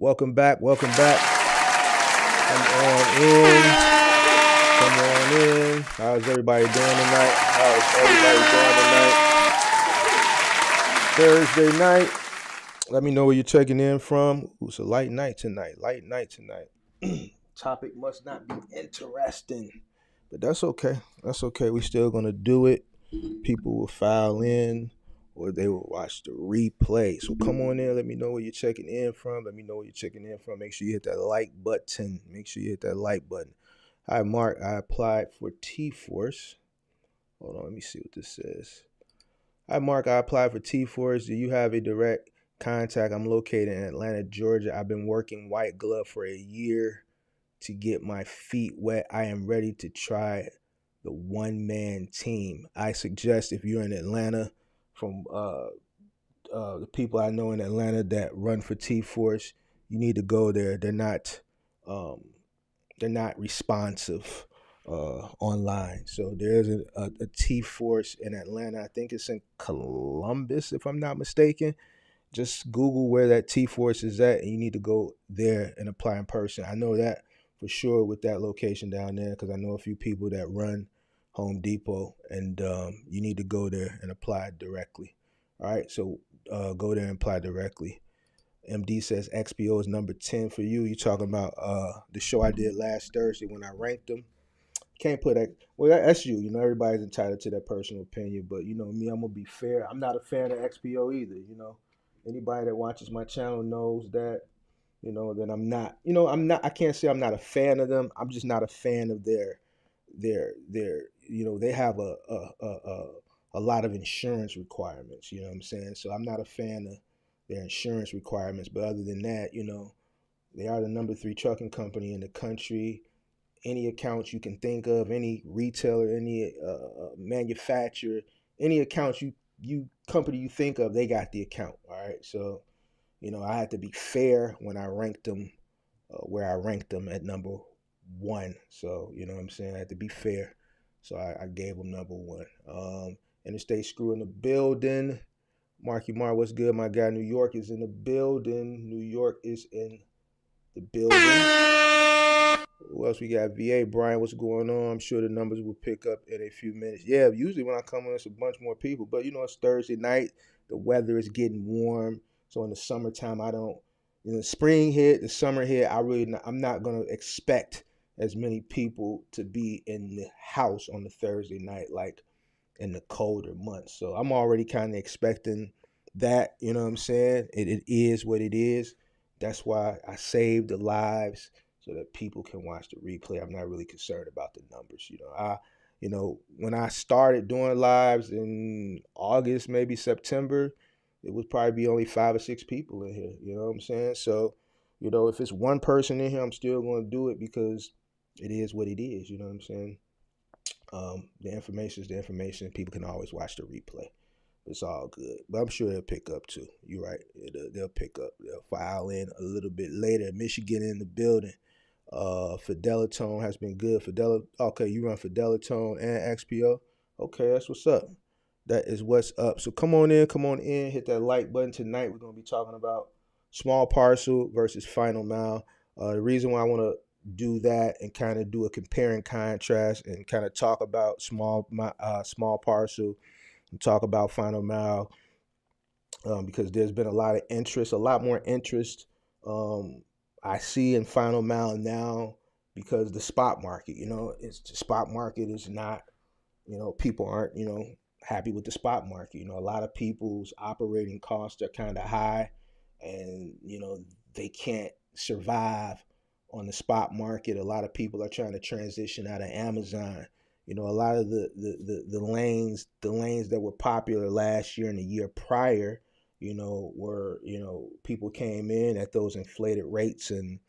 Welcome back. Welcome back. Come on in. Come on in. How's everybody doing tonight? Thursday night. Let me know where you're checking in from. Ooh, it's a light night tonight. Topic must not be interesting, but that's okay. That's okay. We still gonna do it. People will file in, or they will watch the replay. So come on in. Let me know where you're checking in from. Make sure you hit that like button. Hi, Mark. I applied for T-Force. Hold on. Let me see what this says. Hi, Mark. I applied for T-Force. Do you have a direct contact? I'm located in Atlanta, Georgia. I've been working white glove for a year to get my feet wet. I am ready to try the one-man team. I suggest if you're in Atlanta, from the people I know in Atlanta that run for T-Force, you need to go there. Um, they're not responsive online. So there's a T-Force in Atlanta. I think it's in Columbus, if I'm not mistaken. Just Google where that T-Force is at, and you need to go there and apply in person. I know that for sure with that location down there because I know a few people that run Home Depot, and you need to go there and apply directly. All right, so go there and apply directly. MD says XPO is number 10 for you. You talking about the show I did last Thursday when I ranked them. Can't put that. Well, that's you. You know, everybody's entitled to their personal opinion, but you know me, I'm gonna be fair. I'm not a fan of XPO either. You know, anybody that watches my channel knows that. You know that I'm not. You know, I'm not. I can't say I'm not a fan of them. I'm just not a fan of their. You know, they have a lot of insurance requirements. You know what I'm saying? So I'm not a fan of their insurance requirements. But other than that, you know, they are the number 3 trucking company in the country. Any accounts you can think of, any retailer, any manufacturer, any accounts you company you think of, they got the account. All right, so you know I had to be fair when I ranked them, where I ranked them at number 1. So you know what I'm saying, I had to be fair. So I gave them number 1. Interstate Screw in the building. Marky Mark, what's good? My guy New York is in the building. New York is in the building. Who else we got? VA Brian, what's going on? I'm sure the numbers will pick up in a few minutes. Yeah, usually when I come on, it's a bunch more people. But you know, it's Thursday night. The weather is getting warm. So in the summertime, I don't. You know, spring hit, the summer hit. I'm not gonna expect as many people to be in the house on the Thursday night like in the colder months. So I'm already kind of expecting that. You know what I'm saying? It is what it is. That's why I saved the lives so that people can watch the replay. I'm not really concerned about the numbers. You know, when I started doing lives in August, maybe September, it would probably be only 5 or 6 people in here. You know what I'm saying? So, you know, if it's one person in here, I'm still going to do it because it is what it is. You know what I'm saying? The information is the information. People can always watch the replay. It's all good. But I'm sure they'll pick up too. You're right. They'll pick up. They'll file in a little bit later. Michigan in the building. Fidelitone has been good. Okay, you run Fidelitone and XPO. Okay, that's what's up. That is what's up. So come on in. Hit that like button. Tonight we're going to be talking about Small Parcel versus Final Mile. The reason why I want to do that and kind of do a compare and contrast and kind of talk about Small Parcel and talk about Final Mile, because there's been a lot more interest I see in Final Mile now because the spot market, you know, it's the spot market is not, you know, people aren't, you know, happy with the spot market. You know, a lot of people's operating costs are kind of high and, you know, they can't survive on the spot market. A lot of people are trying to transition out of Amazon. You know, a lot of the lanes that were popular last year and the year prior, you know, were, you know, people came in at those inflated rates and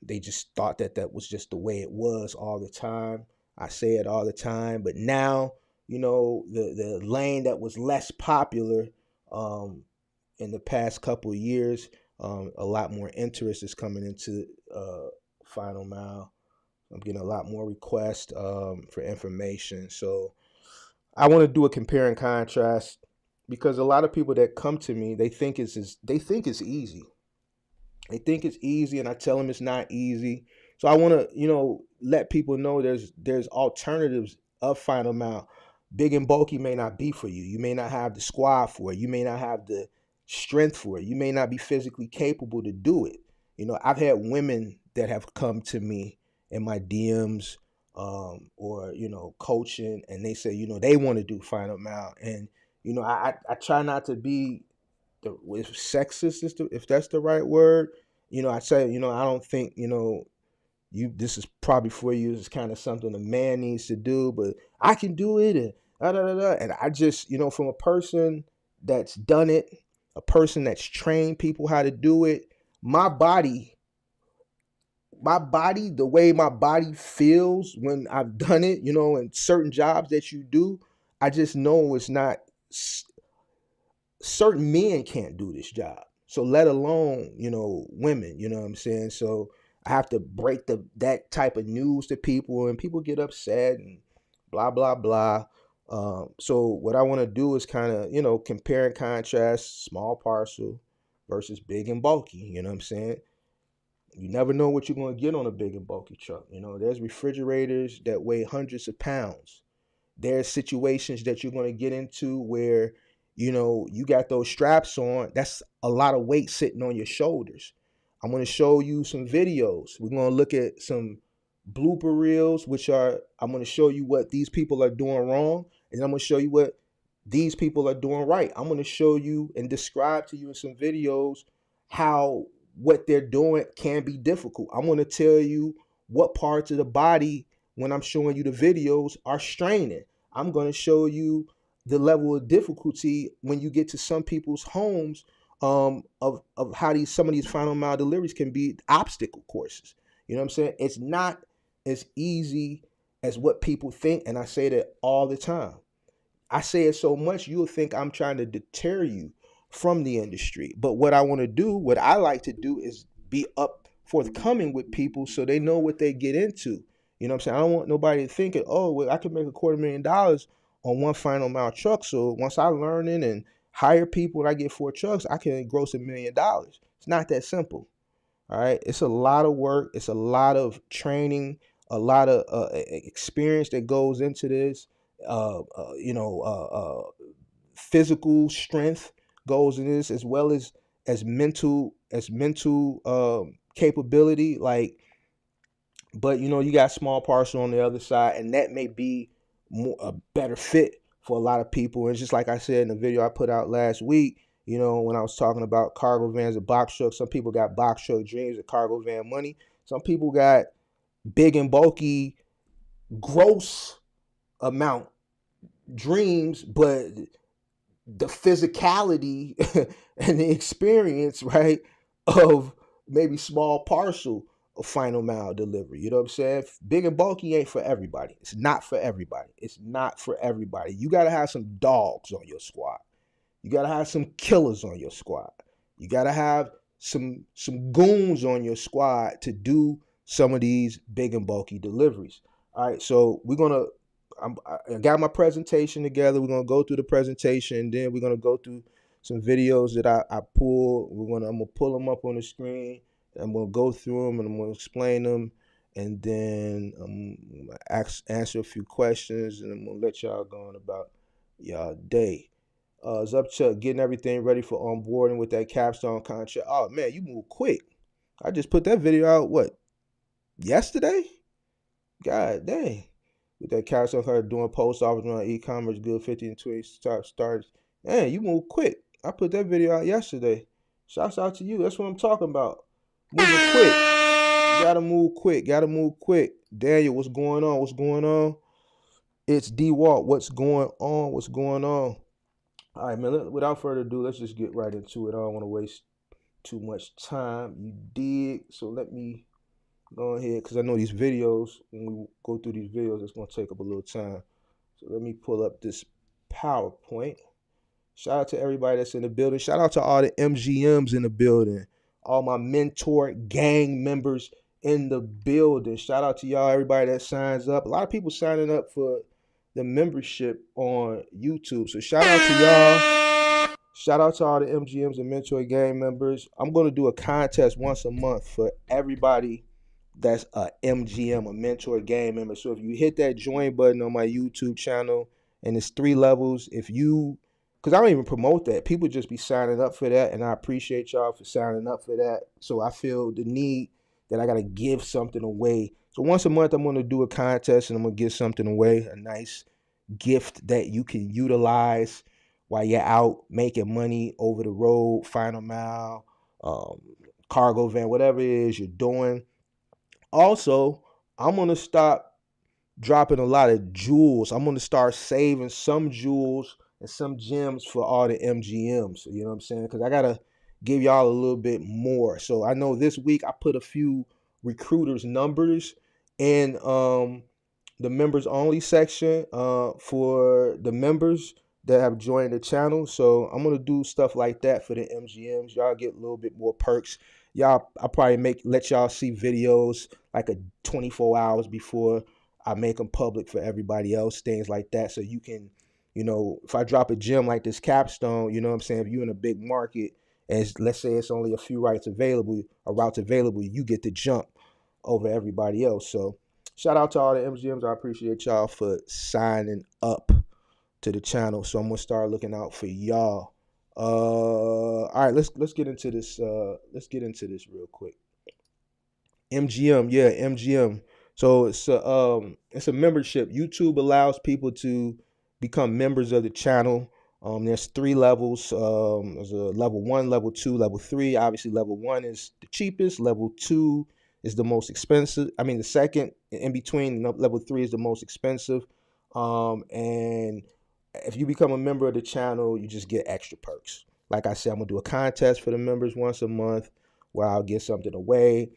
they just thought that was just the way it was all the time. I say it all the time, but now, you know, the lane that was less popular in the past couple of years, a lot more interest is coming into Final Mile. I'm getting a lot more requests for information. So I want to do a compare and contrast because a lot of people that come to me, they think it's easy. They think it's easy, and I tell them it's not easy. So I want to, let people know there's alternatives of Final Mile. Big and bulky may not be for you. You may not have the squad for it. You may not have the strength for it. You may not be physically capable to do it. I've had women that have come to me in my DMs, or coaching, and they say they want to do Final Mile, and I try not to be if sexist is if that's the right word. I say, I don't think, you this is probably for you. It's kind of something a man needs to do, but I can do it, and and I just, from a person that's done it, a person that's trained people how to do it, my body, the way my body feels when I've done it, and certain jobs that you do, I just know it's not certain men can't do this job. So let alone, women, you know what I'm saying? So I have to break that type of news to people, and people get upset and blah blah blah. So what I want to do is kind of, compare and contrast small parcel versus big and bulky. You know what I'm saying? You never know what you're going to get on a big and bulky truck. There's refrigerators that weigh hundreds of pounds. There's situations that you're going to get into where you got those straps on. That's a lot of weight sitting on your shoulders. I'm going to show you some videos. We're going to look at some blooper reels, which are, I'm going to show you what these people are doing wrong, and I'm going to show you what these people are doing right. I'm going to show you and describe to you in some videos how what they're doing can be difficult. I'm going to tell you what parts of the body, when I'm showing you the videos, are straining. I'm going to show you the level of difficulty when you get to some people's homes, of how some of these Final Mile deliveries can be obstacle courses. You know what I'm saying? It's not as easy as what people think, and I say that all the time. I say it so much you'll think I'm trying to deter you from the industry. But what I want to do, what I like to do, is be up forthcoming with people so they know what they get into. You know what I'm saying? I don't want nobody to think, oh, well, I can make $250,000 on one Final Mile truck. So once I learn it and hire people and I get 4 trucks, I can gross $1 million. It's not that simple. All right. It's a lot of work. It's a lot of training, a lot of experience that goes into this. Uh, uh, you know, uh, uh, Physical strength goes in this, as well as mental capability. Like, but you got small parcel on the other side, and that may be a better fit for a lot of people. And just like I said in the video I put out last week, when I was talking about cargo vans and box trucks, some people got box truck dreams and cargo van money. Some people got big and bulky, gross amount dreams, but the physicality and the experience, right, of maybe small parcel of Final Mile delivery. You know what I'm saying? Big and bulky ain't for everybody. It's not for everybody. It's not for everybody. You got to have some dogs on your squad. You got to have some killers on your squad. You got to have some goons on your squad to do some of these big and bulky deliveries. All right, so I got my presentation together. We're gonna go through the presentation, and then we're gonna go through some videos that I pulled. I'm gonna pull them up on the screen. I'm gonna go through them and I'm gonna explain them, and then I'm gonna answer a few questions, and I'm gonna let y'all go on about y'all day. It's up to getting everything ready for onboarding with that capstone contract. Oh man, you move quick. I just put that video out, what, yesterday? God dang. With that capstone contract, doing post office run, e-commerce, good 50 and 20 starts. Man, you move quick. I put that video out yesterday. Shouts out to you. That's what I'm talking about. Moving quick. Gotta move quick. Gotta move quick. Daniel, what's going on? What's going on? It's D Walt. What's going on? What's going on? All right, man. Without further ado, let's just get right into it. I don't want to waste too much time. You dig? So let me go ahead, because I know these videos, when we go through these videos, it's going to take up a little time. So let me pull up this PowerPoint. Shout out to everybody that's in the building. Shout out to all the MGMs in the building. All my mentor gang members in the building. Shout out to y'all, everybody that signs up. A lot of people signing up for the membership on YouTube. So shout out to y'all. Shout out to all the MGMs and Mentor Gang members. I'm going to do a contest once a month for everybody that's a MGM, a Mentor Gang member. So if you hit that join button on my YouTube channel, and it's 3 levels, if you, because I don't even promote that, people just be signing up for that, and I appreciate y'all for signing up for that. So I feel the need that I got to give something away. So once a month, I'm going to do a contest, and I'm going to give something away, a nice gift that you can utilize while you're out making money over the road, final mile, cargo van, whatever it is you're doing. Also, I'm going to stop dropping a lot of jewels. I'm going to start saving some jewels and some gems for all the MGMs. You know what I'm saying? Because I got to give y'all a little bit more. So I know this week I put a few recruiters' numbers in the members only section for the members that have joined the channel. So I'm gonna do stuff like that for the MGMs. Y'all get a little bit more perks. I'll probably let y'all see videos like a 24 hours before I make them public for everybody else, things like that. So you can, if I drop a gem like this capstone, you know what I'm saying? If you're in a big market, and let's say it's only a few routes available, you get the jump over everybody else. So shout out to all the MGMs. I appreciate y'all for signing up to the channel. So I'm gonna start looking out for y'all. All right, let's get into this. Let's get into this real quick. MGM, yeah, MGM. So it's a membership. YouTube allows people to become members of the channel. There's 3 levels. There's a level 1, level 2, level 3. Obviously, level 1 is the cheapest. Level 2 is the most expensive. I mean, the second in between. Level 3 is the most expensive. And if you become a member of the channel, you just get extra perks. Like I said, I'm gonna do a contest for the members once a month where I'll give something away.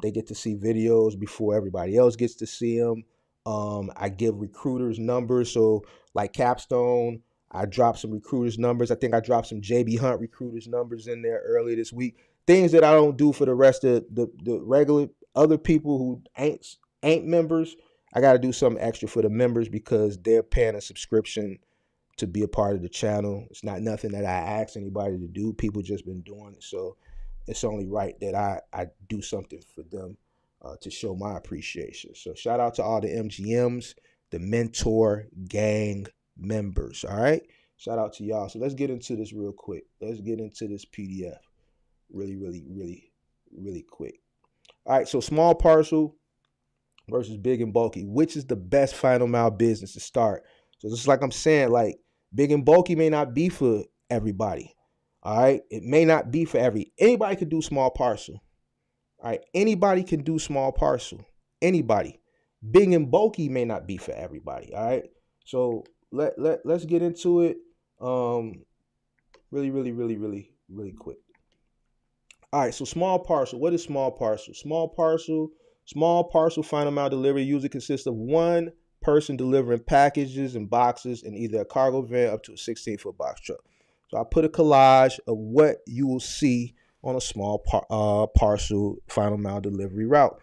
They get to see videos before everybody else gets to see them. I give recruiters numbers. So like Capstone, I dropped some recruiters numbers. I think I dropped some JB Hunt recruiters numbers in there earlier this week. Things that I don't do for the rest of the regular other people who ain't members. I got to do something extra for the members because they're paying a subscription to be a part of the channel. It's not nothing that I ask anybody to do. People just been doing it. So it's only right that I do something for them to show my appreciation. So shout out to all the MGMs, the Mentor Gang members. All right. Shout out to y'all. So let's get into this real quick. Let's get into this PDF really, really, really, really quick. All right. So small parcel versus big and bulky. Which is the best final mile business to start? So just like I'm saying, like big and bulky may not be for everybody. All right. It may not be for anybody can do small parcel. All right. Anybody can do small parcel. Anybody. Big and bulky may not be for everybody. All right. So let's get into it. Really, really, really, really, really quick. All right. So small parcel. What is small parcel? Small parcel final mile delivery usually consists of one person delivering packages and boxes in either a cargo van up to a 16-foot box truck. So I put a collage of what you will see on a small parcel final mile delivery route.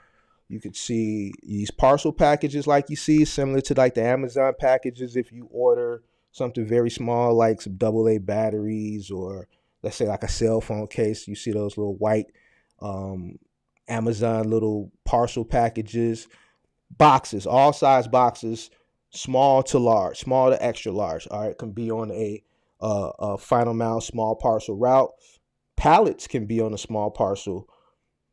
You could see these parcel packages like you see, similar to like the Amazon packages if you order something very small like some AA batteries or let's say like a cell phone case. You see those little white Amazon little parcel packages. Boxes, all size boxes, small to large, small to extra large. All right, can be on a final mile small parcel route. Pallets can be on a small parcel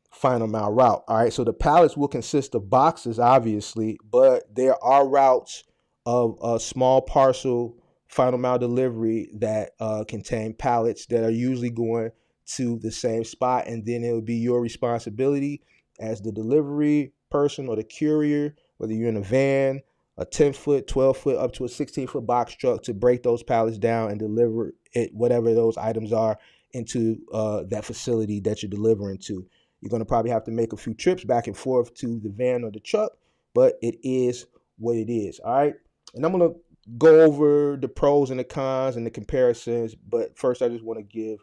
final mile route. All right, so the pallets will consist of boxes, obviously, but there are routes of a small parcel final mile delivery that contain pallets that are usually going to the same spot, and then it will be your responsibility as the delivery person or the courier, whether you're in a van, a 10-foot, 12-foot, up to a 16-foot box truck, to break those pallets down and deliver it, whatever those items are, into that facility that you're delivering to. You're going to probably have to make a few trips back and forth to the van or the truck, but it is what it is. All right. And I'm going to go over the pros and the cons and the comparisons. But first, I just want to give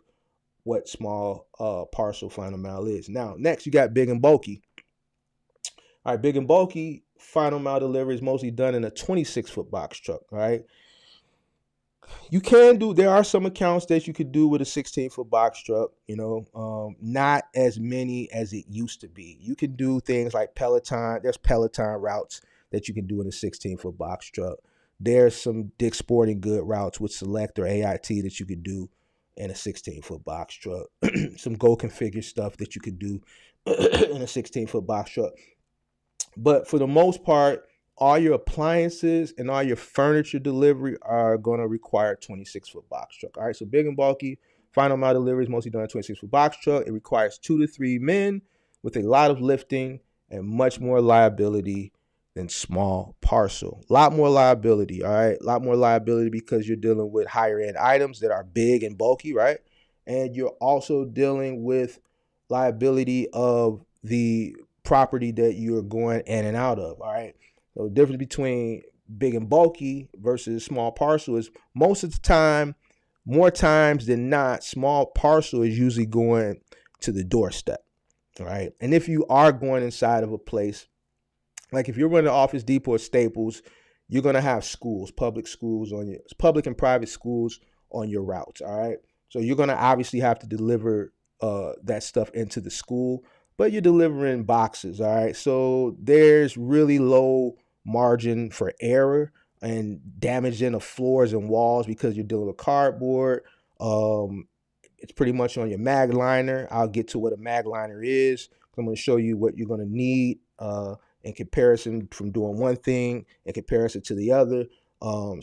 what small parcel final mile is. Now, next, you got big and bulky. All right. Big and bulky final mile delivery is mostly done in a 26-foot box truck. All right. You can do. There are some accounts that you could do with a 16-foot box truck. Not as many as it used to be. You can do things like Peloton. There's Peloton routes that you can do in a 16-foot box truck. There's some Dick's Sporting Good routes with Select or AIT that you could do in a 16-foot box truck. Some Go Configure stuff that you could do in a 16-foot box truck. But for the most part, all your appliances and all your furniture delivery are going to require a 26-foot box truck. All right, so big and bulky, final mile delivery is mostly done on a 26-foot box truck. It requires 2 to 3 men with a lot of lifting and much more liability than small parcel. A lot more liability, all right? A lot more liability because you're dealing with higher end items that are big and bulky, right? And you're also dealing with liability of the property that you're going in and out of. All right. So the difference between big and bulky versus small parcel is most of the time, more times than not, small parcel is usually going to the doorstep. All right. And if you are going inside of a place, like if you're running Office Depot or Staples, you're going to have public and private schools on your routes. All right. So you're going to obviously have to deliver that stuff into the school, but you're delivering boxes. All right. So there's really low margin for error and damaging of floors and walls because you're dealing with cardboard. It's pretty much on your mag liner. I'll get to what a mag liner is. I'm going to show you what you're going to need in comparison from doing one thing in comparison to the other. So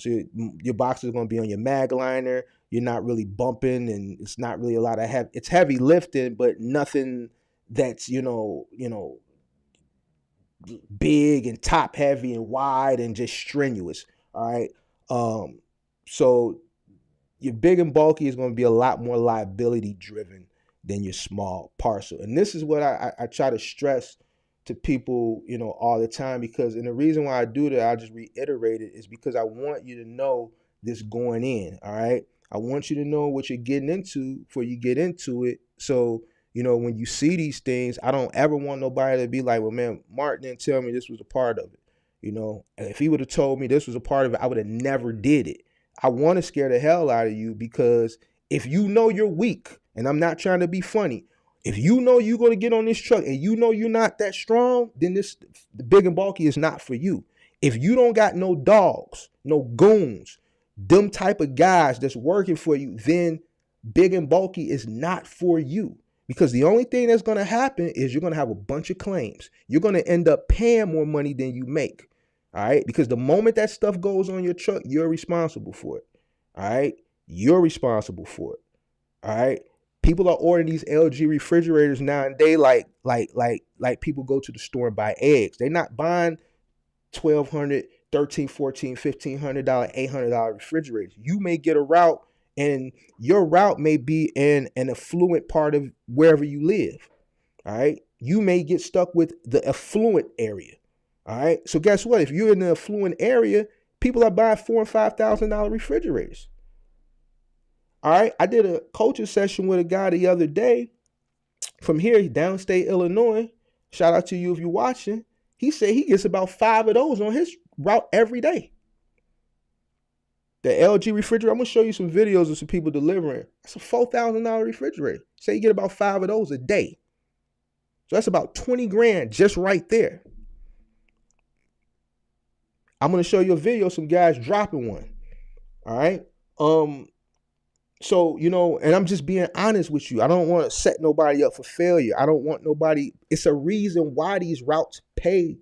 your box is going to be on your mag liner. You're not really bumping, and it's not really a lot of heavy. It's heavy lifting, but nothing that's big and top heavy and wide and just strenuous. All right. So your big and bulky is going to be a lot more liability driven than your small parcel. And this is what I try to stress to people, all the time, because, and the reason why I do that, I'll just reiterate it, is because I want you to know this going in. All right. I want you to know what you're getting into before you get into it. So, when you see these things, I don't ever want nobody to be like, well, man, Mark didn't tell me this was a part of it. And if he would have told me this was a part of it, I would have never did it. I want to scare the hell out of you, because if you know you're weak, and I'm not trying to be funny, if you know you're going to get on this truck and you know you're not that strong, then the big and bulky is not for you. If you don't got no dogs, no goons, them type of guys that's working for you, then big and bulky is not for you. Because the only thing that's going to happen is you're going to have a bunch of claims. You're going to end up paying more money than you make. All right. Because the moment that stuff goes on your truck, you're responsible for it. All right. You're responsible for it. All right. People are ordering these LG refrigerators nowadays like people go to the store and buy eggs. They're not buying $1,200, $1,300, $1,400, $1,500, $800 refrigerators. You may get a route, and your route may be in an affluent part of wherever you live. All right. You may get stuck with the affluent area. All right. So guess what? If you're in the affluent area, people are buying $4,000 and $5,000 refrigerators. All right. I did a coaching session with a guy the other day from here, downstate Illinois. Shout out to you if you're watching. He said he gets about 5 of those on his route every day. The LG refrigerator, I'm going to show you some videos of some people delivering. That's a $4,000 refrigerator. Say you get about 5 of those a day. So that's about 20 grand just right there. I'm going to show you a video of some guys dropping one. All right. So, and I'm just being honest with you. I don't want to set nobody up for failure. I don't want nobody. It's a reason why these routes pay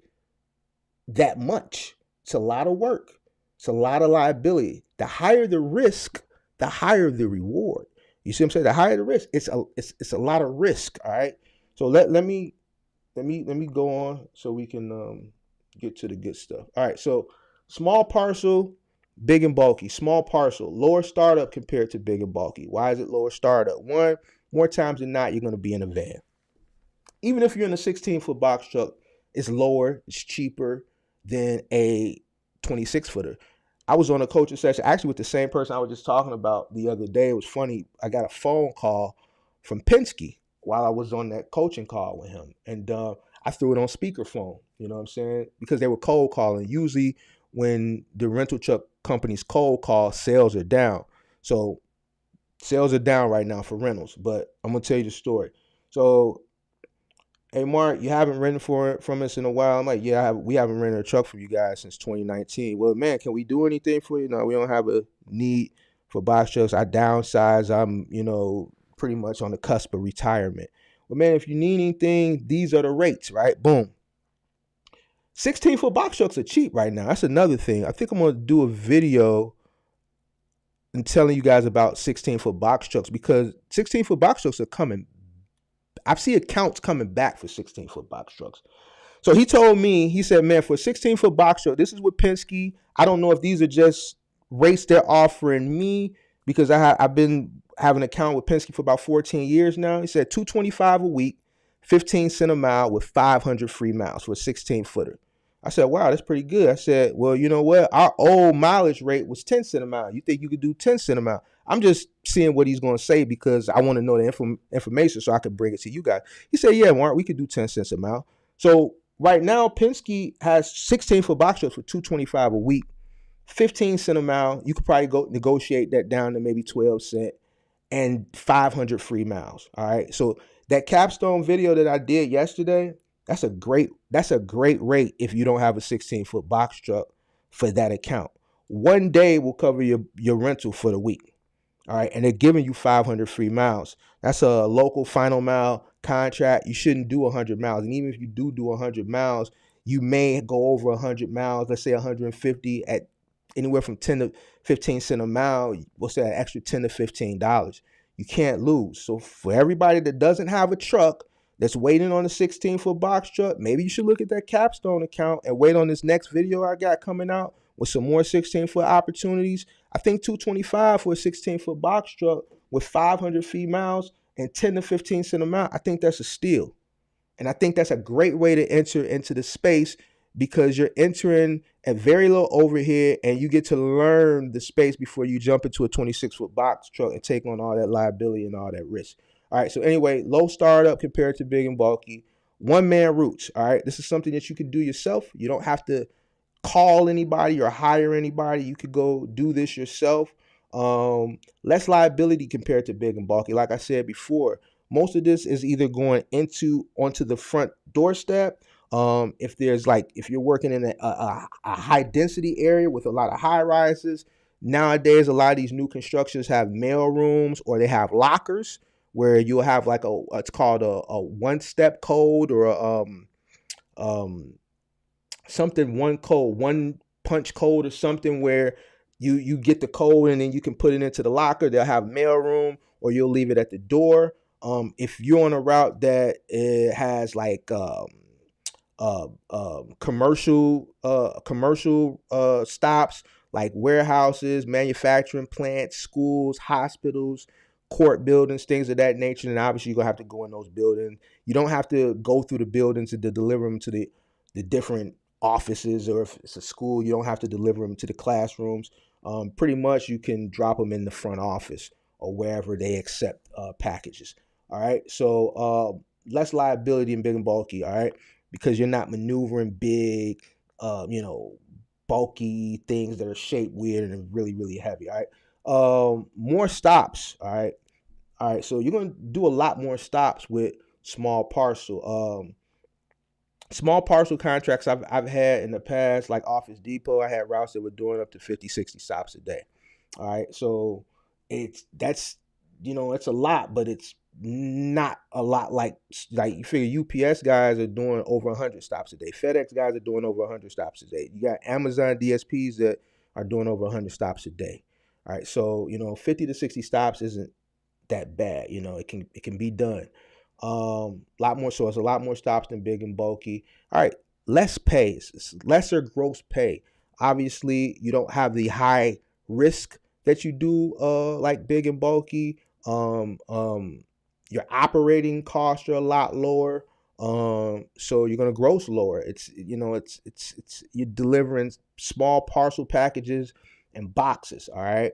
that much. It's a lot of work. It's a lot of liability. The higher the risk, the higher the reward. You see what I'm saying? The higher the risk, it's a lot of risk. All right. So let me go on so we can get to the good stuff. All right. So small parcel, big and bulky. Small parcel, lower startup compared to big and bulky. Why is it lower startup? One, more times than not, you're going to be in a van. Even if you're in a 16-foot box truck, it's lower, it's cheaper than a 26-footer. I was on a coaching session actually with the same person I was just talking about the other day. It was funny. I got a phone call from Penske while I was on that coaching call with him. And I threw it on speakerphone, you know what I'm saying? Because they were cold calling. Usually when the rental truck company's cold call, sales are down. So sales are down right now for rentals. But I'm gonna tell you the story. So, hey Mark, you haven't rented from us in a while. I'm like, yeah, we haven't rented a truck from you guys since 2019. Well, man, can we do anything for you? No, we don't have a need for box trucks. I downsize. I'm, pretty much on the cusp of retirement. Well, man, if you need anything, these are the rates, right? Boom. 16-foot box trucks are cheap right now. That's another thing. I think I'm gonna do a video and telling you guys about 16-foot box trucks, because 16-foot box trucks are coming. I've seen accounts coming back for 16-foot box trucks. So he told me, he said, man, for a 16-foot box truck, this is with Penske. I don't know if these are just rates they're offering me, because I've been having an account with Penske for about 14 years now. He said $225 a week, 15 cents a mile with 500 free miles for a 16-footer. I said, wow, that's pretty good. I said, well, you know what? Our old mileage rate was 10 cents a mile. You think you could do 10 cents a mile? I'm just seeing what he's going to say, because I want to know the information so I can bring it to you guys. He said, yeah, Mark, we could do 10 cents a mile. So right now, Penske has 16-foot box trucks for $225 a week, 15 cents a mile. You could probably go negotiate that down to maybe 12 cents and 500 free miles. All right. So that capstone video that I did yesterday, that's a great rate if you don't have a 16-foot box truck for that account. One day will cover your rental for the week. All right. And they're giving you 500 free miles. That's a local final mile contract. You shouldn't do 100 miles. And even if you do 100 miles, you may go over 100 miles, let's say 150 at anywhere from 10 to 15 cents a mile. We'll say an extra $10 to $15. You can't lose. So for everybody that doesn't have a truck, that's waiting on a 16-foot box truck, maybe you should look at that capstone account and wait on this next video I got coming out with some more 16-foot opportunities. I think $225 for a 16-foot box truck with 500 free miles and 10 to 15 cents a mile. I think that's a steal. And I think that's a great way to enter into the space, because you're entering at very low overhead and you get to learn the space before you jump into a 26-foot box truck and take on all that liability and all that risk. All right, so anyway, low startup compared to big and bulky. One-man routes, all right? This is something that you can do yourself. You don't have to call anybody or hire anybody. You could go do this yourself. Less liability compared to big and bulky. Like I said before, most of this is either going onto the front doorstep. If you're working in a high density area with a lot of high rises, nowadays a lot of these new constructions have mail rooms, or they have lockers where you'll have like it's called a one-step code, or something, one punch code or something, where you get the code and then you can put it into the locker. They'll have mail room, or you'll leave it at the door. If you're on a route that it has like commercial stops, like warehouses, manufacturing plants, schools, hospitals, court buildings, things of that nature, and obviously you're gonna have to go in those buildings. You don't have to go through the buildings to deliver them to the different offices, or if it's a school, you don't have to deliver them to the classrooms. Pretty much you can drop them in the front office or wherever they accept packages. All right, so less liability in big and bulky. All right, because you're not maneuvering big, bulky things that are shaped weird and really, really heavy. All right, more stops. All right. So you're gonna do a lot more stops with small parcel. Small parcel contracts I've had in the past, like Office Depot, I had routes that were doing up to 50, 60 stops a day. All right, so that's it's a lot, but it's not a lot like you figure UPS guys are doing over 100 stops a day. FedEx guys are doing over 100 stops a day. You got Amazon DSPs that are doing over 100 stops a day. All right, so 50 to 60 stops isn't that bad. It can be done. Lot more, so it's a lot more stops than big and bulky. All right, less pay, it's lesser gross pay. Obviously, you don't have the high risk that you do like big and bulky. Your operating costs are a lot lower. So you're gonna gross lower. It's you're delivering small parcel packages and boxes. All right.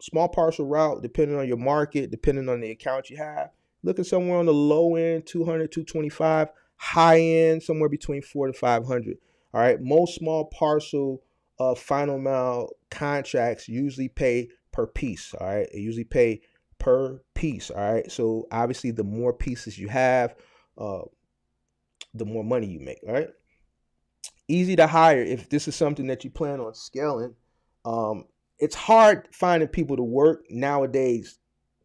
Small parcel route, depending on your market, depending on the account you have, looking somewhere on the low end, 200, 225, high end, somewhere between 400 to 500. All right. Most small parcel final mile contracts usually pay per piece. All right, they usually pay per piece. All right, so obviously the more pieces you have, uh, the more money you make. All right, easy to hire if this is something that you plan on scaling. Um, it's hard finding people to work nowadays,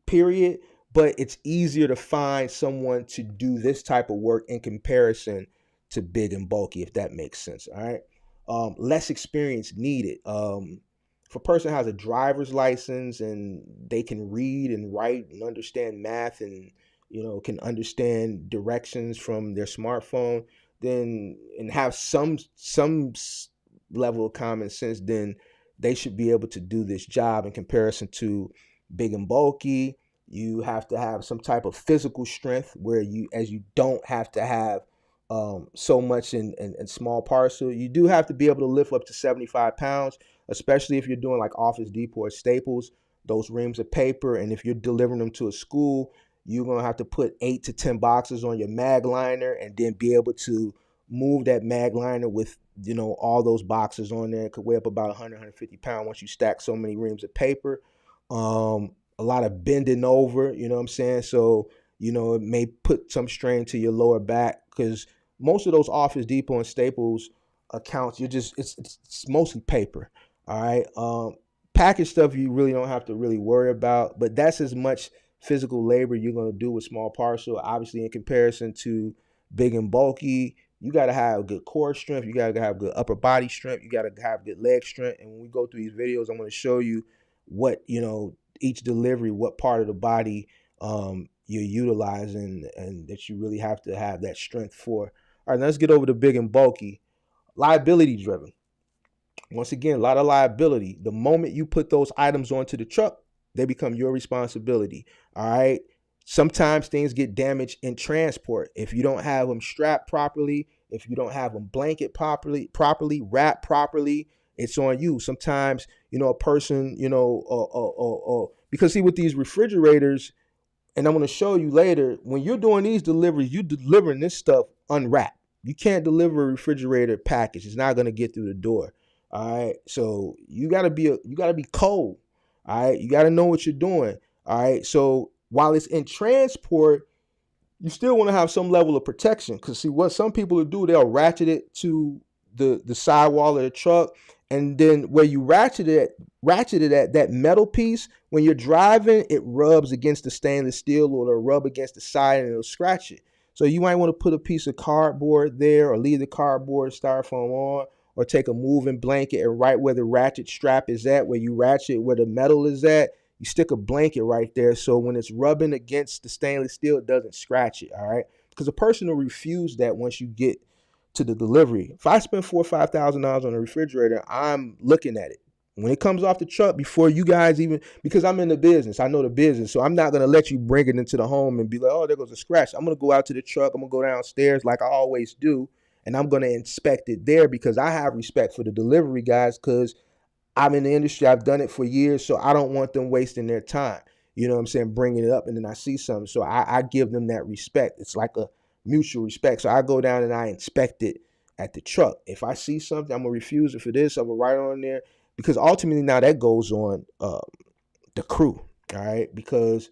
period, but it's easier to find someone to do this type of work in comparison to big and bulky, if that makes sense. All right. Less experience needed. If a person has a driver's license and they can read and write and understand math and can understand directions from their smartphone, then and have some level of common sense, then they should be able to do this job in comparison to big and bulky. You have to have some type of physical strength where you don't have to have so much in small parcel. You do have to be able to lift up to 75 pounds, especially if you're doing like Office Depot or Staples, those reams of paper. And if you're delivering them to a school, you're going to have to put 8 to 10 boxes on your mag liner and then be able to move that mag liner with, all those boxes on there. It could weigh up about 150 pounds once you stack so many reams of paper. A lot of bending over, you know what I'm saying? So, it may put some strain to your lower back because most of those Office Depot and Staples accounts, it's mostly paper. All right. Package stuff you really don't have to really worry about, but that's as much physical labor you're going to do with small parcel. Obviously, in comparison to big and bulky, you got to have good core strength. You got to have good upper body strength. You got to have good leg strength. And when we go through these videos, I'm going to show you what, each delivery, what part of the body you're utilizing and that you really have to have that strength for. All right, now let's get over to big and bulky. Liability driven. Once again, a lot of liability. The moment you put those items onto the truck, they become your responsibility. All right. Sometimes things get damaged in transport. If you don't have them strapped properly, if you don't have them blanket properly wrapped properly, it's on you. Sometimes, a person, because see, with these refrigerators, and I'm going to show you later, when you're doing these deliveries, you're delivering this stuff unwrapped. You can't deliver a refrigerator package. It's not going to get through the door. All right. So you gotta be cold. All right. You gotta know what you're doing. All right. So while it's in transport, you still want to have some level of protection. Because see, what some people will do, they'll ratchet it to the sidewall of the truck, and then where you ratchet it at that metal piece, when you're driving, it rubs against the stainless steel or it'll rub against the side and it'll scratch it. So you might want to put a piece of cardboard there or leave the cardboard styrofoam on, or take a moving blanket and right where the ratchet strap is at, where you ratchet where the metal is at, you stick a blanket right there so when it's rubbing against the stainless steel, it doesn't scratch it, all right? Because a person will refuse that once you get to the delivery. If I spend $4,000 or $5,000 on a refrigerator, I'm looking at it. When it comes off the truck, before you guys even, because I'm in the business, I know the business, so I'm not going to let you bring it into the home and be like, oh, there goes a scratch. I'm going to go out to the truck, I'm going to go downstairs like I always do, and I'm going to inspect it there because I have respect for the delivery guys because I'm in the industry. I've done it for years, so I don't want them wasting their time. You know what I'm saying? Bringing it up, and then I see something, so I give them that respect. It's like a mutual respect. So I go down and I inspect it at the truck. If I see something, I'm gonna refuse it for this. I'm gonna write on there because ultimately now that goes on the crew. All right, because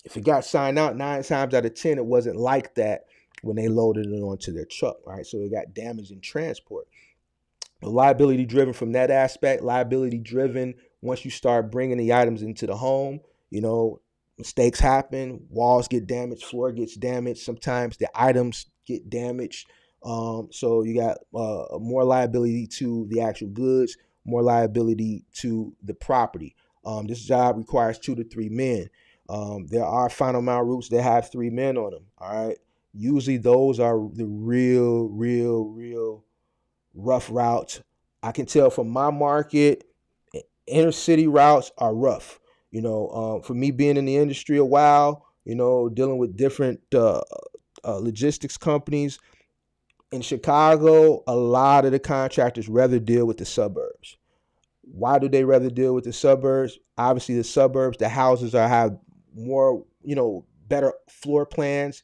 if it got signed out 9 times out of 10, it wasn't like that when they loaded it onto their truck. All right, so it got damaged in transport. Liability driven from that aspect, liability driven once you start bringing the items into the home. Mistakes happen, walls get damaged, floor gets damaged, sometimes the items get damaged. So you got more liability to the actual goods, more liability to the property. This job requires 2 to 3 men. There are final mile routes that have 3 men on them. All right, usually those are the real rough routes. I can tell from my market, inner city routes are rough. For me being in the industry a while, dealing with different logistics companies in Chicago, a lot of the contractors rather deal with the suburbs. Why do they rather deal with the suburbs? Obviously, the suburbs, the houses have more, better floor plans.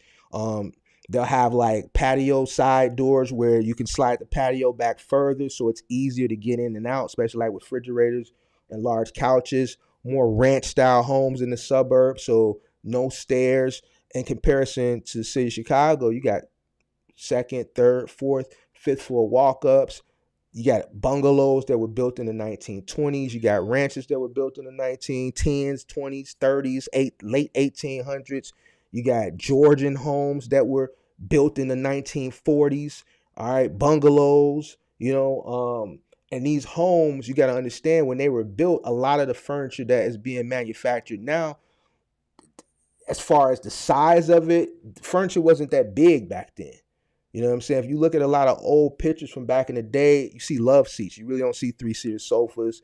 They'll have like patio side doors where you can slide the patio back further so it's easier to get in and out, especially like with refrigerators and large couches. More ranch style homes in the suburbs, so no stairs. In comparison to the city of Chicago, you got second, third, fourth, fifth floor walk ups. You got bungalows that were built in the 1920s. You got ranches that were built in the 1910s, 20s, 30s, late 1800s. You got Georgian homes that were built in the 1940s. All right, bungalows. And these homes, you got to understand, when they were built, a lot of the furniture that is being manufactured now, as far as the size of it, furniture wasn't that big back then. You know what I'm saying? If you look at a lot of old pictures from back in the day, you see love seats. You really don't see 3-seater sofas.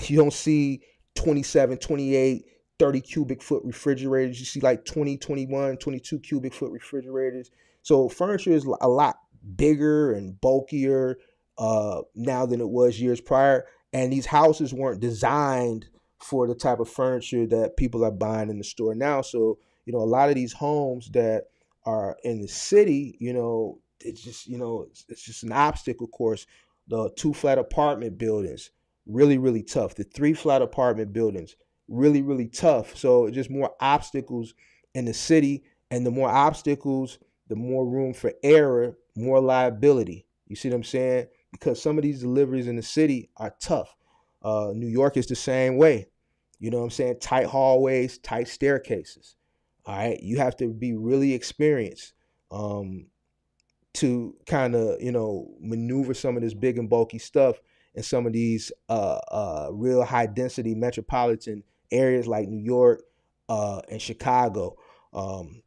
You don't see 27, 28, 30 cubic foot refrigerators. You see like 20, 21, 22 cubic foot refrigerators. So furniture is a lot bigger and bulkier now than it was years prior. And these houses weren't designed for the type of furniture that people are buying in the store now. So, a lot of these homes that are in the city, it's just an obstacle course. The 2 flat apartment buildings, really, really tough. The 3 flat apartment buildings, really, really tough. So just more obstacles in the city, and the more obstacles, the more room for error, more liability. You see what I'm saying? Because some of these deliveries in the city are tough. New York is the same way. You know what I'm saying? Tight hallways, tight staircases. All right. You have to be really experienced to kind of, maneuver some of this big and bulky stuff in some of these real high density metropolitan areas like New York and Chicago. Um,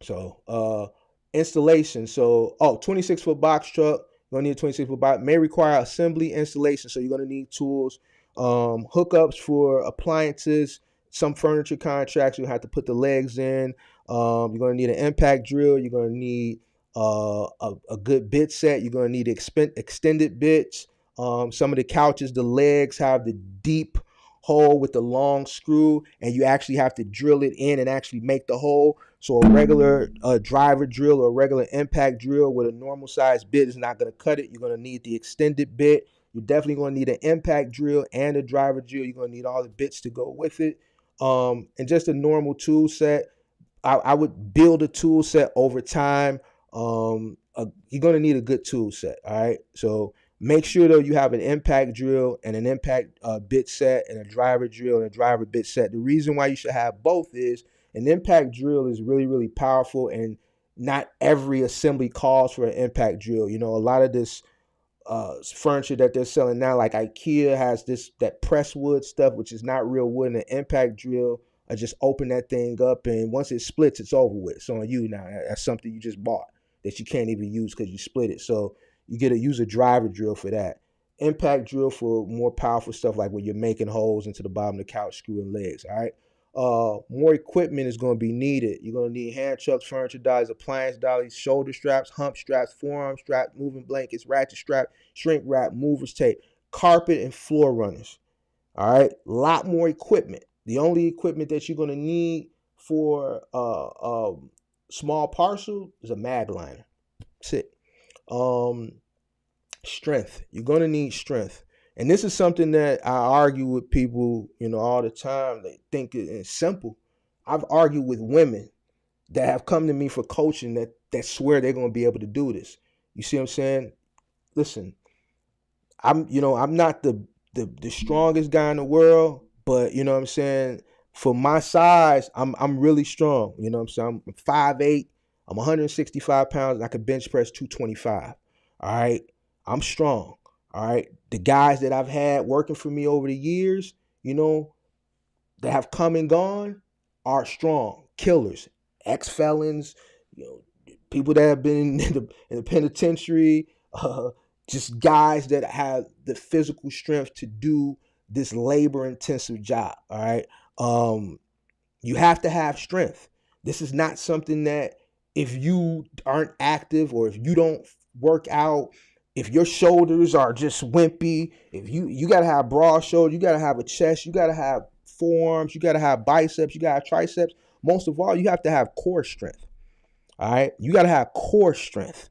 so installation. So 26-foot box truck. You're gonna need a 26-foot box. May require assembly installation. So you're gonna need tools, hookups for appliances. Some furniture contracts you have to put the legs in. You're gonna need an impact drill. You're gonna need a good bit set. You're gonna need extended bits. Some of the couches, the legs have the deep hole with the long screw, and you actually have to drill it in and actually make the hole. So a regular driver drill or a regular impact drill with a normal size bit is not going to cut it. You're going to need the extended bit. You're definitely going to need an impact drill and a driver drill. You're going to need all the bits to go with it. And just a normal tool set. I would build a tool set over time. You're going to need a good tool set. All right. So make sure though you have an impact drill and an impact bit set and a driver drill and a driver bit set. The reason why you should have both is an impact drill is really, really powerful, and not every assembly calls for an impact drill. A lot of this furniture that they're selling now, like IKEA has that press wood stuff, which is not real wood, and an impact drill. I just open that thing up, and once it splits, it's over with. It's on you now. That's something you just bought that you can't even use because you split it. So you get to use a driver drill for that. Impact drill for more powerful stuff like when you're making holes into the bottom of the couch, screwing legs. All right. More equipment is going to be needed. You're going to need hand trucks, furniture dollies, appliance dollies, shoulder straps, hump straps, forearm straps, moving blankets, ratchet strap, shrink wrap, movers tape, carpet, and floor runners. All right, a lot more equipment. The only equipment that you're going to need for small parcel is a mag liner. That's it. Strength. You're going to need strength. And this is something that I argue with people, all the time. They think it's simple. I've argued with women that have come to me for coaching that swear they're going to be able to do this. You see what I'm saying? Listen, I'm not the strongest guy in the world, but you know what I'm saying? For my size, I'm really strong. You know what I'm saying? I'm 5'8", I'm 165 pounds, and I can bench press 225. All right. I'm strong. All right. The guys that I've had working for me over the years, that have come and gone are strong. Killers, ex-felons, people that have been in the penitentiary, just guys that have the physical strength to do this labor-intensive job. All right. You have to have strength. This is not something that if you aren't active or if you don't work out, if your shoulders are just wimpy, if you got to have broad shoulders, you got to have a chest, you got to have forearms, you got to have biceps, you got to have triceps. Most of all, you have to have core strength. All right. You got to have core strength.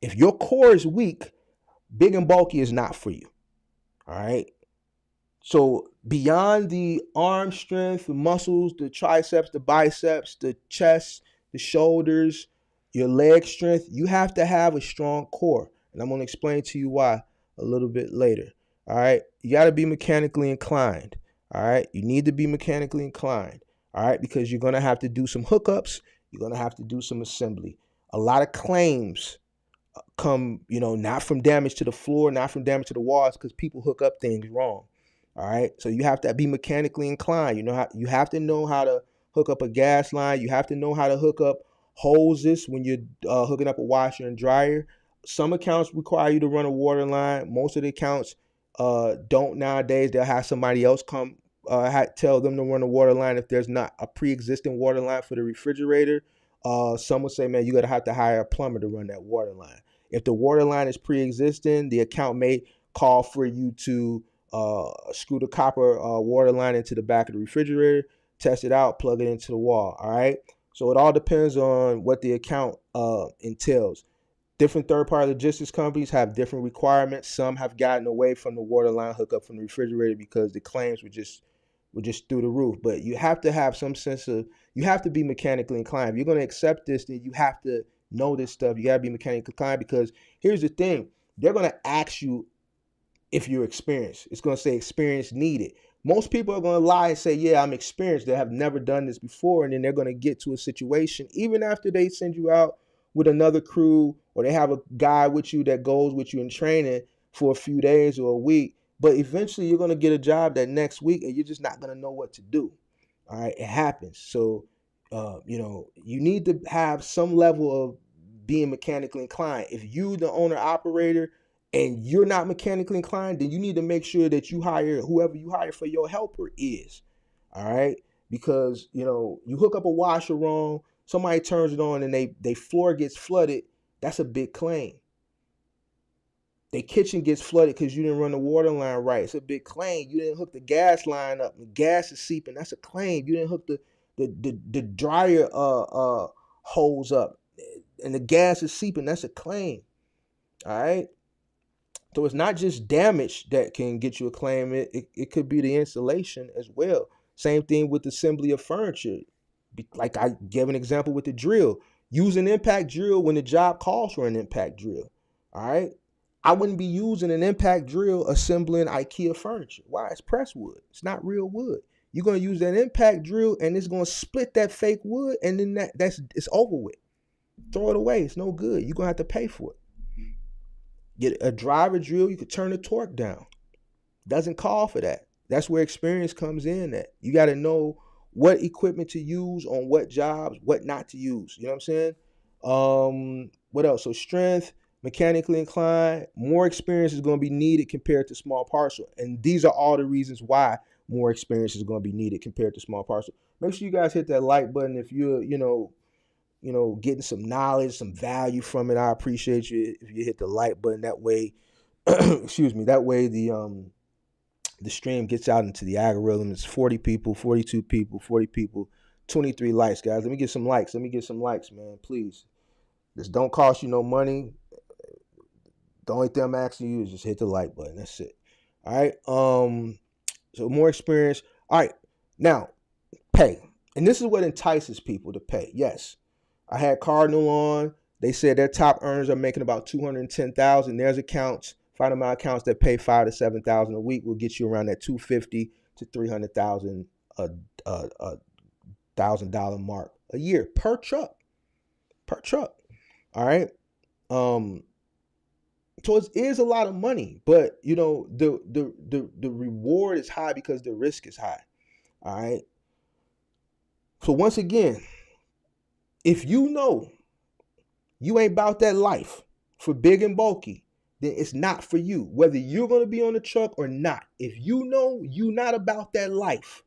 If your core is weak, big and bulky is not for you. All right. So beyond the arm strength, the muscles, the triceps, the biceps, the chest, the shoulders, your leg strength, you have to have a strong core. And I'm going to explain to you why a little bit later. All right. You got to be mechanically inclined. All right. You need to be mechanically inclined. All right. Because you're going to have to do some hookups. You're going to have to do some assembly. A lot of claims come, not from damage to the floor, not from damage to the walls, because people hook up things wrong. All right. So you have to be mechanically inclined. You have to know how to hook up a gas line. You have to know how to hook up hoses when you're hooking up a washer and dryer. Some accounts require you to run a water line. Most of the accounts don't nowadays. They'll have somebody else come tell them to run a water line if there's not a pre-existing water line for the refrigerator. Some would say, man, you're going to have to hire a plumber to run that water line. If the water line is pre-existing, the account may call for you to screw the copper water line into the back of the refrigerator, test it out, plug it into the wall. All right. So it all depends on what the account entails. Different third-party logistics companies have different requirements. Some have gotten away from the water line hookup from the refrigerator because the claims were just through the roof. But you have to have some sense of, you have to be mechanically inclined. If you're going to accept this, then you have to know this stuff. You got to be mechanically inclined, because here's the thing. They're going to ask you if you're experienced. It's going to say experience needed. Most people are going to lie and say, yeah, I'm experienced. They have never done this before. And then they're going to get to a situation, even after they send you out with another crew, or they have a guy with you that goes with you in training for a few days or a week. But eventually you're going to get a job that next week and you're just not going to know what to do. All right. It happens. So, you need to have some level of being mechanically inclined. If you, the owner operator, and you're not mechanically inclined, then you need to make sure that you hire whoever you hire for your helper is. All right. Because, you hook up a washer wrong, somebody turns it on and they floor gets flooded. That's a big claim. Their kitchen gets flooded because you didn't run the water line right. It's a big claim. You didn't hook the gas line up. The gas is seeping. That's a claim. You didn't hook the dryer hose up, and the gas is seeping. That's a claim. All right. So it's not just damage that can get you a claim. It could be the installation as well. Same thing with assembly of furniture. Like I gave an example with the drill. Use an impact drill when the job calls for an impact drill. All right. I wouldn't be using an impact drill assembling IKEA furniture. Why? It's pressed wood. It's not real wood. You're going to use that impact drill and it's going to split that fake wood, and then it's over with. Throw it away. It's no good. You're going to have to pay for it. Get a driver drill, you could turn the torque down. Doesn't call for that. That's where experience comes in at. You got to know what equipment to use on what jobs, what not to use. You know what I'm saying? What else? So strength, mechanically inclined, more experience is going to be needed compared to small parcel. And these are all the reasons why more experience is going to be needed compared to small parcel. Make sure you guys hit that like button if you're, getting some knowledge, some value from it. I appreciate you if you hit the like button. That way, excuse me, that way the stream gets out into the algorithm. It's 40 people, 42 people, 40 people, 23 likes, guys. Let me get some likes. Man, please. This don't cost you no money. The only thing I'm asking you is just hit the like button. That's it. All right. So more experience. All right. Now, pay. And this is what entices people to pay. Yes. I had Cardinal on. They said their top earners are making about $210,000. There's accounts, find amount accounts that pay $5,000 to $7,000 a week. Will get you around that $250,000 to $300,000 $1,000 mark a year per truck. All right. So it is a lot of money, but the reward is high because the risk is high. All right. So once again, if you know you ain't about that life for big and bulky, then it's not for you, whether you're going to be on the truck or not. If you know you're not about that life,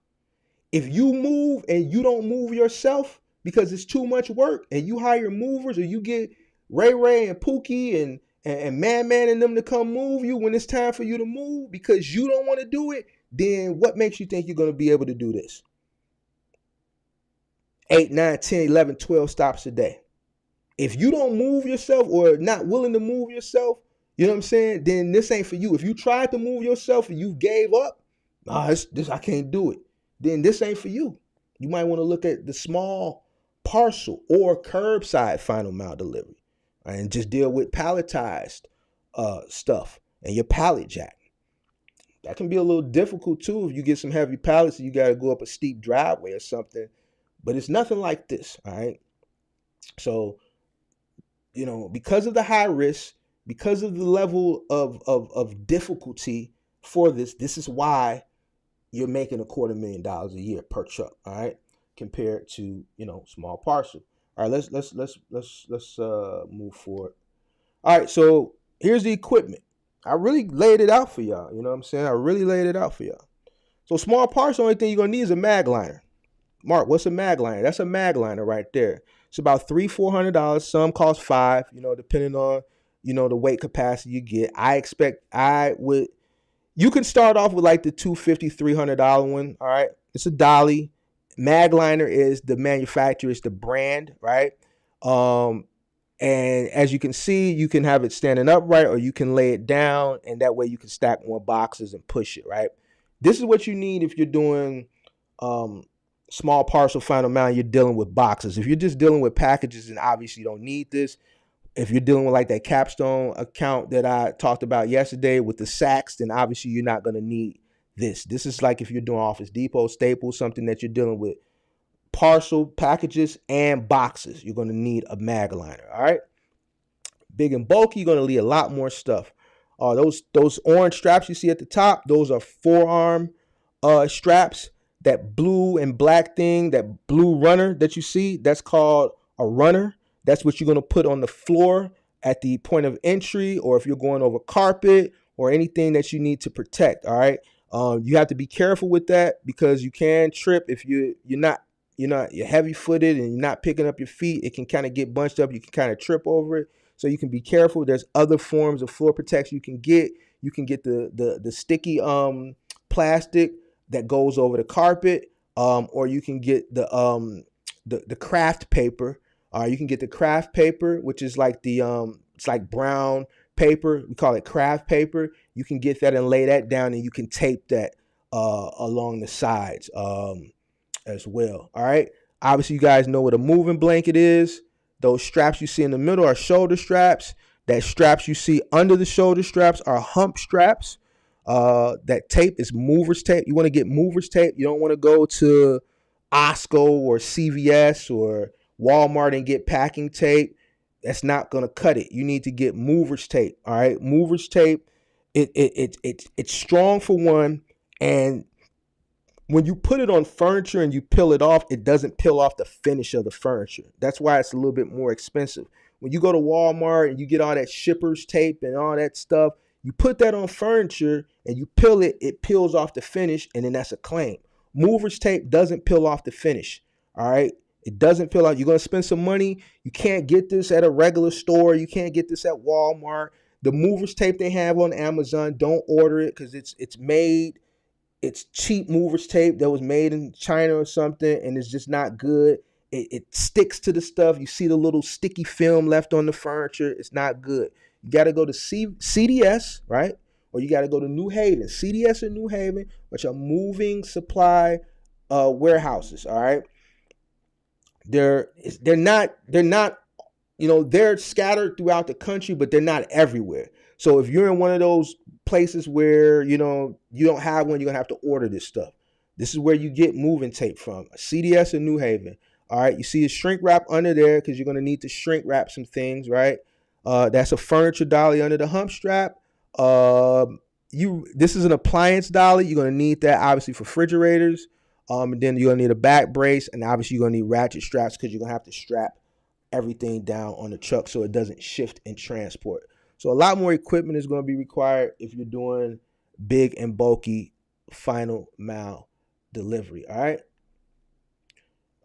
if you move and you don't move yourself because it's too much work, and you hire movers, or you get Ray and Pookie and Man and them to come move you when it's time for you to move because you don't want to do it, then what makes you think you're going to be able to do this? 8, 9, 10, 11, 12 stops a day. If you don't move yourself or not willing to move yourself, you know what I'm saying? Then this ain't for you. If you tried to move yourself and you gave up, this I can't do it. Then this ain't for you. You might want to look at the small parcel or curbside final mile delivery, right? And just deal with palletized stuff and your pallet jack. That can be a little difficult too if you get some heavy pallets and you got to go up a steep driveway or something. But it's nothing like this, all right? So, because of the high risk, because of the level of difficulty for this is why you're making $250,000 a year per truck, all right, compared to small parcel. All right, let's move forward. All right, so here's the equipment. I really laid it out for y'all. You know what I'm saying? I really laid it out for y'all. So small parcel, only thing you're gonna need is a mag liner. Mark, what's a mag liner? That's a mag liner right there. It's about $300-400. Some cost $5, depending on, the weight capacity you get. You can start off with like the $250-300 one. All right. It's a dolly. Mag liner is the manufacturer, it's the brand, right? And as you can see, you can have it standing upright or you can lay it down, and that way you can stack more boxes and push it, right? This is what you need if you're doing small parcel final mile, you're dealing with boxes. If you're just dealing with packages, then obviously you don't need this. If you're dealing with like that capstone account that I talked about yesterday with the sacks, then obviously you're not going to need this. This is like if you're doing Office Depot, Staples, something that you're dealing with parcel packages and boxes, you're going to need a mag liner. All right. Big and bulky, you're going to need a lot more stuff. Those orange straps you see at the top, those are forearm straps. That blue and black thing, that blue runner that you see, that's called a runner. That's what you're going to put on the floor at the point of entry, or if you're going over carpet or anything that you need to protect. All right. You have to be careful with that because you can trip if you're heavy footed and you're not picking up your feet. It can kind of get bunched up. You can kind of trip over it. So you can be careful. There's other forms of floor protection you can get. You can get the sticky plastic that goes over the carpet, or you can get the craft paper. You can get the craft paper, which is like it's like brown paper. We call it craft paper. You can get that and lay that down, and you can tape that along the sides as well. All right. Obviously, you guys know what a moving blanket is. Those straps you see in the middle are shoulder straps. That straps you see under the shoulder straps are hump straps. That tape is movers tape. You want to get movers tape. You don't want to go to Osco or CVS or Walmart and get packing tape. That's not going to cut it. You need to get movers tape. All right. Movers tape. It's strong for one. And when you put it on furniture and you peel it off, it doesn't peel off the finish of the furniture. That's why it's a little bit more expensive. When you go to Walmart and you get all that shipper's tape and all that stuff, you put that on furniture and you peel it, it peels off the finish, and then that's a claim. Movers tape doesn't peel off the finish. All right. It doesn't peel off. You're going to spend some money. You can't get this at a regular store. You can't get this at Walmart. The movers tape they have on Amazon, don't order it because it's cheap movers tape that was made in China or something, and it's just not good. It sticks to the stuff. You see the little sticky film left on the furniture. It's not good. You got to go to CDS, right? Or you got to go to New Haven. CDS and New Haven, which are moving supply warehouses, all right? They're not, they're scattered throughout the country, but they're not everywhere. So if you're in one of those places where, you don't have one, you're going to have to order this stuff. This is where you get moving tape from, CDS in New Haven. All right. You see a shrink wrap under there because you're going to need to shrink wrap some things, right? That's a furniture dolly under the hump strap. This is an appliance dolly. You're going to need that obviously for refrigerators. And then you're going to need a back brace, and obviously you're going to need ratchet straps because you're going to have to strap everything down on the truck so it doesn't shift and transport. So a lot more equipment is going to be required if you're doing big and bulky final mile delivery. All right.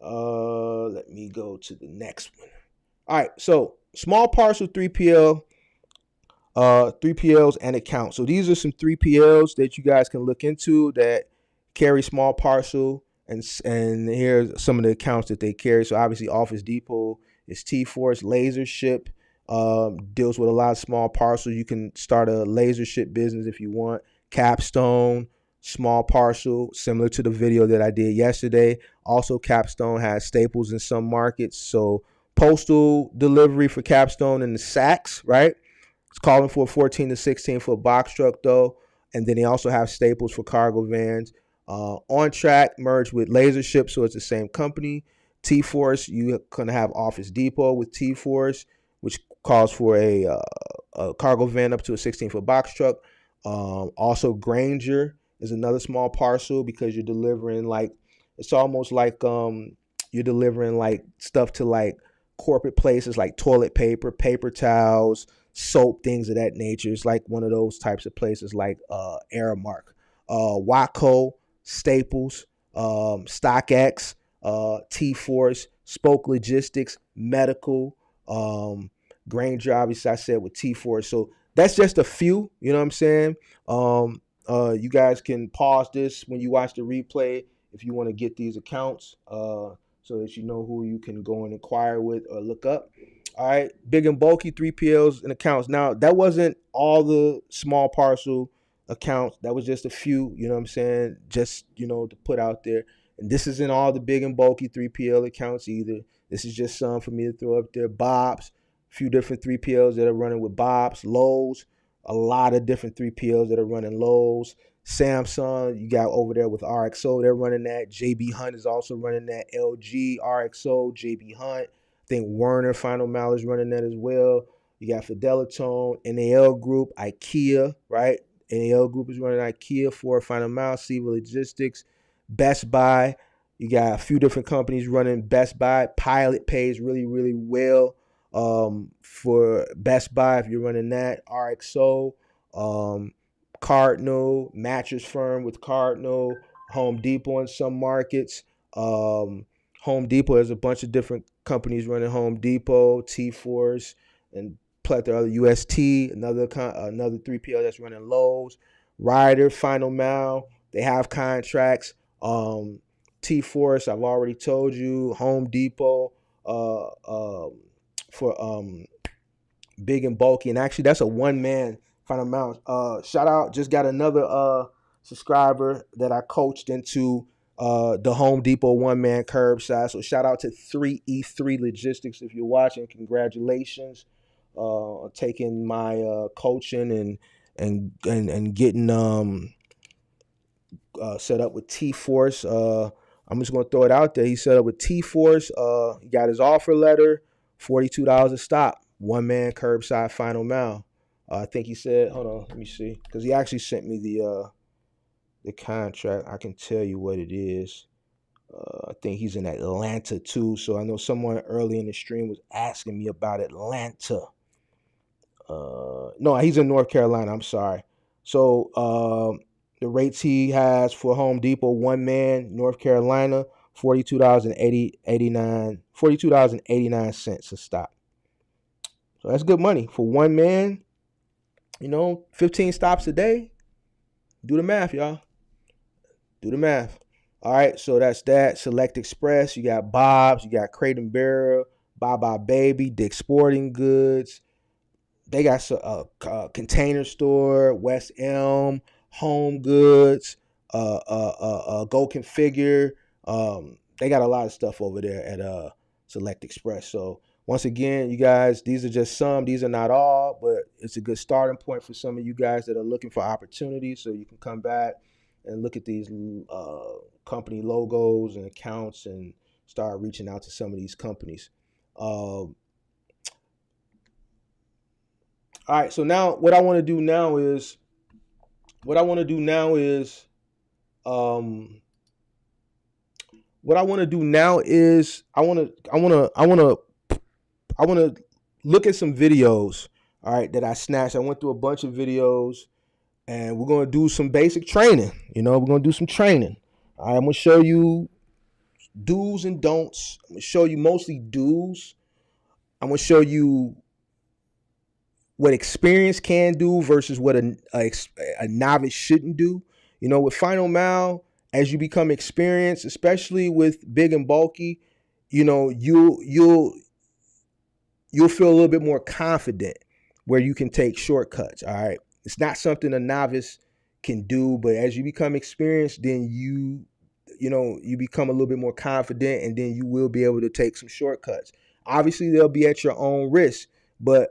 Let me go to the next one. All right. So small parcel 3PL, 3PLs and accounts. So these are some 3PLs that you guys can look into that carry small parcel, and here's some of the accounts that they carry. So obviously Office Depot is T-Force Laser Ship. Deals with a lot of small parcels. You can start a laser ship business if you want. Capstone, Small Parcel, similar to the video that I did yesterday. Also, Capstone has staples in some markets. So postal delivery for Capstone in the sacks, right? It's calling for a 14 to 16 foot box truck though. And then they also have staples for cargo vans. On Track merged with Laser Ship, so it's the same company. T-Force, you're going to have Office Depot with T-Force, which calls for a cargo van up to a 16-foot box truck. Also, Granger is another small parcel because you're delivering like, it's almost like you're delivering like stuff to like corporate places like toilet paper, paper towels, soap, things of that nature. It's like one of those types of places like Aramark. Watco, Staples, StockX, T-Force, Spoke Logistics, Medical, Granger, obviously I said with T-Force. So that's just a few, you know what I'm saying? You guys can pause this when you watch the replay if you want to get these accounts so that you know who you can go and inquire with or look up. All right, big and bulky 3PLs and accounts. Now, that wasn't all the small parcel accounts. That was just a few, you know what I'm saying? Just, to put out there. And this isn't all the big and bulky 3PL accounts either. This is just some for me to throw up there. Bob's, a few different 3PLs that are running with Bob's. Lowe's, a lot of different 3PLs that are running Lowe's. Samsung, you got over there with RXO, they're running that. JB Hunt is also running that. LG, RXO, JB Hunt. I think Werner Final Mile is running that as well. You got Fidelitone, NAL Group, IKEA, right? NAL Group is running IKEA for Final Mile, Seva Logistics, Best Buy. You got a few different companies running Best Buy. Pilot pays really, really well for Best Buy if you're running that. RXO, Cardinal, Mattress Firm with Cardinal, Home Depot in some markets. Home Depot, there's a bunch of different companies running Home Depot, T-Force, and plethora other UST, another 3PL that's running Lowe's. Ryder, Final Mile, they have contracts. T-Force, I've already told you. Home Depot for big and bulky. And actually, that's a one-man Final Mile. Shout out, just got another subscriber that I coached into the Home Depot one-man curbside. So shout out to 3E3 Logistics if you're watching. Congratulations on taking my coaching and getting set up with T-Force. I'm just gonna throw it out there. He set up with T-Force. He got his offer letter, $42 a stop, one-man curbside Final Mile. I think he said, hold on, let me see, because he actually sent me the contract. I can tell you what it is. I think he's in Atlanta too. So I know someone early in the stream was asking me about Atlanta. No, he's in North Carolina. I'm sorry. So the rates he has for Home Depot, one man, North Carolina, $42.89 a stop. So that's good money for one man. 15 stops a day. Do the math, y'all. Do the math. All right, so that's that. Select Express. You got Bob's. You got Crate and Barrel, Bye Bye Baby, Dick's Sporting Goods. They got a Container Store, West Elm, Home Goods, Go Configure. They got a lot of stuff over there at Select Express. So once again, you guys, these are just some. These are not all, but it's a good starting point for some of you guys that are looking for opportunities. So you can come back and look at these company logos and accounts and start reaching out to some of these companies. All right, so now what I want to do now is I want to look at some videos, all right, that I snatched. I went through a bunch of videos and we're going to do some basic training. We're going to do some training. All right, I'm going to show you do's and don'ts. I'm going to show you mostly do's. I'm going to show you what experience can do versus what a novice shouldn't do. With Final Mile, as you become experienced, especially with big and bulky, you'll you'll feel a little bit more confident where you can take shortcuts. All right. It's not something a novice can do, but as you become experienced, then you become a little bit more confident, and then you will be able to take some shortcuts. Obviously, they'll be at your own risk, but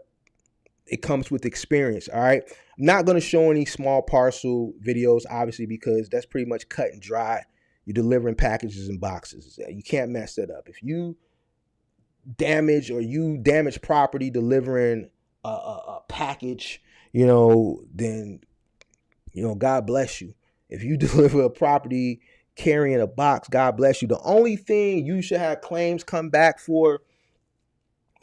it comes with experience. All right. I'm not going to show any small parcel videos, obviously, because that's pretty much cut and dry. You're delivering packages and boxes. You can't mess that up. If you damage property delivering a package, then, God bless you. If you deliver a property carrying a box, God bless you. The only thing you should have claims come back for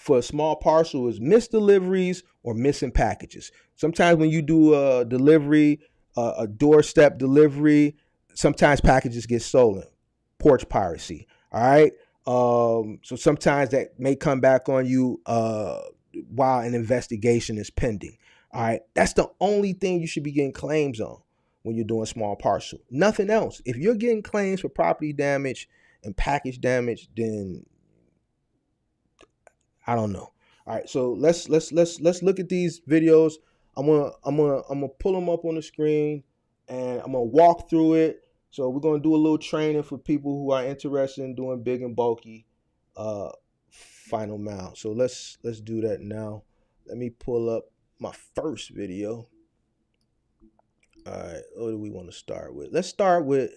a small parcel is missed deliveries or missing packages. Sometimes when you do a delivery, a doorstep delivery, sometimes packages get stolen. Porch piracy. All right. So sometimes that may come back on you while an investigation is pending. All right. That's the only thing you should be getting claims on when you're doing small parcel. Nothing else. If you're getting claims for property damage and package damage, then I don't know. All right, so let's look at these videos. I'm gonna pull them up on the screen, and I'm gonna walk through it. So we're gonna do a little training for people who are interested in doing big and bulky final mount. So let's do that now. Let me pull up my first video. All right, what do we want to start with? Let's start with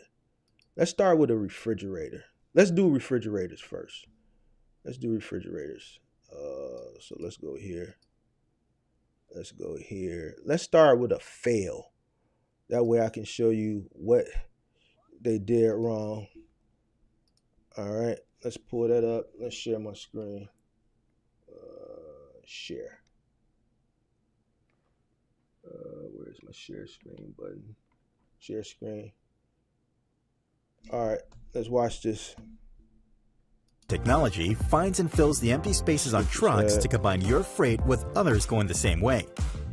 a refrigerator. Let's do refrigerators first. Let's do refrigerators. So let's go here. Let's start with a fail. That way I can show you what they did wrong. All right, let's pull that up. Let's share my screen. Share. Where's my share screen button? Share screen. All right, let's watch this. Technology finds and fills the empty spaces on trucks to combine your freight with others going the same way.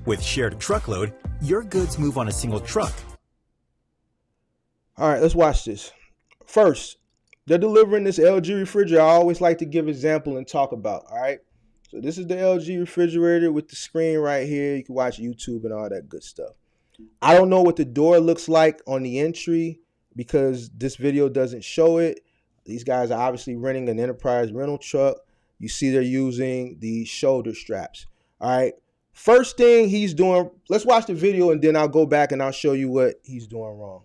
With shared truckload, your goods move on a single truck. All right, let's watch this. First, they're delivering this LG refrigerator. I always like to give example and talk about. All right, so this is the LG refrigerator with the screen right here. You can watch YouTube and all that good stuff. I don't know what the door looks like on the entry because this video doesn't show it. These guys are obviously renting an enterprise rental truck. You see they're using the shoulder straps. All right. First thing he's doing, let's watch the video and then I'll go back and I'll show you what he's doing wrong.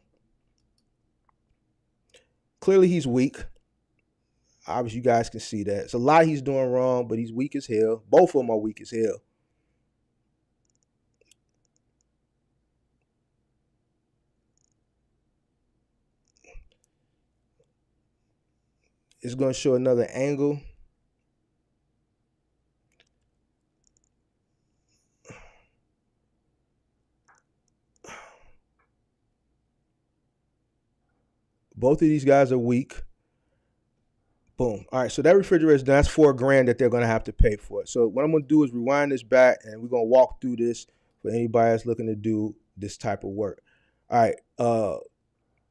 Clearly he's weak. Obviously you guys can see that. It's a lot he's doing wrong, but he's weak as hell. Both of them are weak as hell. It's going to show another angle. Both of these guys are weak. Boom. All right, so that refrigerator is done. That's $4,000 that they're going to have to pay for it. So what I'm going to do is rewind this back, and we're going to walk through this for anybody that's looking to do this type of work. All right,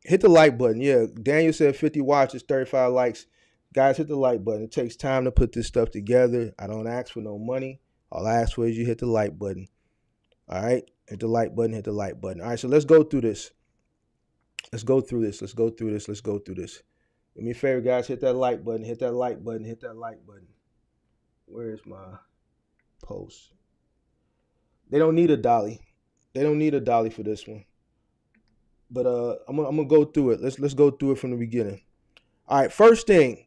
hit the like button. Yeah, Daniel said 50 watches, 35 likes. Guys, hit the like button. It takes time to put this stuff together. I don't ask for no money. All I ask for is you hit the like button. All right, hit the like button, hit the like button. All right, so let's go through this. Let's go through this. Do me a favor, guys, hit that like button, hit that like button, hit that like button. Where's my post? They don't need a dolly. They don't need a dolly for this one. But I'm gonna go through it. Let's go through it from the beginning. All right, first thing.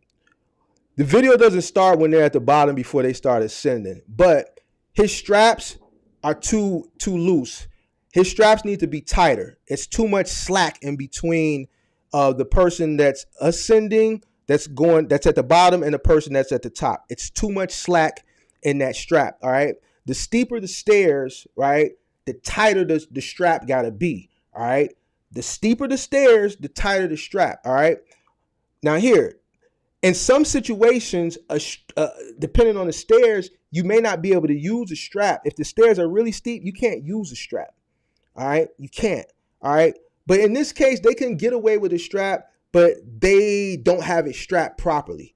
The video doesn't start when they're at the bottom before they start ascending, but his straps are too loose. His straps need to be tighter. It's too much slack in between the person that's ascending, that's at the bottom, and the person that's at the top. It's too much slack in that strap. All right. The steeper the stairs, right, the tighter the strap gotta be. All right. The steeper the stairs, the tighter the strap. All right. Now here, in some situations, depending on the stairs, you may not be able to use a strap. If the stairs are really steep, you can't use a strap. All right, you can't. All right, but in this case, they can get away with a strap, but they don't have it strapped properly.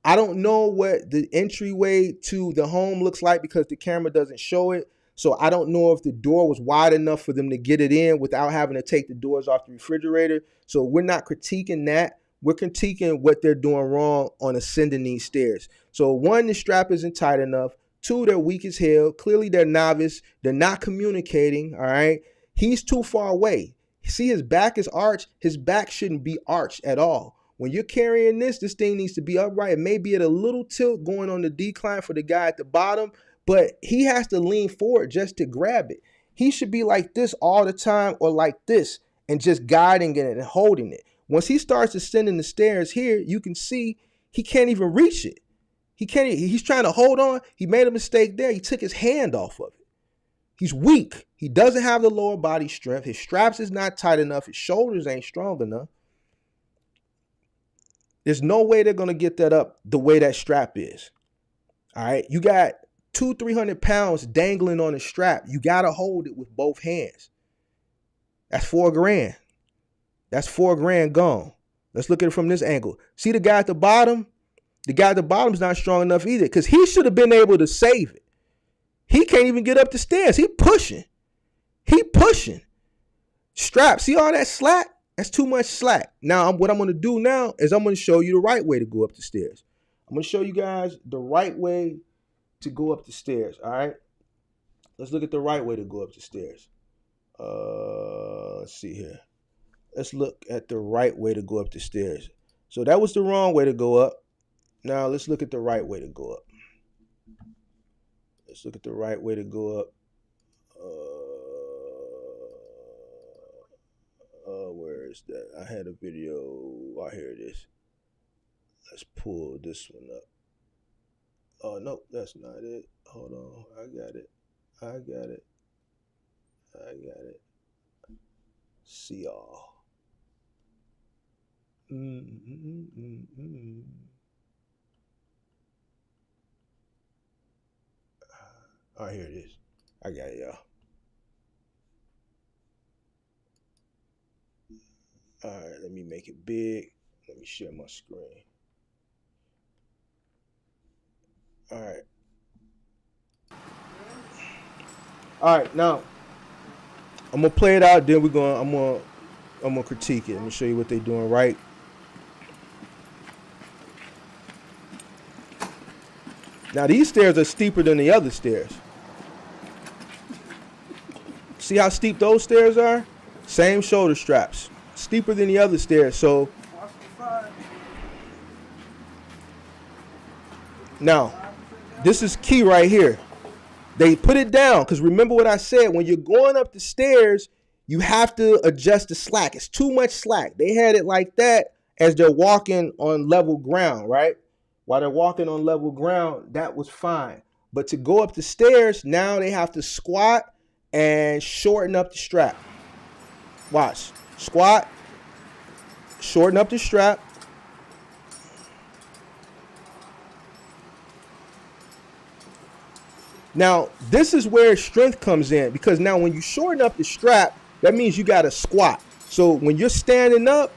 I don't know what the entryway to the home looks like because the camera doesn't show it. So I don't know if the door was wide enough for them to get it in without having to take the doors off the refrigerator. So we're not critiquing that. We're critiquing what they're doing wrong on ascending these stairs. So one, the strap isn't tight enough. Two, they're weak as hell. Clearly they're novice. They're not communicating, all right? He's too far away. See, his back is arched. His back shouldn't be arched at all. When you're carrying this thing needs to be upright. It may be at a little tilt going on the decline for the guy at the bottom, but he has to lean forward just to grab it. He should be like this all the time or like this and just guiding it and holding it. Once he starts ascending the stairs here, you can see he can't even reach it. He's trying to hold on. He made a mistake there. He took his hand off of it. He's weak. He doesn't have the lower body strength. His straps is not tight enough. His shoulders ain't strong enough. There's no way they're going to get that up the way that strap is. All right. You got 200-300 pounds dangling on a strap. You got to hold it with both hands. That's $4,000. That's $4,000 gone. Let's look at it from this angle. See the guy at the bottom? The guy at the bottom is not strong enough either because he should have been able to save it. He can't even get up the stairs. He pushing. Strap. See all that slack? That's too much slack. Now, what I'm going to do now is I'm going to show you the right way to go up the stairs. I'm going to show you guys the right way to go up the stairs, all right? Let's look at the right way to go up the stairs. Let's see here. Let's look at the right way to go up the stairs. So that was the wrong way to go up. Now, let's look at the right way to go up. Let's look at the right way to go up. Where is that? I had a video. Oh, here it is. Let's pull this one up. Oh, no, that's not it. Hold on. I got it. See y'all. All right, here it is. I got it, y'all. All right, let me make it big. Let me share my screen. All right, now I'm gonna play it out. Then I'm gonna critique it. Let me show you what they're doing right. Now these stairs are steeper than the other stairs. See how steep those stairs are? Same shoulder straps. Steeper than the other stairs. So now this is key right here. They put it down because remember what I said, when you're going up the stairs, you have to adjust the slack. It's too much slack. They had it like that as they're walking on level ground, right? While they're walking on level ground, that was fine. But to go up the stairs, now they have to squat and shorten up the strap. Watch. Squat, shorten up the strap. Now, this is where strength comes in because now when you shorten up the strap, that means you got to squat. So when you're standing up,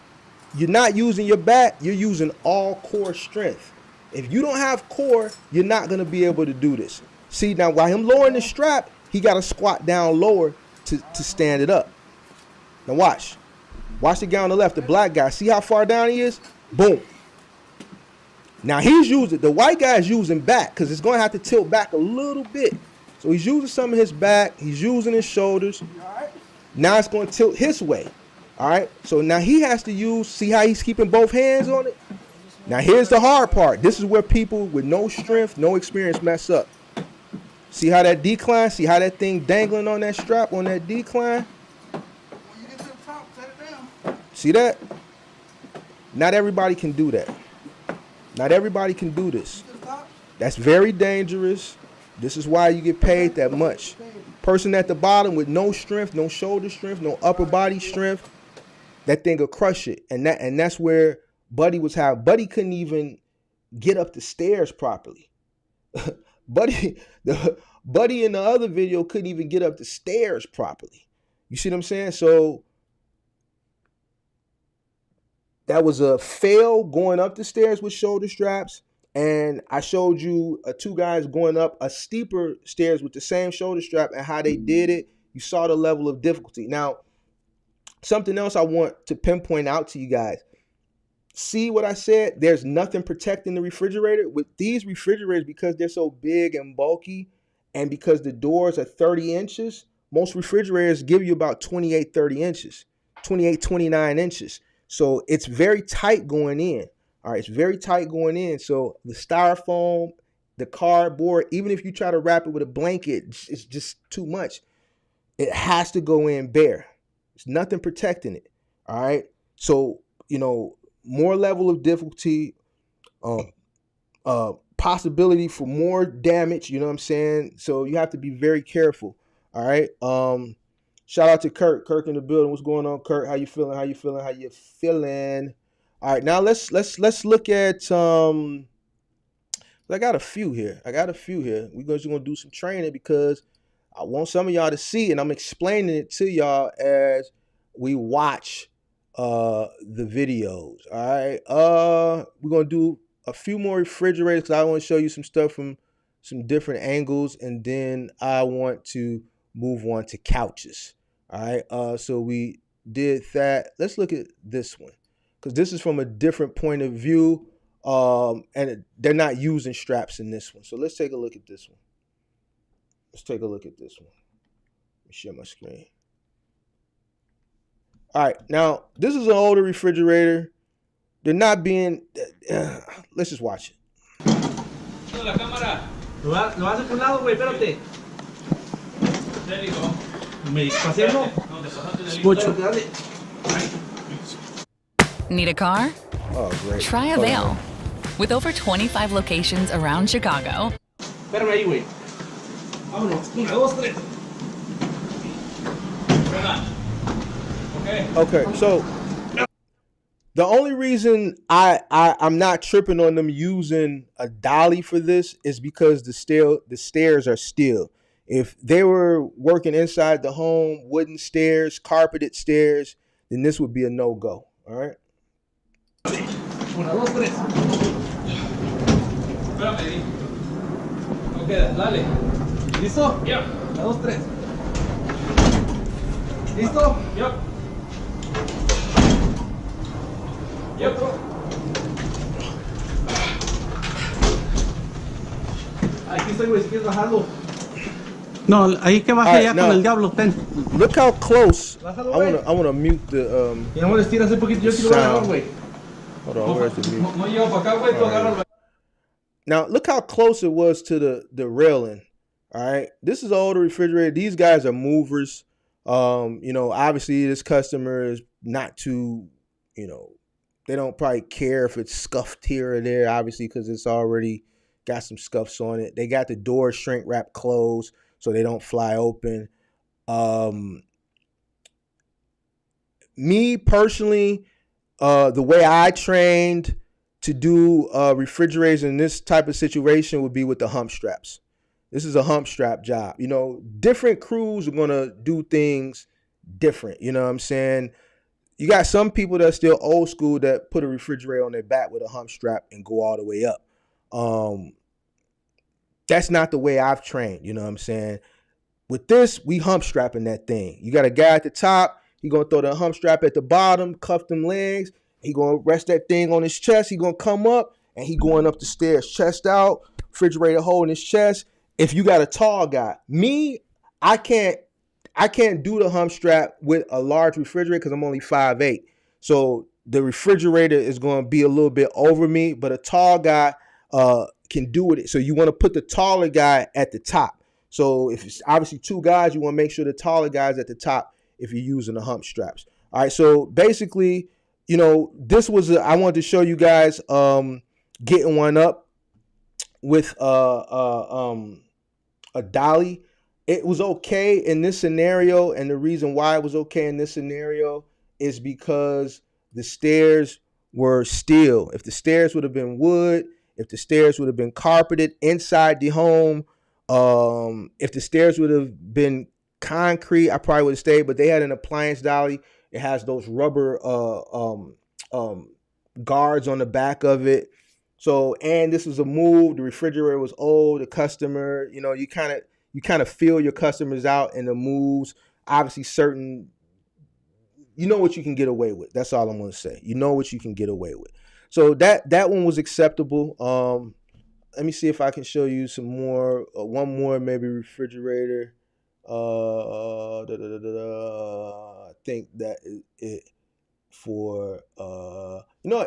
you're not using your back, you're using all core strength. If you don't have core, you're not going to be able to do this. See, now while him lowering the strap, he got to squat down lower to stand it up. Now watch. Watch the guy on the left, the black guy. See how far down he is? Boom. Now he's using, the white guy is using back because it's going to have to tilt back a little bit. So he's using some of his back. He's using his shoulders. Now it's going to tilt his way. All right. So now he has to use, see how he's keeping both hands on it? Now here's the hard part. This is where people with no strength, no experience mess up. See how that decline? See how that thing dangling on that strap on that decline? When you get to the top, set it down. See that? Not everybody can do that. Not everybody can do this. That's very dangerous. This is why you get paid that much. Person at the bottom with no strength, no shoulder strength, no upper body strength, that thing will crush it. And that's where Buddy was having. Buddy couldn't even get up the stairs properly. Buddy in the other video couldn't even get up the stairs properly. You see what I'm saying? So that was a fail going up the stairs with shoulder straps, and I showed you two guys going up a steeper stairs with the same shoulder strap and how they did it. You saw the level of difficulty. Now, something else I want to pinpoint out to you guys. See what I said? There's nothing protecting the refrigerator. With these refrigerators, because they're so big and bulky, and because the doors are 30 inches, most refrigerators give you about 28, 30 inches, 28, 29 inches. So it's very tight going in. All right, it's very tight going in. So the styrofoam, the cardboard, even if you try to wrap it with a blanket, it's just too much. It has to go in bare. There's nothing protecting it. All right. So, more level of difficulty, possibility for more damage, you know what I'm saying? So you have to be very careful. All right. Shout out to Kirk. Kirk in the building. What's going on, Kirk? How you feeling? How you feeling? All right, now let's look at I got a few here. We're just gonna do some training because I want some of y'all to see, and I'm explaining it to y'all as we watch the videos. All right. We're gonna do a few more refrigerators because I want to show you some stuff from some different angles, and then I want to move on to couches. All right. So we did that. Let's look at this one because this is from a different point of view. And they're not using straps in this one. So let's take a look at this one. Let me share my screen. All right, now this is an older refrigerator. They're not being. Let's just watch it. La cámara. Lo haces por un lado, güey, espérate. Me pasé uno. Mucho. Need a car? Oh, great. Try Avail. With over 25 locations around Chicago. Espérame ahí, güey. Vámonos. 1, 2, 3. Okay, so the only reason I'm not tripping on them using a dolly for this is because the stairs are steel. If they were working inside the home, wooden stairs, carpeted stairs, then this would be a no-go. All right. 1, 2, 3. Espérame ahí. Ok, dale. ¿Listo? Yep. 1, 2, 3. ¿Listo? Yep. Yep. Aquí estoy, güey, si quieres bajarlo. No, ahí que baje Right, ya now, con el diablo, ten. Look how close. Bájalo, I wanna mute the Ya no le estiras un poquito, yo quiero bajar, güey. Hold on, where's the mute? No llego para acá, güey, tú agárralo. Now look how close it was to the railing. All right, this is an older refrigerator. These guys are movers. Obviously this customer is not too, they don't probably care if it's scuffed here or there, obviously, because it's already got some scuffs on it. They got the doors shrink wrap closed so they don't fly open. Me personally, the way I trained to do refrigerators in this type of situation would be with the hump straps. This is a hump strap job. Different crews are going to do things different. You know what I'm saying? You got some people that are still old school that put a refrigerator on their back with a hump strap and go all the way up. That's not the way I've trained. You know what I'm saying? With this, we hump strapping that thing. You got a guy at the top. He going to throw the hump strap at the bottom, cuff them legs. He going to rest that thing on his chest. He going to come up and he going up the stairs, chest out, refrigerator holding his chest. If you got a tall guy, I can't do the hump strap with a large refrigerator because I'm only 5'8". So the refrigerator is going to be a little bit over me, but a tall guy can do it. So you want to put the taller guy at the top. So if it's obviously two guys, you want to make sure the taller guy's at the top if you're using the hump straps. All right. So basically, this was I wanted to show you guys getting one up with a dolly. It was okay in this scenario, and the reason why it was okay in this scenario is because the stairs were steel. If the stairs would have been wood, if the stairs would have been carpeted inside the home, if the stairs would have been concrete, I probably would have stayed. But they had an appliance dolly. It has those rubber guards on the back of it. So, and this was a move. The refrigerator was old. The customer, you kind of feel your customers out in the moves. Obviously, certain, what you can get away with. That's all I'm going to say. You know what you can get away with. So that one was acceptable. Let me see if I can show you some more. One more maybe refrigerator. I think that is it for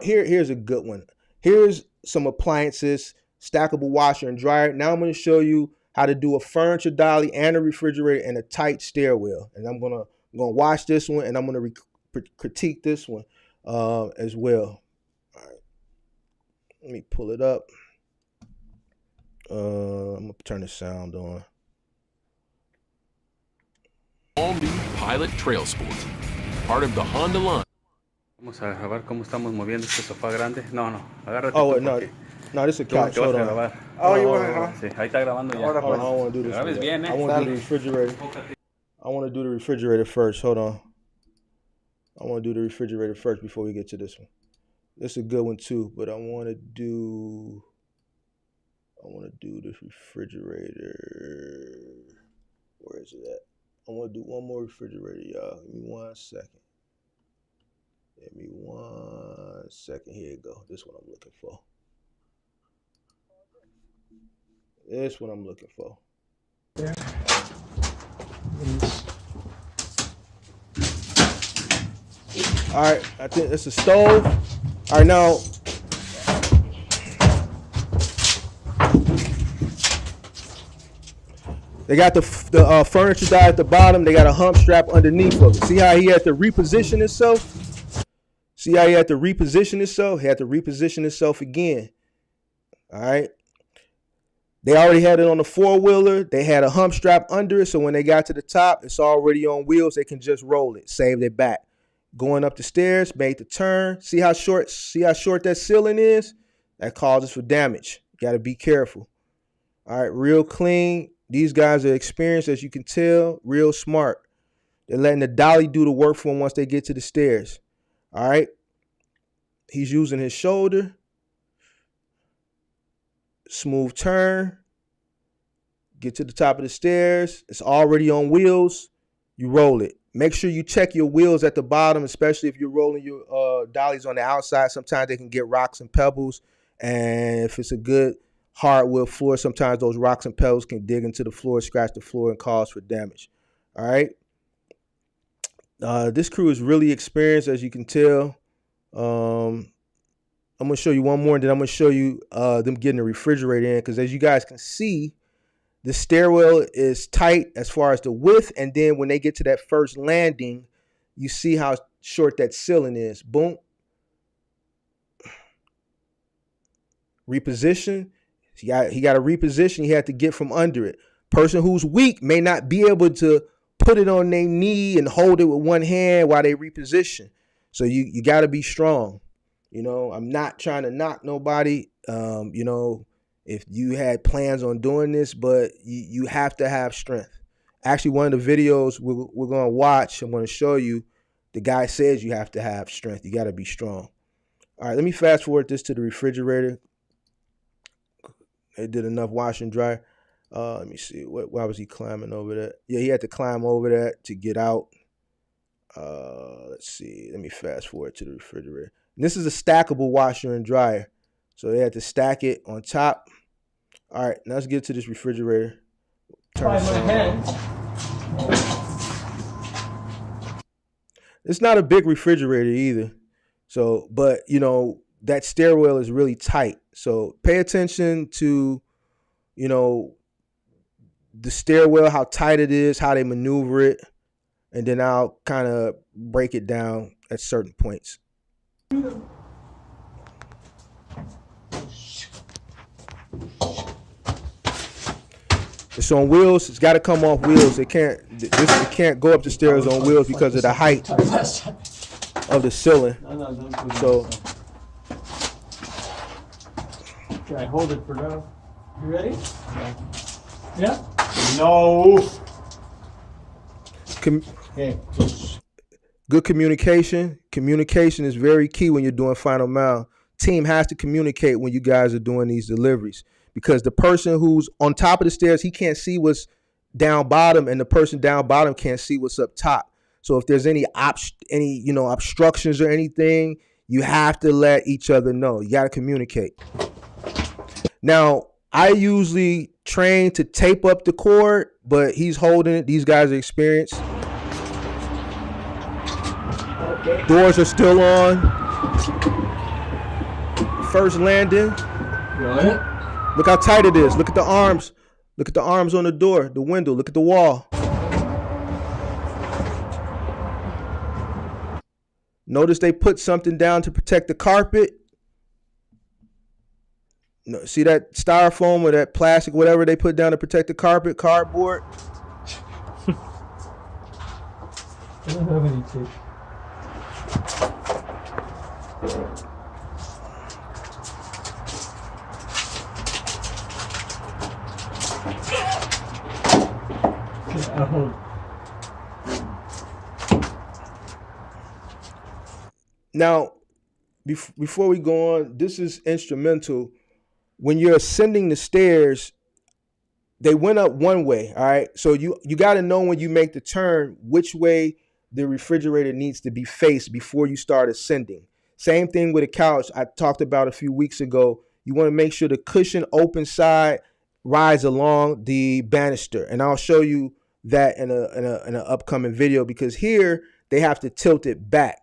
here's a good one. Here's some appliances, stackable washer and dryer. Now I'm going to show you how to do a furniture dolly and a refrigerator and a tight stairwell. And I'm gonna watch this one, and I'm gonna critique this one as well. All right, let me pull it up. I'm gonna turn the sound on. All new Pilot Trail Sport, part of the Honda line. Vamos a ver cómo estamos moviendo este sofá grande. No, agárrate. Oh, no, this is a couch. Hold on. Oh, you want to? Sí, ahí está grabando ya. I want to do this. Grabes bien, I want to do the refrigerator. I want to do the refrigerator first. Hold on. I want to do the refrigerator first before we get to this one. This is a good one too, but I want to do this refrigerator. Where is it at? I want to do one more refrigerator, y'all. Give me 1 second. Here you go. This one I'm looking for. Yeah. All right, I think it's a stove. All right, now they got the furniture die at the bottom. They got a hump strap underneath of it. See how he had to reposition himself? He had to reposition himself again. All right. They already had it on the four-wheeler. They had a hump strap under it, so when they got to the top, it's already on wheels. They can just roll it, save their back. Going up the stairs, made the turn. See how short that ceiling is? That causes for damage. You got to be careful. All right, real clean. These guys are experienced, as you can tell, real smart. They're letting the dolly do the work for them once they get to the stairs. All right. He's using his shoulder. Smooth turn. Get to the top of the stairs. It's already on wheels. You roll it. Make sure you check your wheels at the bottom, especially if you're rolling your dollies on the outside. Sometimes they can get rocks and pebbles. And if it's a good hardwood floor, sometimes those rocks and pebbles can dig into the floor, scratch the floor, and cause for damage. All right. This crew is really experienced, as you can tell. I'm going to show you one more, and then I'm going to show you them getting the refrigerator in, because as you guys can see, the stairwell is tight as far as the width, and then when they get to that first landing, you see how short that ceiling is. Boom. Reposition. He got to reposition. He had to get from under it. Person who's weak may not be able to put it on their knee and hold it with one hand while they reposition. So you got to be strong. I'm not trying to knock nobody, if you had plans on doing this, but you have to have strength. Actually, one of the videos we're going to watch, I'm going to show you, the guy says you have to have strength. You got to be strong. All right, let me fast forward this to the refrigerator. They did enough wash and dry. Let me see. Why was he climbing over that? Yeah, he had to climb over that to get out. Let's see. Let me fast forward to the refrigerator. And this is a stackable washer and dryer. So they had to stack it on top. All right, now let's get to this refrigerator. Turn it's not a big refrigerator either. So, but that stairwell is really tight. So pay attention to, the stairwell, how tight it is, how they maneuver it, and then I'll kind of break it down at certain points. It's on wheels. It's got to come off wheels. It can't go up the stairs on wheels because of the height of the ceiling. So, can I hold it for now? You ready? Yeah? No. Good communication. Communication is very key when you're doing final mile. team has to communicate when you guys are doing these deliveries, because the person who's on top of the stairs, he can't see what's down bottom, and the person down bottom can't see what's up top. So if there's any obstructions or anything, you have to let each other know. You got to communicate. Now, I usually train to tape up the cord, but he's holding it. These guys are experienced. Okay. Doors are still on. First landing. Look how tight it is. Look at the arms. Look at the arms on the door, the window. Look at the wall. Notice they put something down to protect the carpet. No, see that styrofoam or that plastic, whatever they put down to protect the carpet, cardboard? I don't have any tape. Now, before we go on, this is instrumental. When you're ascending the stairs, they went up one way, all right? So you got to know when you make the turn which way the refrigerator needs to be faced before you start ascending. Same thing with a couch I talked about a few weeks ago. You want to make sure the cushion open side rides along the banister, and I'll show you that in an upcoming video, because here they have to tilt it back.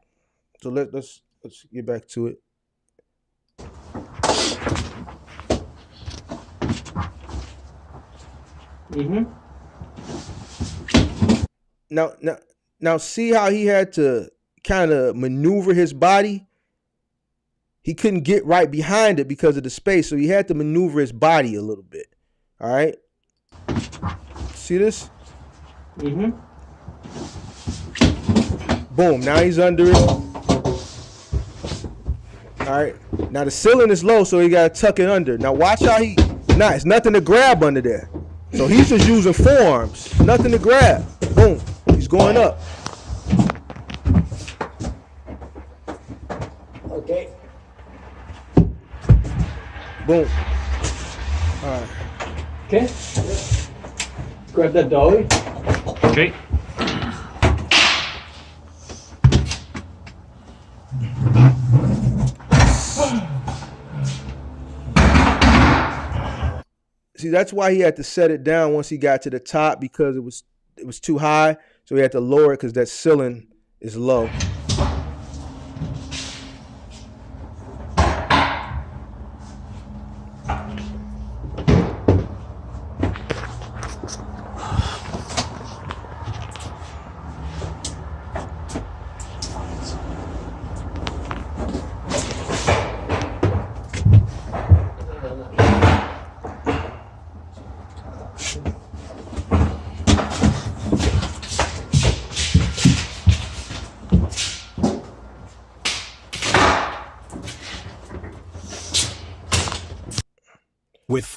So let's get back to it. Now see how he had to kind of maneuver his body? He couldn't get right behind it because of the space, so he had to maneuver his body a little bit. All right? See this? Boom, now he's under it. All right, now the ceiling is low, so he got to tuck it under. Now watch how it's nothing to grab under there. So he's just using forearms, nothing to grab. Boom, he's going up. Okay. Boom. All right. Okay. Grab that dolly. Okay. See, that's why he had to set it down once he got to the top, because it was too high. So he had to lower it because that ceiling is low.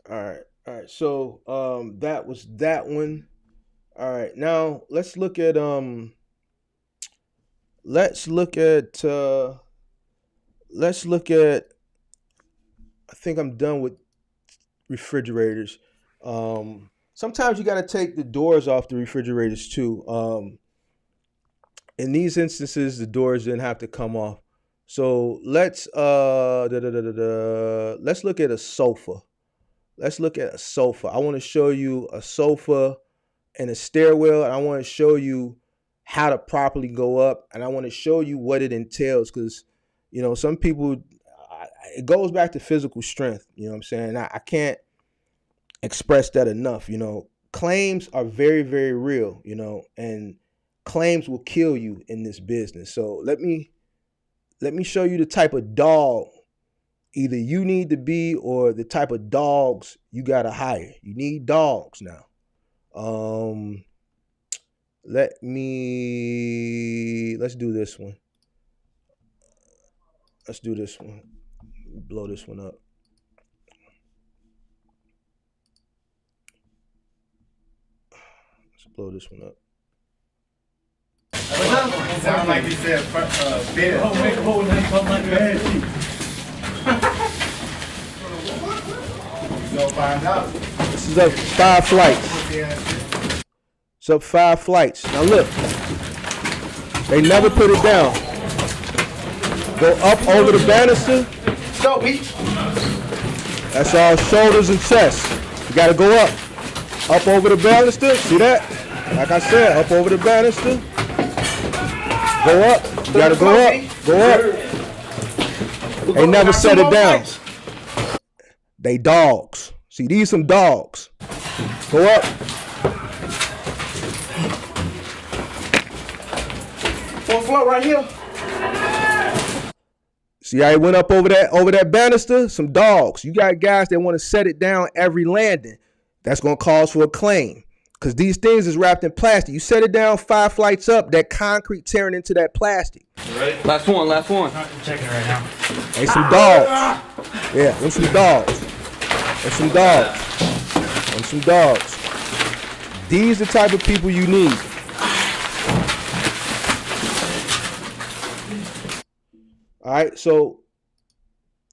All right. So that was that one. All right. Now let's look at I think I'm done with refrigerators. Sometimes you got to take the doors off the refrigerators too. In these instances, the doors didn't have to come off. So let's look at a sofa. Let's look at a sofa. I want to show you a sofa and a stairwell, and I want to show you how to properly go up, and I want to show you what it entails, because, you know, some people, it goes back to physical strength. You know what I'm saying? I can't express that enough. You know, claims are very, very real, you know, and claims will kill you in this business. So let me show you the type of dog either you need to be, or the type of dogs you got to hire. You need dogs now. Let's do this one. Let's do this one. Blow this one up. Let's blow this one up. Sound like he said bed. Oh, make a hole and then come like that. You'll find out. This is up 5 flights. It's up 5 flights. Now look. They never put it down. Go up over the banister. Go, Pete. That's all shoulders and chest. You gotta go up. Up over the banister. See that? Like I said, up over the banister. Go up. You gotta go up. Go up. They never set it down. They dogs. See, these some dogs. Go up. Fourth floor right here. See how it went up over that banister? Some dogs. You got guys that want to set it down every landing. That's going to cause for a claim. Because these things is wrapped in plastic. You set it down 5 flights up, that concrete tearing into that plastic. Ready? Last one. I'm checking right now. They some dogs. Yeah, them some dogs. Them some dogs. Them some dogs. These the type of people you need. All right, so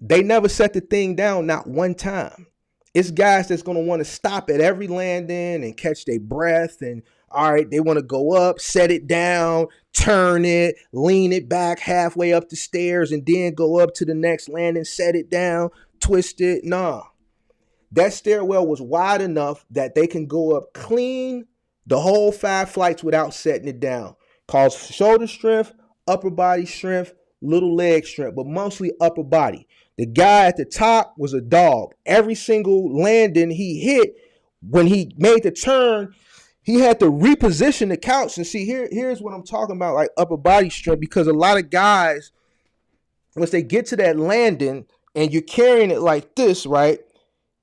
they never set the thing down, not one time. It's guys that's going to want to stop at every landing and catch their breath. And all right, they want to go up, set it down, turn it, lean it back halfway up the stairs, and then go up to the next landing, set it down, twist it. Nah, that stairwell was wide enough that they can go up clean the whole 5 flights without setting it down. Cause shoulder strength, upper body strength, little leg strength, but mostly upper body. The guy at the top was a dog. Every single landing he hit, when he made the turn, he had to reposition the couch. And see, here's what I'm talking about, like upper body strength, because a lot of guys, once they get to that landing and you're carrying it like this, right,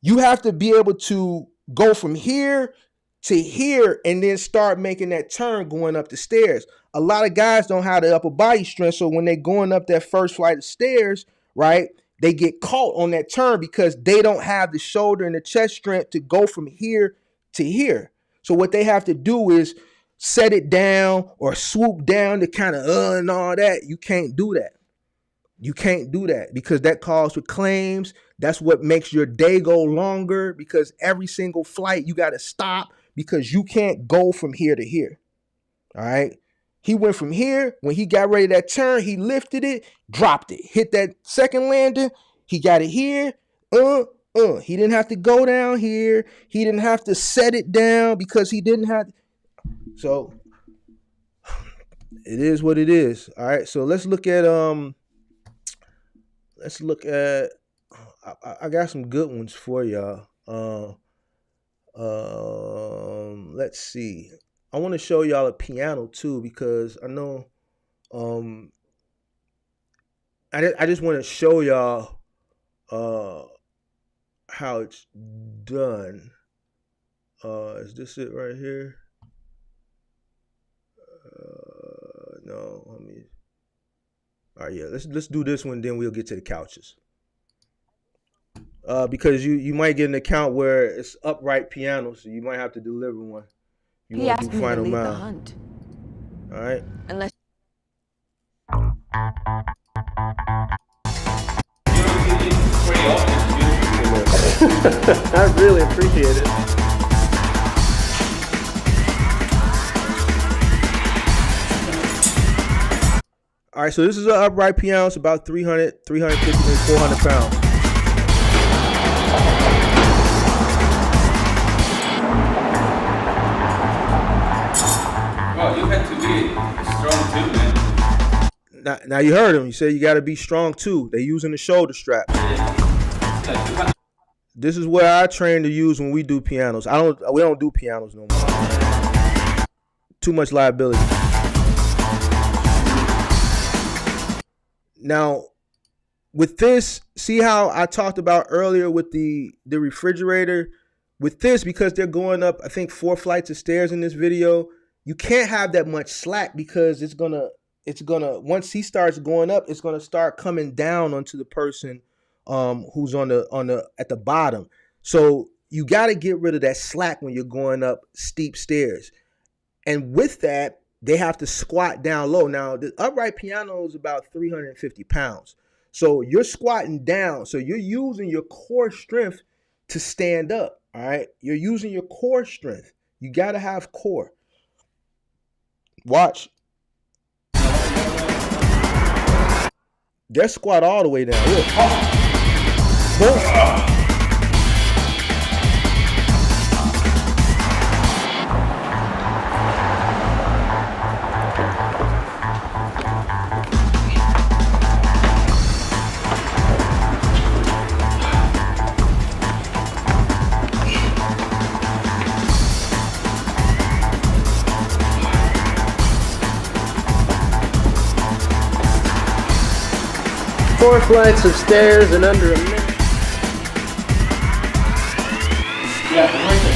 you have to be able to go from here to here and then start making that turn going up the stairs. A lot of guys don't have the upper body strength, so when they're going up that first flight of stairs, right, they get caught on that turn because they don't have the shoulder and the chest strength to go from here to here. So what they have to do is set it down or swoop down to kind of and all that. You can't do that. You can't do that because that calls for claims. That's what makes your day go longer, because every single flight you got to stop because you can't go from here to here. All right. He went from here. When he got ready that turn, he lifted it, dropped it, hit that second landing. He got it here. He didn't have to go down here. He didn't have to set it down because he didn't have. So it is what it is. All right. So let's look at I got some good ones for y'all. Let's see. I want to show y'all a piano too, because I know I just want to show y'all how it's done. Is this it right here? No, let me. All right, yeah. Let's do this one, then we'll get to the couches. Because you might get an account where it's upright piano, so you might have to deliver one. You want to do final mile. All right. Unless I really appreciate it. All right, so this is an upright piano. It's about 300, 350, maybe 400 pounds. Well, you had to be strong too, man. Now you heard him. He said you got to be strong too. They using the shoulder straps. This is what I train to use when we do pianos. We don't do pianos no more. Too much liability. Now, with this, see how I talked about earlier with the refrigerator? With this, because they're going up, I think 4 flights of stairs in this video, you can't have that much slack because it's gonna once he starts going up, it's gonna start coming down onto the person who's at the bottom. So you got to get rid of that slack when you're going up steep stairs. And with that, they have to squat down low. Now, the upright piano is about 350 pounds. So you're squatting down. So you're using your core strength to stand up. All right. You're using your core strength. You got to have core. Watch. They're squat all the way down. Look. Boom. Four flights of stairs in under a minute. Yeah, right there.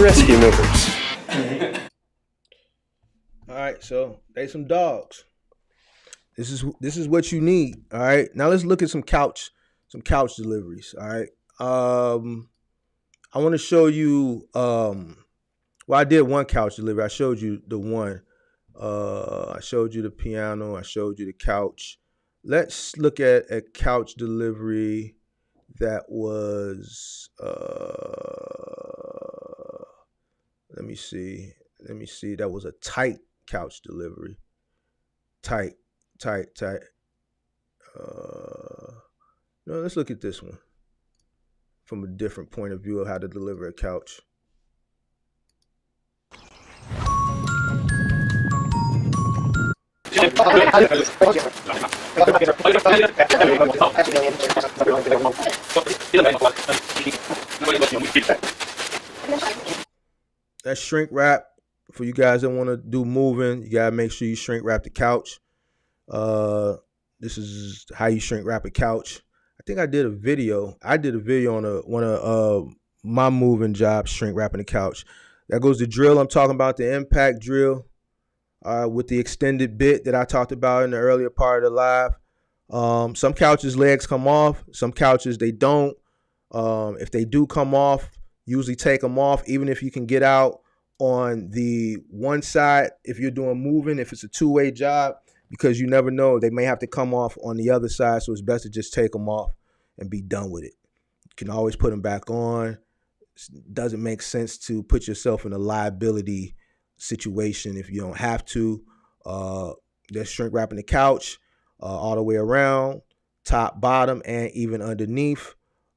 Rescue movers. All right, so they some dogs. This is what you need. All right. Now let's look at some couch deliveries. All right. I want to show you. Well, I did one couch delivery. I showed you the one. I showed you the piano. I showed you the couch. Let's look at a couch delivery that was. Let me see. That was a tight couch delivery. Tight. No, let's look at this one from a different point of view of how to deliver a couch. That's shrink wrap. For you guys that want to do moving, you gotta make sure you shrink wrap the couch. This is how you shrink wrap a couch. I think I did a video. On one of my moving jobs, shrink wrapping the couch. That goes the drill I'm talking about, the impact drill, with the extended bit that I talked about in the earlier part of the live. Some couches legs come off. Some couches they don't. If they do come off, usually take them off, even if you can get out on the one side if you're doing moving, if it's a two-way job, because you never know, they may have to come off on the other side, so it's best to just take them off and be done with it. You can always put them back on. It doesn't make sense to put yourself in a liability situation if you don't have to. They're shrink wrapping the couch all the way around, top, bottom, and even underneath.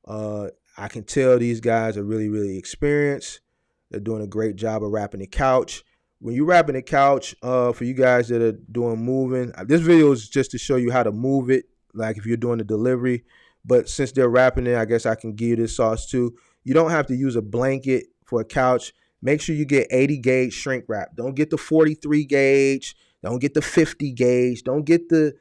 I can tell these guys are really, really experienced. They're doing a great job of wrapping the couch. When you're wrapping the couch, for you guys that are doing moving, this video is just to show you how to move it, like if you're doing the delivery. But since they're wrapping it, I guess I can give you this sauce too. You don't have to use a blanket for a couch. Make sure you get 80 gauge shrink wrap. Don't get the 43 gauge. Don't get the 50 gauge. Don't get the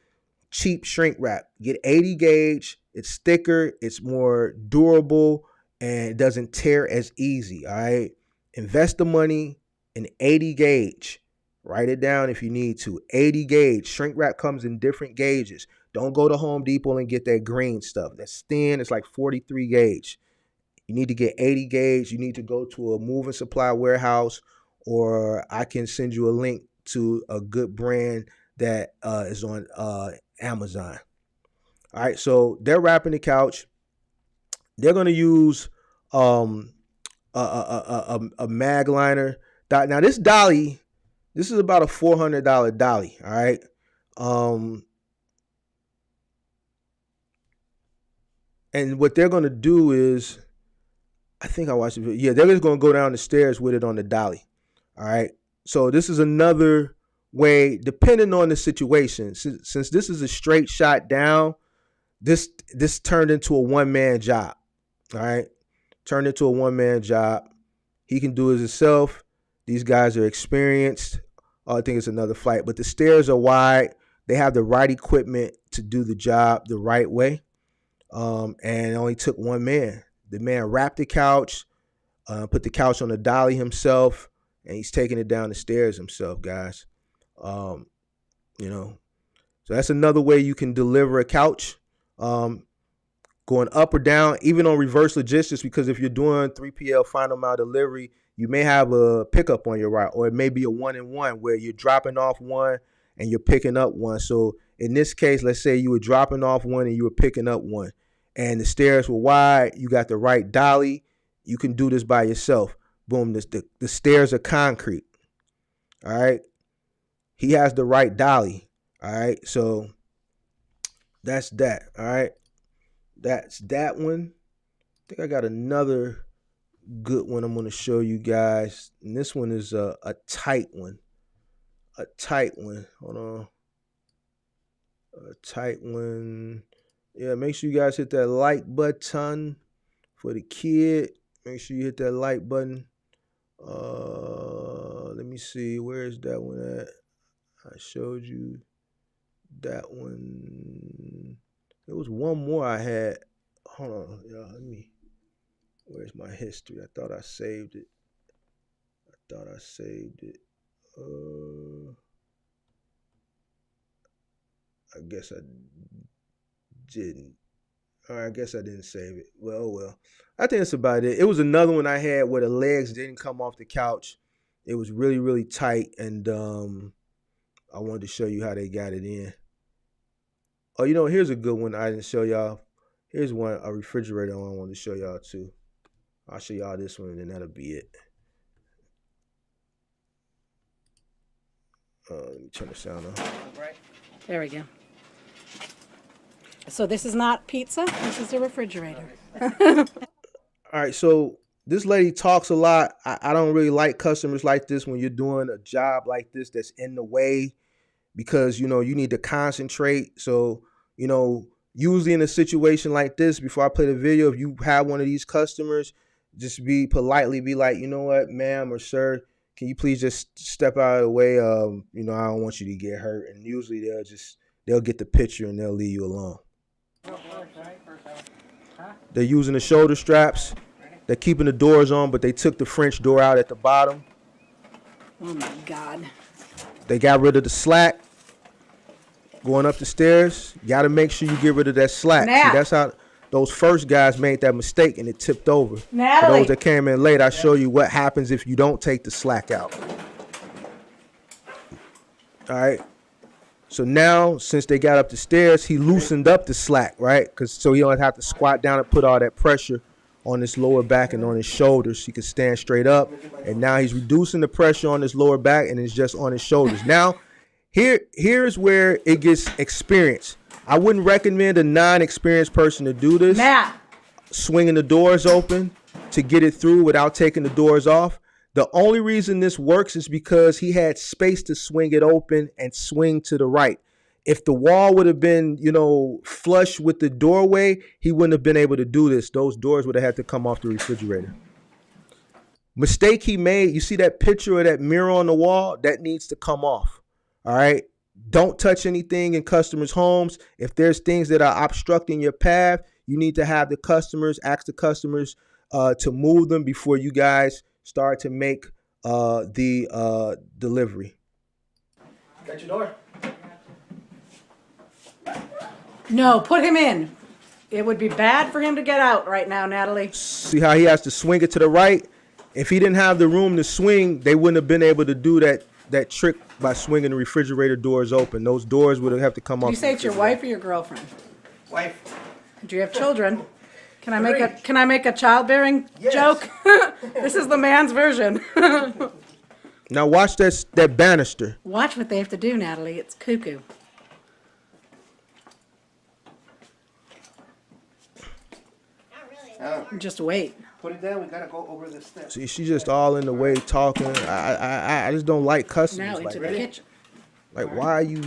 cheap shrink wrap. Get 80 gauge. It's thicker. It's more durable, and it doesn't tear as easy. All right. Invest the money in 80 gauge. Write it down if you need to. 80 gauge. Shrink wrap comes in different gauges. Don't go to Home Depot and get that green stuff. That's thin. It's like 43 gauge. You need to get 80 gauge. You need to go to a moving supply warehouse, or I can send you a link to a good brand that is on Amazon. All right, so they're wrapping the couch. They're going to use a mag liner. Now this dolly, this is about a $400 dolly. All right. And what they're going to do is, I think I watched the video. Yeah, they're just going to go down the stairs with it on the dolly. All right. So this is another way, depending on the situation. Since this is a straight shot down, this turned into a one-man job. All right. Turned into a one-man job. He can do it himself. These guys are experienced. I think it's another flight. But the stairs are wide. They have the right equipment to do the job the right way. And it only took one man. The man wrapped the couch, put the couch on the dolly himself, and he's taking it down the stairs himself, guys. So that's another way you can deliver a couch, going up or down, even on reverse logistics, because if you're doing 3PL final mile delivery, you may have a pickup on your right, or it may be a 1-in-1 where you're dropping off one and you're picking up one. So in this case, let's say you were dropping off one and you were picking up one, and the stairs were wide. You got the right dolly. You can do this by yourself. Boom, the stairs are concrete. All right. He has the right dolly. All right. So that's that. All right. That's that one. I think I got another good one I'm going to show you guys. And this one is a tight one. A tight one. Hold on. A tight one. Yeah, make sure you guys hit that like button for the kid. Make sure you hit that like button. Let me see. Where is that one at? I showed you that one. There was one more I had. Hold on, y'all. Where's my history? I thought I saved it. I guess I didn't. All right, I guess I didn't save it. Well. I think that's about it. It was another one I had where the legs didn't come off the couch. It was really, really tight, and I wanted to show you how they got it in. Oh, here's a good one I didn't show y'all. Here's one, a refrigerator I wanted to show y'all too. I'll show y'all this one, and then that'll be it. Let me turn the sound on. There we go. So this is not pizza. This is a refrigerator. All right, so this lady talks a lot. I don't really like customers like this when you're doing a job like this that's in the way, because, you need to concentrate. So, usually in a situation like this, before I play the video, if you have one of these customers, just politely be like, you know what, ma'am or sir, can you please just step out of the way? I don't want you to get hurt. And usually they'll get the picture and they'll leave you alone. They're using the shoulder straps. They're keeping the doors on, but they took the French door out at the bottom. Oh my God. They got rid of the slack. Going up the stairs, you got to make sure you get rid of that slack. Nat. See, that's how those first guys made that mistake and it tipped over. Natalie. For those that came in late, I show you what happens if you don't take the slack out. All right. So now, since they got up the stairs, he loosened up the slack, right? So he don't have to squat down and put all that pressure on his lower back and on his shoulders. He can stand straight up. And now he's reducing the pressure on his lower back, and it's just on his shoulders. Now, here's where it gets experience. I wouldn't recommend a non-experienced person to do this. Matt. Swinging the doors open to get it through without taking the doors off. The only reason this works is because he had space to swing it open and swing to the right. If the wall would have been, flush with the doorway, he wouldn't have been able to do this. Those doors would have had to come off the refrigerator. Mistake he made, you see that picture of that mirror on the wall? That needs to come off. All right? Don't touch anything in customers' homes. If there's things that are obstructing your path, you need to have the customers, ask the customers to move them before you guys start to make the delivery. Got your door? No, put him in. It would be bad for him to get out right now, Natalie. See how he has to swing it to the right? If he didn't have the room to swing, they wouldn't have been able to do that trick by swinging the refrigerator doors open. Those doors would have to come off. You say it's your wife or your girlfriend? Wife. Do you have children? Can I make a childbearing joke? This is the man's version. Now watch that banister. Watch what they have to do, Natalie. It's cuckoo. Just wait. Put it down. We gotta go over the steps. See, she's just all in the way talking. I just don't like customers. Now into the kitchen. Like, why are you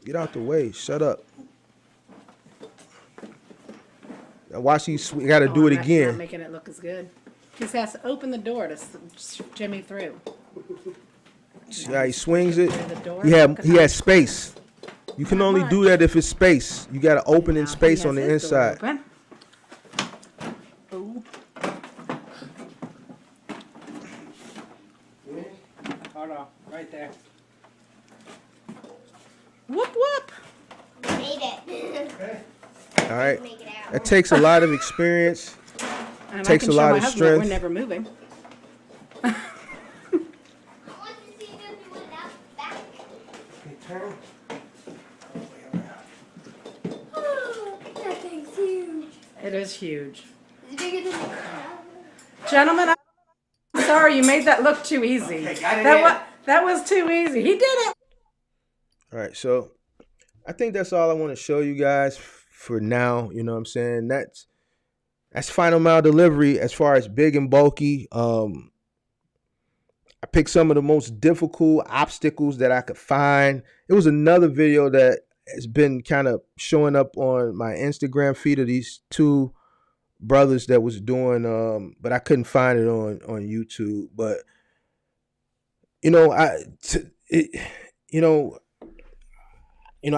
get out the way? Shut up. Now watch he got to do it again. Not making it look as good. He just has to open the door to jimmy through. See how he swings it? He has space. You can only do that if it's space. You got to open in space on the inside. Hold on, right there. Whoop whoop. Made it. Okay. All right. It takes a lot of experience. And takes a lot of strength. We're never moving. Oh, that thing's huge. It is huge. It's bigger than the crab. Gentlemen, I'm sorry you made that look too easy. That was too easy. He did it. All right, so I think that's all I want to show you guys for now. You know what I'm saying? That's final mile delivery as far as big and bulky. I picked some of the most difficult obstacles that I could find. It was another video that has been kind of showing up on my Instagram feed of these two brothers that was doing, but I couldn't find it on YouTube. But you know, I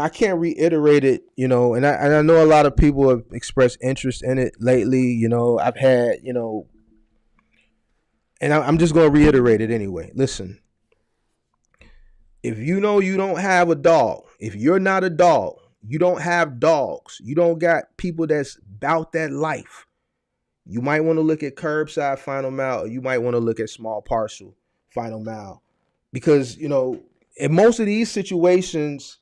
can't reiterate it. You know, and I know a lot of people have expressed interest in it lately. You know, I've had and I'm just going to reiterate it anyway. Listen, if you know you don't have a dog, if you're not a dog, you don't have dogs, you don't got people that's about that life, you might want to look at Curbside Final Mile, or you might want to look at Small Parcel Final Mile. Because, in most of these situations,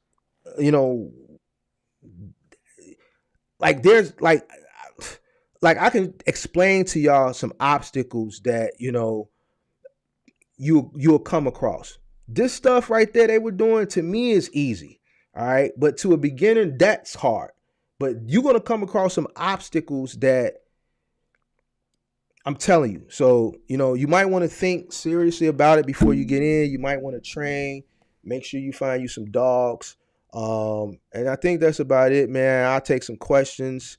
like there's like I can explain to y'all some obstacles that you'll come across. This stuff right there they were doing to me is easy, all right, but to a beginner that's hard. But you're gonna come across some obstacles that I'm telling you. So you might want to think seriously about it before you get in. You might want to train. Make sure you find you some dogs. And I think that's about it, man. I'll take some questions.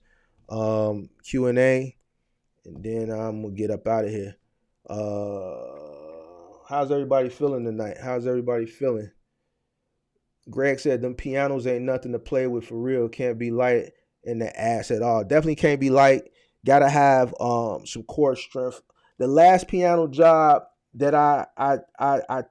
Q&A, and then I'm gonna get up out of here. How's everybody feeling tonight? How's everybody feeling? Greg said them pianos ain't nothing to play with for real. Can't be light in the ass at all. Definitely can't be light. Gotta have some core strength. The last piano job that I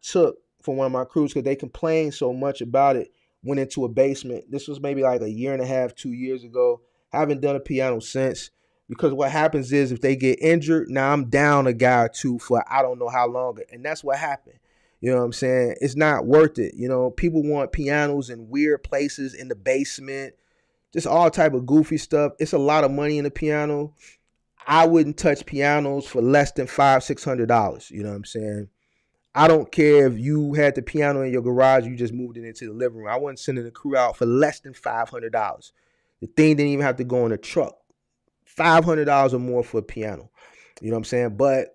took for one of my crews, because they complained so much about it, went into a basement. This was maybe like a year and a half, 2 years ago. Haven't done a piano since, because what happens is if they get injured, now I'm down a guy or two for I don't know how long. And that's what happened. You know what I'm saying? It's not worth it. People want pianos in weird places, in the basement, just all type of goofy stuff. It's a lot of money in the piano. I wouldn't touch pianos for less than $500-$600. You know what I'm saying? I don't care if you had the piano in your garage, you just moved it into the living room. I wasn't sending the crew out for less than $500. The thing didn't even have to go in a truck. $500 or more for a piano. You know what I'm saying? But,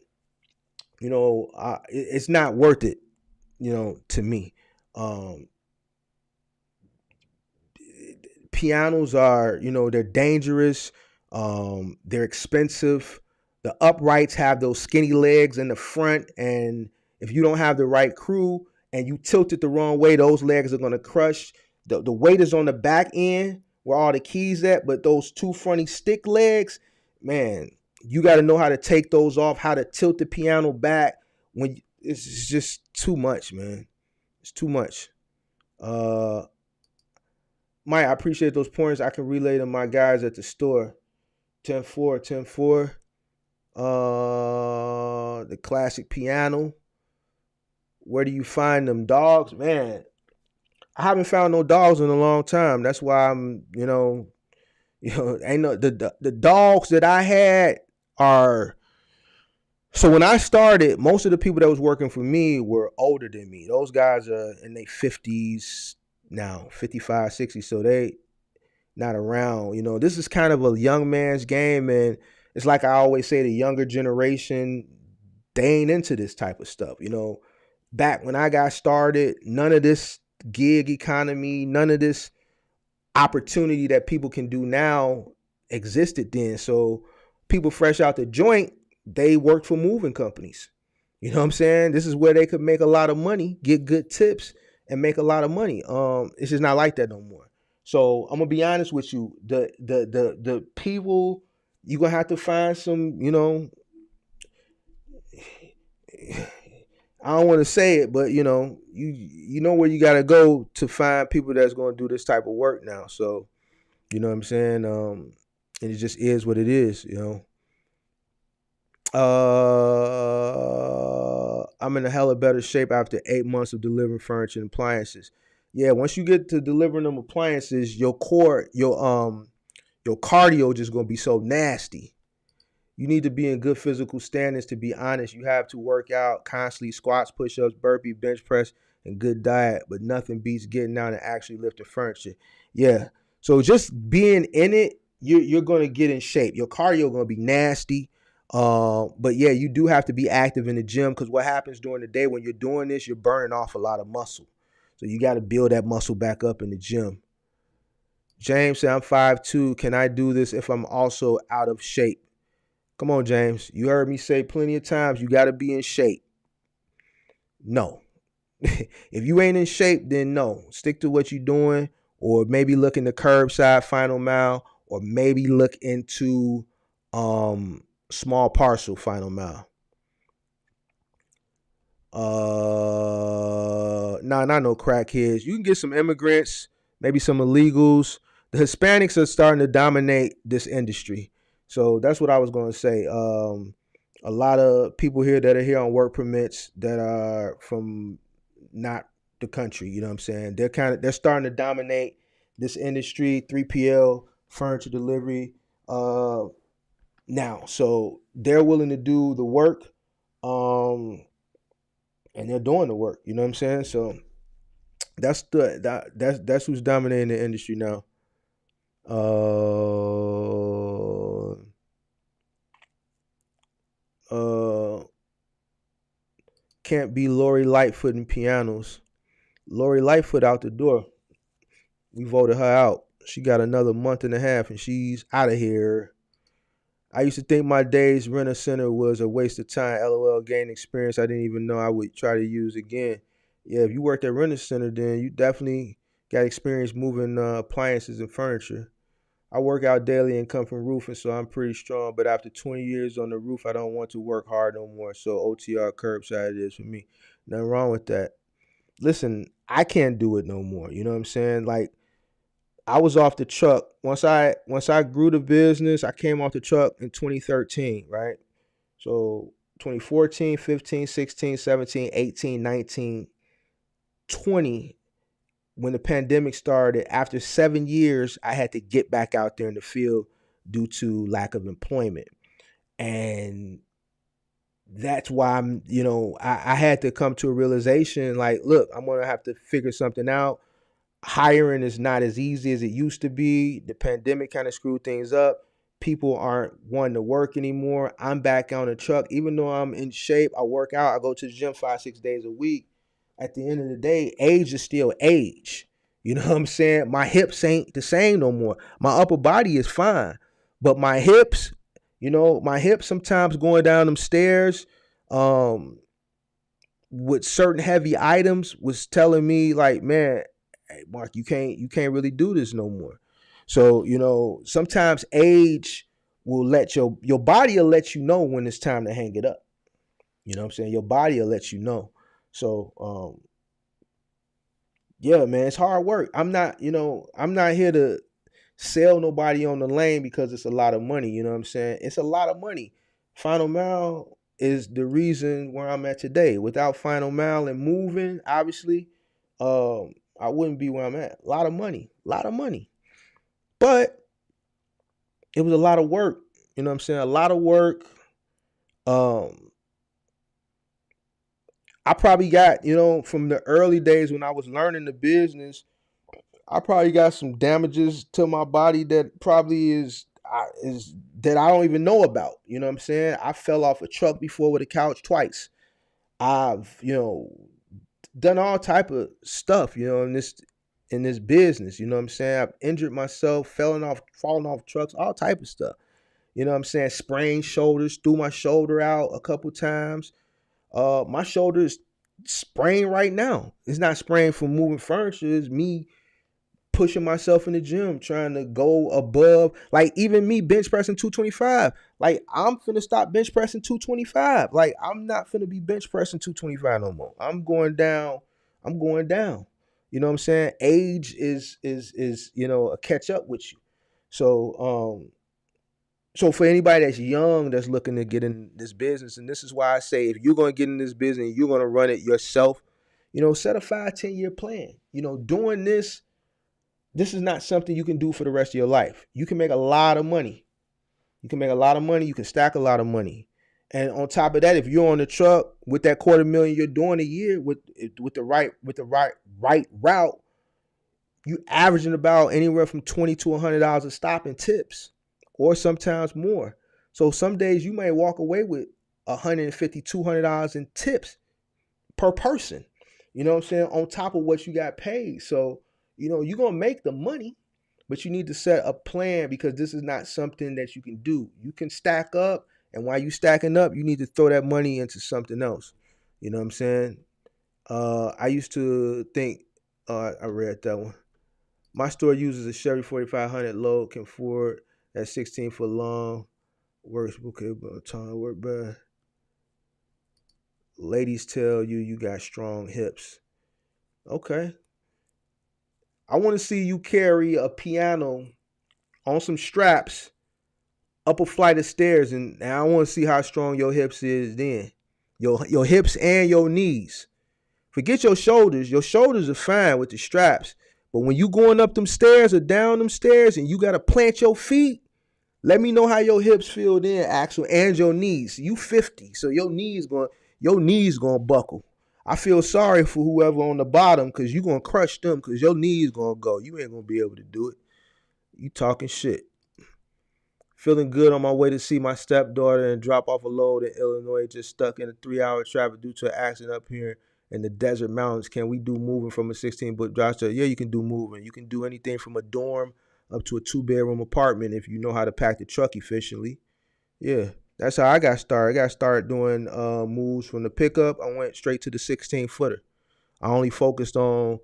it's not worth it, to me. Pianos are, they're dangerous. They're expensive. The uprights have those skinny legs in the front. And if you don't have the right crew and you tilt it the wrong way, those legs are going to crush. The weight is on the back end where all the keys at, but those two fronty stick legs, man, you got to know how to take those off, how to tilt the piano back. It's just too much, man. It's too much. Mike, I appreciate those points. I can relay to my guys at the store. 10-4. The classic piano. Where do you find them dogs? Man, I haven't found no dogs in a long time. That's why I'm, ain't no the dogs that I had are. So when I started, most of the people that was working for me were older than me. Those guys are in their 50s now, 55, 60. So they not around. This is kind of a young man's game, and it's like I always say, the younger generation, they ain't into this type of stuff. Back when I got started, none of this gig economy, none of this opportunity that people can do now existed then. So people fresh out the joint, they worked for moving companies. You know what I'm saying? This is where they could make a lot of money, get good tips, and make a lot of money. It's just not like that no more. So I'm gonna be honest with you. The people, you're gonna have to find some, I don't want to say it, but you know where you gotta go to find people that's gonna do this type of work now. So, you know what I'm saying? And it just is what it is, I'm in a hella better shape after 8 months of delivering furniture and appliances. Yeah, once you get to delivering them appliances, your core, your cardio just gonna be so nasty. You need to be in good physical standards. To be honest, you have to work out constantly: squats, push-ups, burpee, bench press, and good diet. But nothing beats getting out and actually lifting furniture. Yeah. So just being in it, you're gonna get in shape. Your cardio gonna be nasty. But yeah, you do have to be active in the gym, because what happens during the day when you're doing this, you're burning off a lot of muscle. So you got to build that muscle back up in the gym. James said, I'm 5'2". Can I do this if I'm also out of shape? Come on, James. You heard me say plenty of times, you got to be in shape. No. If you ain't in shape, then no. Stick to what you're doing, or maybe look into curbside final mile, or maybe look into small parcel final mile. Not no crackheads. You can get some immigrants, maybe some illegals. The Hispanics are starting to dominate this industry. So that's what I was going to say. A lot of people here that are here on work permits that are from not the country, you know what I'm saying? They're starting to dominate this industry, 3PL, furniture delivery, now. So they're willing to do the work, and they're doing the work, you know what I'm saying? So that's who's dominating the industry now. Can't be Lori Lightfoot in pianos. Lori Lightfoot out the door. We voted her out. She got another month and a half and she's out of here. I used to think my days rent a center was a waste of time. LOL, gain experience I didn't even know I would try to use again. Yeah, if you worked at rent a center, then you definitely got experience moving appliances and furniture. I work out daily and come from roofing, so I'm pretty strong. But after 20 years on the roof, I don't want to work hard no more. So OTR curbside it is for me. Nothing wrong with that. Listen, I can't do it no more. You know what I'm saying? Like, I was off the truck. Once I grew the business, I came off the truck in 2013, right? So 2014, 15, 16, 17, 18, 19, 20, when the pandemic started, after 7 years, I had to get back out there in the field due to lack of employment. And that's why I had to come to a realization, like, look, I'm going to have to figure something out. Hiring is not as easy as it used to be. The pandemic kind of screwed things up. People aren't wanting to work anymore. I'm back on the truck. Even though I'm in shape, I work out, I go to the gym 5-6 days a week. At the end of the day, age is still age. You know what I'm saying? My hips ain't the same no more. My upper body is fine. But my hips sometimes going down them stairs, with certain heavy items was telling me, like, man, hey, Mark, you can't really do this no more. So, sometimes age will let your body will let you know when it's time to hang it up. You know what I'm saying? Your body will let you know. So, yeah, man, it's hard work. I'm not here to sell nobody on the lane because it's a lot of money. You know what I'm saying? It's a lot of money. Final Mile is the reason where I'm at today. Without Final Mile and moving, obviously, I wouldn't be where I'm at. A lot of money. But it was a lot of work. You know what I'm saying? A lot of work. I probably got, from the early days when I was learning the business, I probably got some damages to my body that probably is that I don't even know about. You know what I'm saying? I fell off a truck before with a couch twice. I've, done all type of stuff, in this business. You know what I'm saying? I've injured myself, falling off trucks, all type of stuff. You know what I'm saying? Sprained shoulders, threw my shoulder out a couple times. My shoulder is sprained right now. It's not sprained from moving furniture. It's me pushing myself in the gym, trying to go above. Like, even me bench pressing 225. Like, I'm finna stop bench pressing 225. Like, I'm not finna be bench pressing 225 no more. I'm going down. You know what I'm saying? Age is a catch up with you. So so for anybody that's young, that's looking to get in this business, and this is why I say, if you're going to get in this business, you're going to run it yourself, Set a 5-10 year plan. Doing this is not something you can do for the rest of your life. You can make a lot of money. You can stack a lot of money. And on top of that, if you're on the truck with that $250,000 you're doing a year with the right route, you averaging about anywhere from $20 to $100 a stop in tips, or sometimes more. So some days you may walk away with $150, $200 in tips per person. You know what I'm saying? On top of what you got paid. So, you're going to make the money, but you need to set a plan, because this is not something that you can do. You can stack up, and while you stacking up, you need to throw that money into something else. You know what I'm saying? I used to think, I read that one. My store uses a Chevy 4500 load, can afford that 16-foot long. Works okay, but time work bad. Ladies tell you got strong hips. Okay. I want to see you carry a piano on some straps up a flight of stairs, and I want to see how strong your hips is then. Your hips and your knees. Forget your shoulders. Your shoulders are fine with the straps. But when you going up them stairs or down them stairs and you got to plant your feet, let me know how your hips feel then, Axel, and your knees. You 50, so your knees gonna buckle. I feel sorry for whoever on the bottom, because you gonna crush them, because your knees gonna go. You ain't gonna be able to do it. You talking shit. Feeling good on my way to see my stepdaughter and drop off a load in Illinois. Just stuck in a 3-hour traffic due to an accident up here in the desert mountains. Can we do moving from a 16-foot drive? Yeah, you can do moving. You can do anything from a dorm up to a 2-bedroom apartment if you know how to pack the truck efficiently. Yeah, that's how I got started. I got started doing moves from the pickup. I went straight to the 16-footer. I only focused on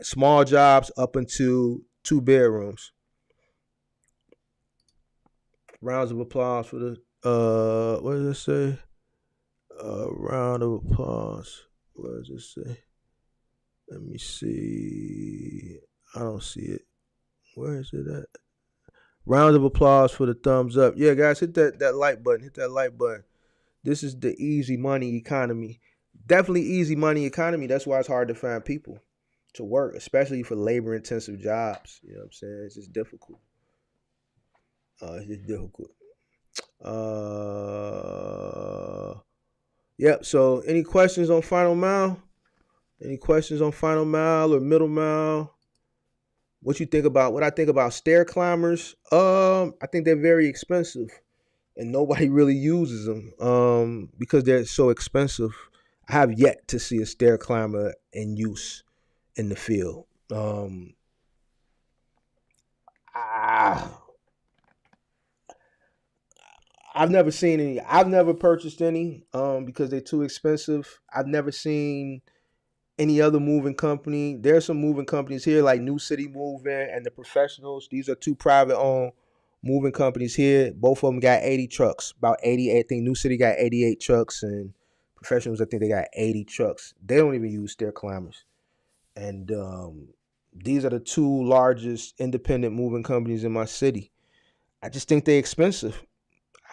small jobs up into 2 bedrooms. Rounds of applause for the what does it say? Round of applause. What does it say? Let me see. I don't see it. Where is it at? Round of applause for the thumbs up. Yeah, guys, hit that like button. Hit that like button. This is the easy money economy. Definitely easy money economy. That's why it's hard to find people to work, especially for labor intensive jobs. You know what I'm saying? It's just difficult. Yep. So any questions on Final Mile? Any questions on Final Mile or Middle Mile? What you think about? What I think about stair climbers? I think they're very expensive, and nobody really uses them because they're so expensive. I have yet to see a stair climber in use in the field. I've never seen any. I've never purchased any because they're too expensive. I've never seen any other moving company. There's some moving companies here like New City Moving and the Professionals. These are 2 private owned moving companies here. Both of them got 80 trucks. About 88. I think New City got 88 trucks, and Professionals, I think they got 80 trucks. They don't even use stair climbers. And these are the 2 largest independent moving companies in my city. I just think they're expensive.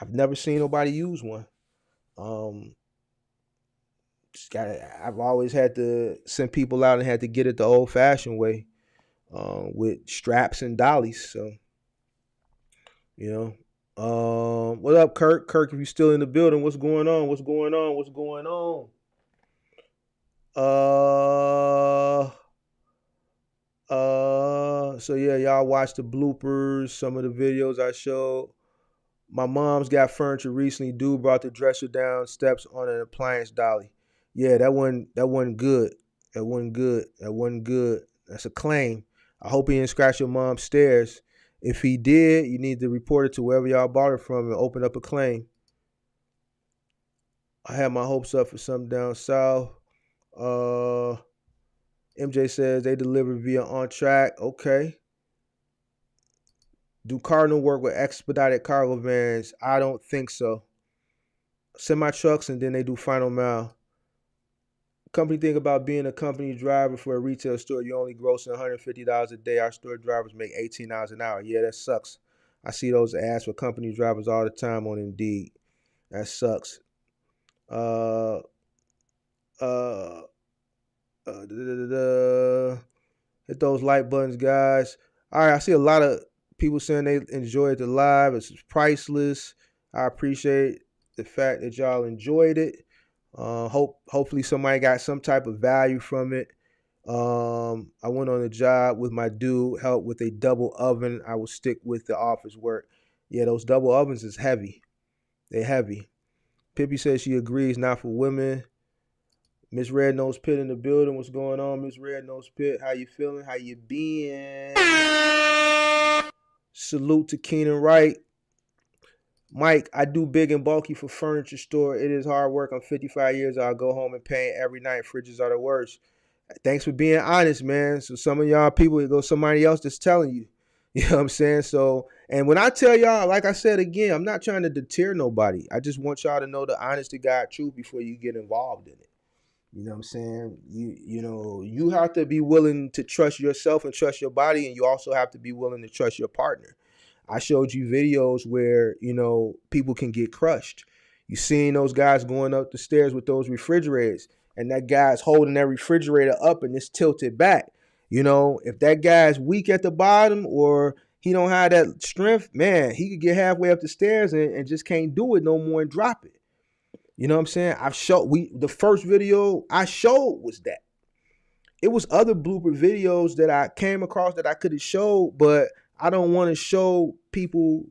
I've never seen nobody use one. I've always had to send people out and had to get it the old-fashioned way with straps and dollies. So, what up, Kirk? Kirk, if you're still in the building, what's going on? What's going on? What's going on? So yeah, y'all watch the bloopers, some of the videos I showed. My mom's got furniture recently. Dude brought the dresser down steps on an appliance dolly. Yeah, that wasn't good. That wasn't good. That's a claim. I hope he didn't scratch your mom's stairs. If he did, you need to report it to wherever y'all bought it from and open up a claim. I had my hopes up for something down south. MJ says they deliver via On Track. Okay. Do Cardinal work with expedited cargo vans? I don't think so. Semi trucks, and then they do Final Mile. Company think about being a company driver for a retail store. You only grossing $150 a day. Our store drivers make $18 an hour. Yeah, that sucks. I see those ads for company drivers all the time on Indeed. That sucks. Hit those like buttons, guys. All right, I see a lot of people saying they enjoyed the live. It's priceless. I appreciate the fact that y'all enjoyed it. Hopefully somebody got some type of value from it. I went on a job with my dude, helped with a double oven. I will stick with the office work. Yeah, those double ovens is heavy. They're heavy. Pippi says she agrees, not for women. Miss Red Nose Pit in the building. What's going on, Miss Red Nose Pit? How you feeling? How you been? Salute to Keenan Wright. Mike, I do big and bulky for furniture store. It is hard work. I'm 55 years old. I go home and paint every night. Fridges are the worst. Thanks for being honest, man. So some of y'all people, it goes somebody else that's telling you. You know what I'm saying? So, and when I tell y'all, like I said again, I'm not trying to deter nobody. I just want y'all to know the honest to God truth before you get involved in it. You know what I'm saying? You have to be willing to trust yourself and trust your body, and you also have to be willing to trust your partner. I showed you videos where, people can get crushed. You seen those guys going up the stairs with those refrigerators, and that guy's holding that refrigerator up and it's tilted back. If that guy's weak at the bottom or he don't have that strength, man, he could get halfway up the stairs and just can't do it no more and drop it. You know what I'm saying? The first video I showed was that. It was other blooper videos that I came across that I could have showed, but I don't want to show people,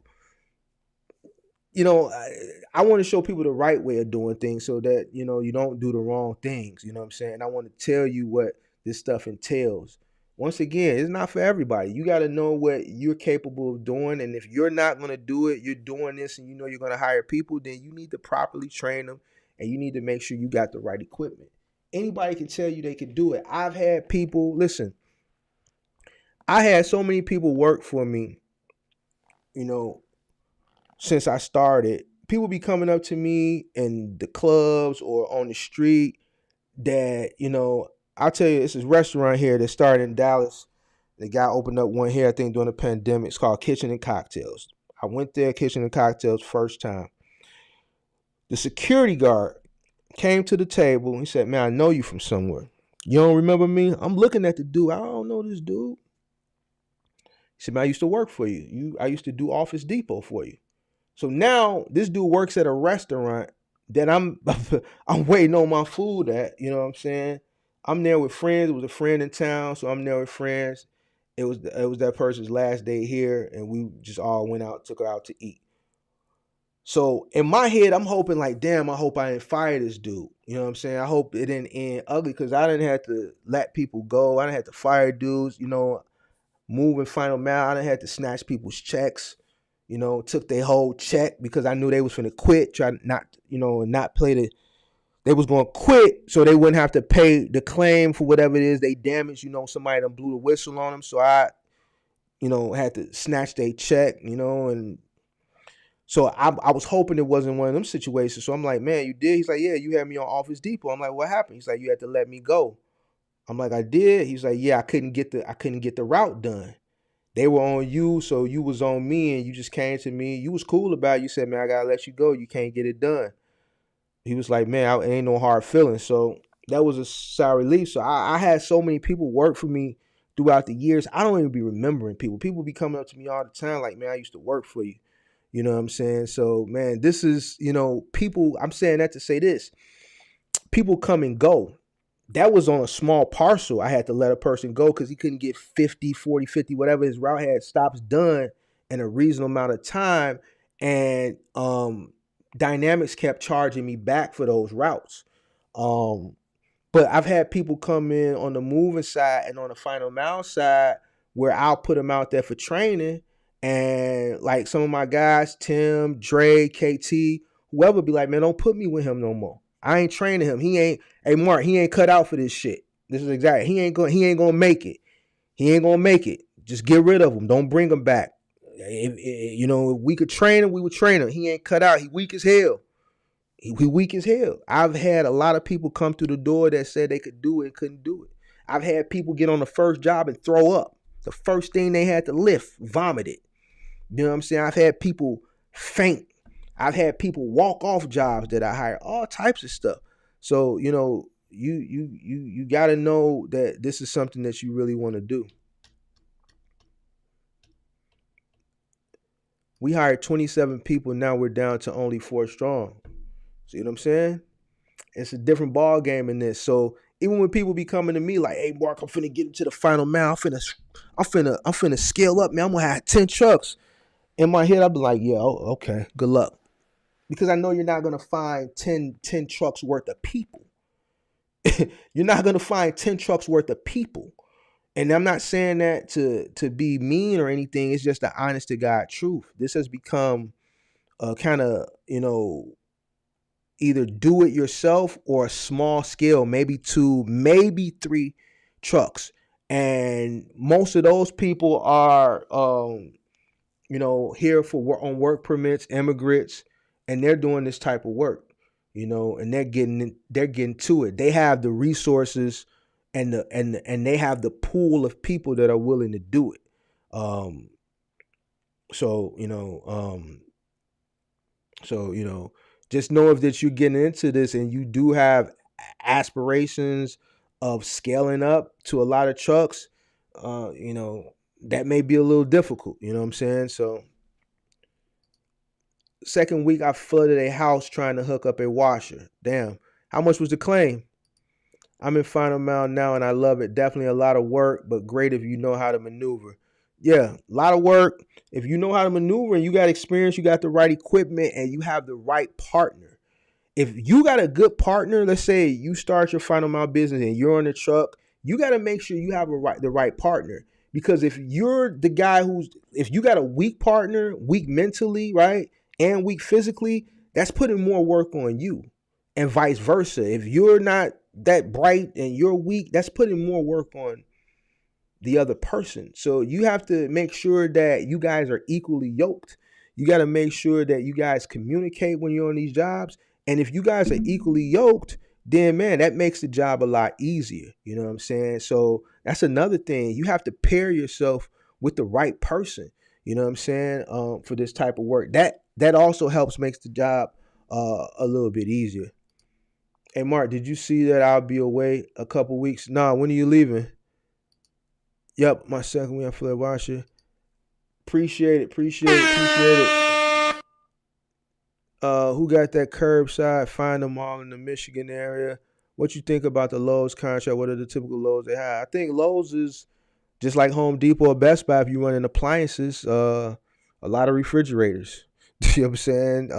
I want to show people the right way of doing things so that, you don't do the wrong things. You know what I'm saying? I want to tell you what this stuff entails. Once again, it's not for everybody. You got to know what you're capable of doing. And if you're not going to do it, you're doing this and you're going to hire people, then you need to properly train them and you need to make sure you got the right equipment. Anybody can tell you they can do it. I've had people, listen, I had so many people work for me, since I started. People be coming up to me in the clubs or on the street that, I'll tell you, it's this restaurant here that started in Dallas. The guy opened up one here, I think, during the pandemic. It's called Kitchen and Cocktails. I went there, Kitchen and Cocktails, first time. The security guard came to the table and he said, man, I know you from somewhere. You don't remember me? I'm looking at the dude. I don't know this dude. He said, man, I used to work for you. I used to do Office Depot for you. So now this dude works at a restaurant that I'm waiting on my food at. You know what I'm saying? I'm there with friends. It was a friend in town, so I'm there with friends. It was that person's last day here, and we just all went out, took her out to eat. So in my head, I'm hoping like, damn, I hope I didn't fire this dude. You know what I'm saying? I hope it didn't end ugly because I didn't have to let people go. I didn't have to fire dudes, moving final mile. I didn't have to snatch people's checks, took their whole check because I knew they was finna quit, try not, not play they was going to quit so they wouldn't have to pay the claim for whatever it is they damaged. Somebody done blew the whistle on them. So I, had to snatch their check, and so I was hoping it wasn't one of them situations. So I'm like, man, you did? He's like, yeah, you had me on Office Depot. I'm like, what happened? He's like, you had to let me go. I'm like, I did. He's like, yeah, I couldn't get the route done. They were on you, so you was on me, and you just came to me. You was cool about it. You said, man, I gotta let you go. You can't get it done. He was like, man, it ain't no hard feelings. So that was a sour relief. So I had so many people work for me throughout the years. I don't even be remembering people. People be coming up to me all the time like, man, I used to work for you. You know what I'm saying? So, man, this is, people, I'm saying that to say this. People come and go. That was on a small parcel. I had to let a person go because he couldn't get 50, 40, 50, whatever his route had stops done in a reasonable amount of time. And Dynamics kept charging me back for those routes. But I've had people come in on the moving side and on the final mile side where I'll put them out there for training. And like some of my guys, Tim, Dre, KT, whoever be like, man, don't put me with him no more. I ain't training him. Hey Mark, he ain't cut out for this shit. This is exactly, he ain't gonna make it. He ain't gonna make it. Just get rid of him. Don't bring him back. If we could train him, we would train him. He ain't cut out. He weak as hell. He weak as hell. I've had a lot of people come through the door that said they could do it and couldn't do it. I've had people get on the first job and throw up. The first thing they had to lift, vomited. You know what I'm saying? I've had people faint. I've had people walk off jobs that I hired, all types of stuff. So, you got to know that this is something that you really want to do. We hired 27 people. Now we're down to only 4 strong. See what I'm saying? It's a different ball game in this. So even when people be coming to me like, "Hey, Mark, I'm finna get into the final mile. I'm finna scale up, man. I'm gonna have 10 trucks." In my head, I'll be like, "Yeah, okay, good luck," because I know you're not gonna find 10 trucks worth of people. You're not gonna find 10 trucks worth of people. And I'm not saying that to be mean or anything. It's just the honest to God truth. This has become a kind of, either do it yourself or a small scale, maybe 2, maybe 3 trucks. And most of those people are, here for on work permits, immigrants, and they're doing this type of work, and they're getting to it. They have the resources and they have the pool of people that are willing to do it. So just know if that you're getting into this and you do have aspirations of scaling up to a lot of trucks, that may be a little difficult. You know what I'm saying? So second week I flooded a house trying to hook up a washer. Damn. How much was the claim? I'm in final mile now and I love it. Definitely a lot of work, but great if you know how to maneuver. Yeah, a lot of work. If you know how to maneuver and you got experience, you got the right equipment, and you have the right partner. If you got a good partner, let's say you start your final mile business and you're on the truck, you got to make sure you have the right partner. Because if you're the guy if you got a weak partner, weak mentally, right, and weak physically, that's putting more work on you, and vice versa. If you're not that bright and you're weak, that's putting more work on the other person. So you have to make sure that you guys are equally yoked. You got to make sure that you guys communicate when you're on these jobs. And if you guys are equally yoked, then man, that makes the job a lot easier. You know what I'm saying? So that's another thing. You have to pair yourself with the right person. You know what I'm saying? For this type of work, that also helps makes the job a little bit easier. Hey Mark, did you see that I'll be away a couple weeks? Nah, when are you leaving? Yep, my second week on Flip Washer. Appreciate it. Who got that curbside? Find them all in the Michigan area. What you think about the Lowe's contract? What are the typical Lowe's they have? I think Lowe's is just like Home Depot or Best Buy if you run in appliances. A lot of refrigerators. You know what I'm saying?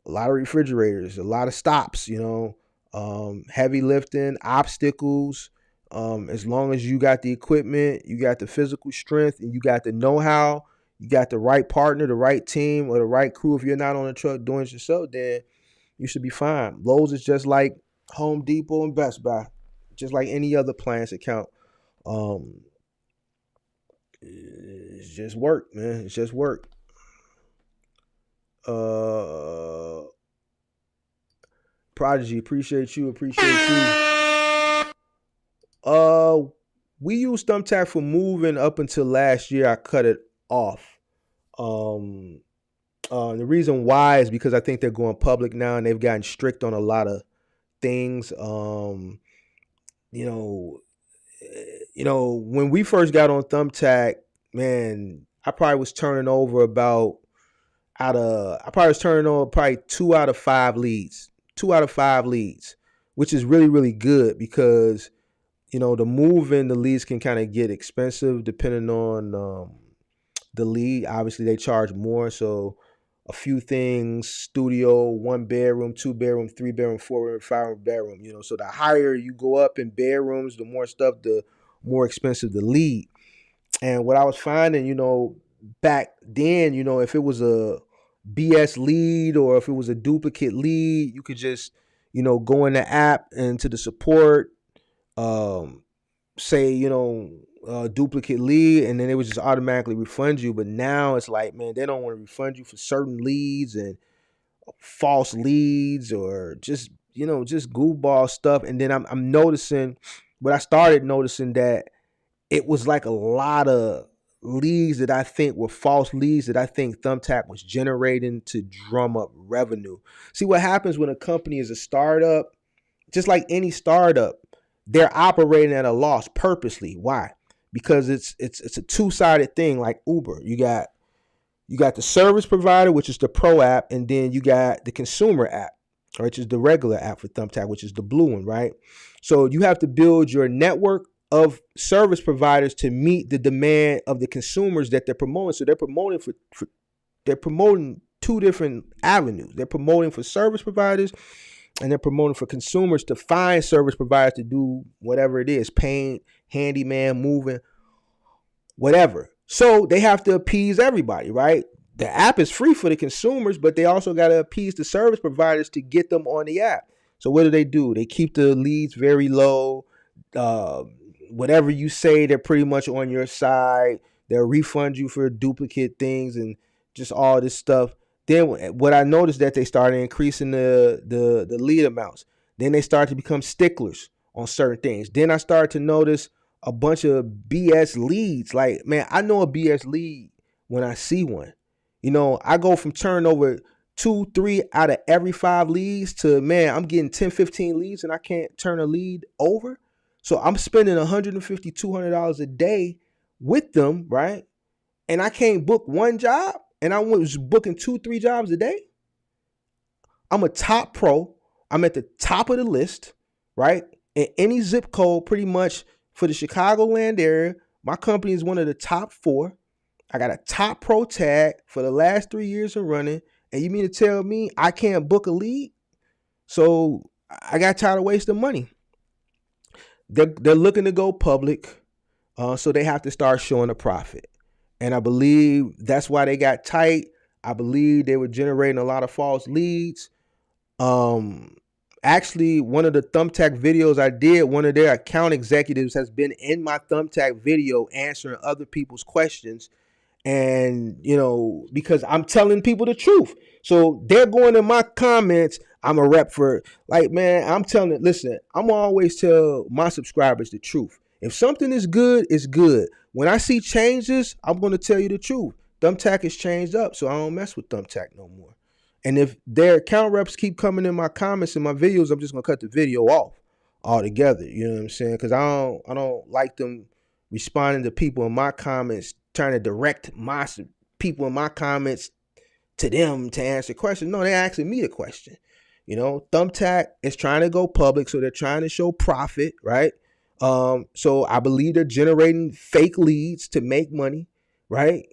A lot of refrigerators, a lot of stops, heavy lifting, obstacles. As long as you got the equipment, you got the physical strength, and you got the know-how, you got the right partner, the right team, or the right crew. If you're not on the truck doing it yourself, then you should be fine. Lowe's is just like Home Depot and Best Buy, just like any other appliance account. It's just work, man. It's just work. Prodigy, appreciate you. We used Thumbtack for moving up until last year. I cut it off. The reason why is because I think they're going public now and they've gotten strict on a lot of things. When we first got on Thumbtack, man, I probably was turning over probably 2 out of 5 leads. 2 out of 5 leads, which is really, really good because the moving the leads can kind of get expensive depending on the lead. Obviously, they charge more. So a few things: studio, 1 bedroom, 2 bedroom, 3 bedroom, 4 bedroom, 5 bedroom. So the higher you go up in bedrooms, the more stuff, the more expensive the lead. And what I was finding, back then, if it was a BS lead or if it was a duplicate lead, you could just, go in the app and to the support, say, duplicate lead, and then they would just automatically refund you. But now it's like, man, they don't want to refund you for certain leads and false leads or just goofball stuff. And then I'm noticing, I started noticing that it was like a lot of leads that I think were false leads that I think Thumbtack was generating to drum up revenue. See what happens when a company is a startup. just like any startup, they're operating at a loss purposely. Why? Because it's a two-sided thing, like Uber. You got the service provider, which is the pro app, and then you got the consumer app, which is the regular app for Thumbtack, which is the blue one, right? So you have to build your network of service providers to meet the demand of the consumers that they're promoting. So they're promoting two different avenues. They're promoting for service providers, and they're promoting for consumers to find service providers to do whatever it is, paint, handyman, moving, whatever. So they have to appease everybody, right? The app is free for the consumers, but they also got to appease the service providers to get them on the app. So what do? They keep the leads very low. Whatever you say, they're pretty much on your side. They'll refund you for duplicate things and just all this stuff. Then what I noticed that they started increasing the lead amounts. Then they started to become sticklers on certain things. Then I started to notice a bunch of BS leads. Like, man, I know a BS lead when I see one. You know, I go from turning over 2, 3 out of every 5 leads to, man, I'm getting 10, 15 leads and I can't turn a lead over. So I'm spending $150, $200 a day with them, right? And I can't book one job, and I was booking 2, 3 jobs a day. I'm a top pro. I'm at the top of the list, right? In any zip code, pretty much for the Chicagoland area, my company is one of the top 4. I got a top pro tag for the last 3 years of running. And you mean to tell me I can't book a lead? So I got tired of wasting money. They're looking to go public, so they have to start showing a profit. And I believe that's why they got tight. I believe they were generating a lot of false leads. Actually, one of the Thumbtack videos I did, one of their account executives has been in my Thumbtack video answering other people's questions. And, you know, because I'm telling people the truth. So they're going in my comments. I'm a rep for, like, man, I'm telling it. Listen, I'm always tell my subscribers the truth. If something is good, it's good. When I see changes, I'm going to tell you the truth. Thumbtack has changed up, so I don't mess with Thumbtack no more. And if their account reps keep coming in my comments and my videos, I'm just going to cut the video off altogether. You know what I'm saying? Because I don't like them responding to people in my comments, trying to direct my people in my comments to them to answer questions. No, they're asking me the question. You know, Thumbtack is trying to go public, so they're trying to show profit, right? So I believe they're generating fake leads to make money, right?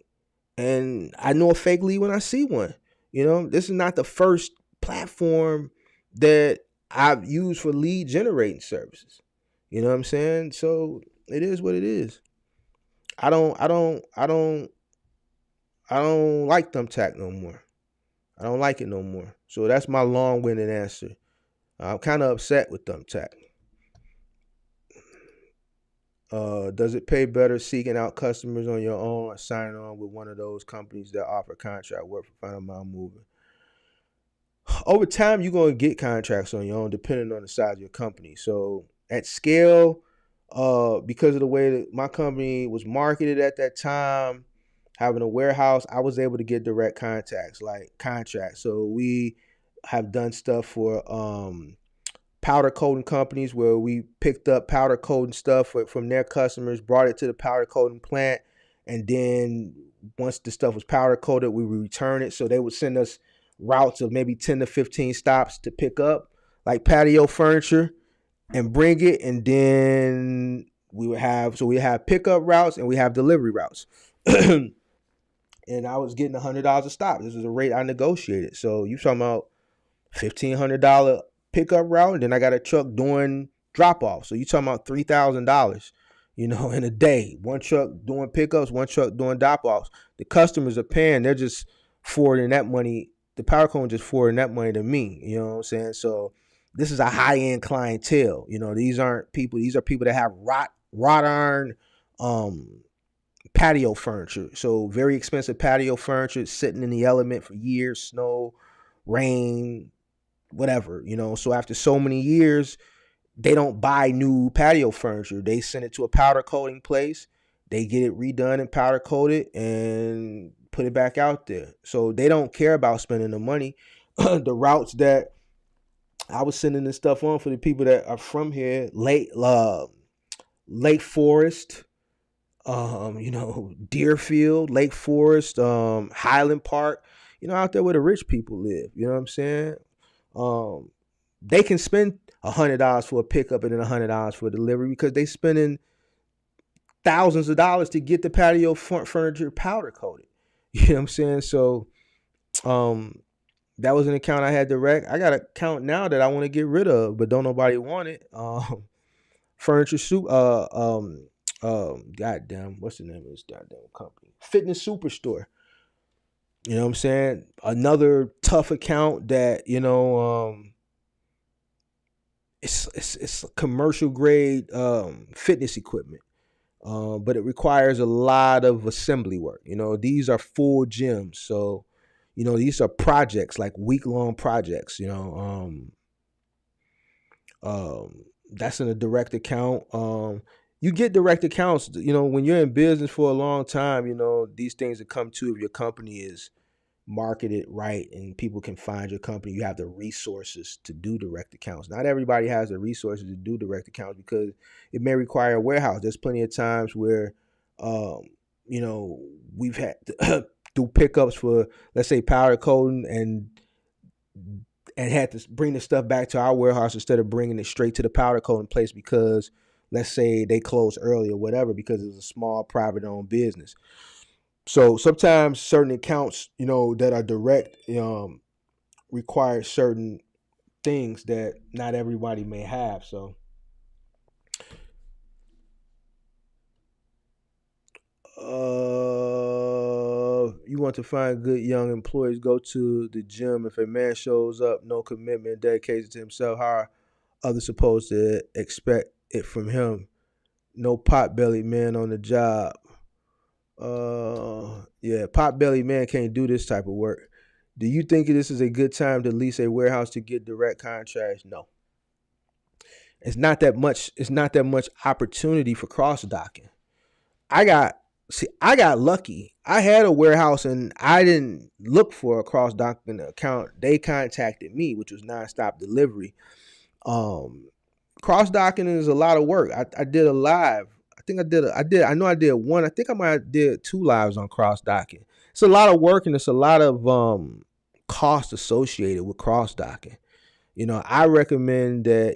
And I know a fake lead when I see one. You know, this is not the first platform that I've used for lead generating services. You know what I'm saying? So it is what it is. I don't like Thumbtack no more. I don't like it no more. So that's my long-winded answer. I'm kind of upset with Thumbtack. Does it pay better seeking out customers on your own or signing on with one of those companies that offer contract work for final mile moving? Over time, you're going to get contracts on your own depending on the size of your company. So at scale, because of the way that my company was marketed at that time, having a warehouse, I was able to get direct contacts, like contracts. So we have done stuff for powder coating companies where we picked up powder coating stuff from their customers, brought it to the powder coating plant, and then once the stuff was powder coated, we would return it. So they would send us routes of maybe 10 to 15 stops to pick up, like patio furniture, and bring it. And then we have pickup routes and we have delivery routes. And I was getting $100 a stop. This is a rate I negotiated. So you talking about $1,500 pickup route, and then I got a truck doing drop off. So you talking about $3,000, you know, in a day. One truck doing pickups, one truck doing drop offs. The customers are paying. They're just forwarding that money. The power cone just forwarding that money to me. You know what I'm saying? So this is a high end clientele. You know, these aren't people. These are people that have wrought iron patio furniture. So very expensive patio furniture sitting in the element for years, snow, rain, whatever, you know. So after so many years, they don't buy new patio furniture. They send it to a powder coating place. They get it redone and powder coated and put it back out there. So they don't care about spending the money. The routes that I was sending this stuff on for the people that are from here. Lake Forest, Deerfield, Lake Forest, Highland Park, out there where the rich people live. You know what I'm saying? They can spend $100 for a pickup and then $100 for a delivery because they spending thousands of dollars to get the patio front furniture powder coated. You know what I'm saying? So, that was an account I had direct. I got an account now that I want to get rid of, but don't nobody want it. Furniture Soup. Goddamn, what's the name of this goddamn company? Fitness Superstore. You know what I'm saying? Another tough account that it's commercial grade fitness equipment. But it requires a lot of assembly work. These are full gyms. So, these are projects, like week-long projects, that's in a direct account. You get direct accounts, when you're in business for a long time, these things that come to if your company is marketed right and people can find your company, you have the resources to do direct accounts. Not everybody has the resources to do direct accounts because it may require a warehouse. There's plenty of times where, we've had to do pickups for, let's say, powder coating and had to bring the stuff back to our warehouse instead of bringing it straight to the powder coating place because, let's say, they closed early or whatever because it's a small private owned business. So sometimes certain accounts, that are direct, require certain things that not everybody may have. So, you want to find good young employees, go to the gym. If a man shows up, no commitment, dedicated to himself, how are others supposed to expect it from him? No pot-bellied man on the job. Pot-bellied man can't do this type of work. Do you think this is a good time to lease a warehouse to get direct contracts? No. It's not that much opportunity for cross docking. I got lucky. I had a warehouse and I didn't look for a cross docking account. They contacted me, which was nonstop delivery. Cross docking is a lot of work. I did a live. I know I did one. I think I might have did 2 lives on cross docking. It's a lot of work and it's a lot of cost associated with cross docking. I recommend that,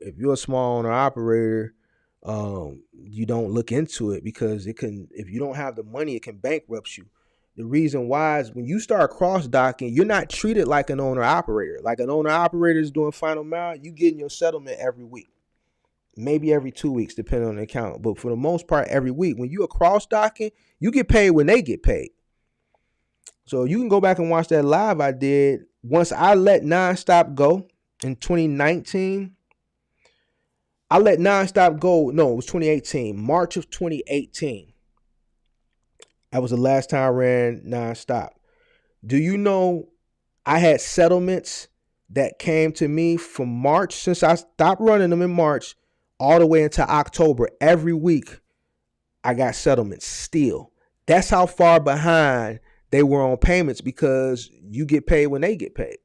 if you're a small owner operator, you don't look into it because if you don't have the money, it can bankrupt you. The reason why is when you start cross docking, you're not treated like an owner operator. Like an owner operator is doing final mile, you getting your settlement every week. Maybe every 2 weeks, depending on the account. But for the most part, every week. When you are cross docking, you get paid when they get paid. So you can go back and watch that live I did. Once I let Nonstop go in 2019, I let Nonstop go. No, it was 2018. March of 2018. That was the last time I ran Nonstop. Do you know I had settlements that came to me from March, since I stopped running them in March, all the way into October. Every week, I got settlements still. That's how far behind they were on payments because you get paid when they get paid.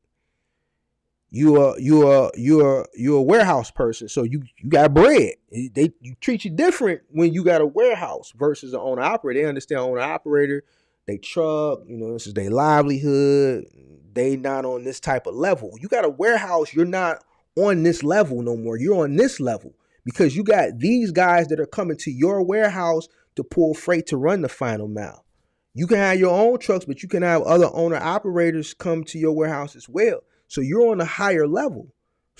You're a warehouse person, so you got bread. You treat you different when you got a warehouse versus an owner operator. They understand owner operator, they truck, this is their livelihood. They not on this type of level. You got a warehouse, you're not on this level no more. You're on this level because you got these guys that are coming to your warehouse to pull freight to run the final mile. You can have your own trucks, but you can have other owner operators come to your warehouse as well. So you're on a higher level,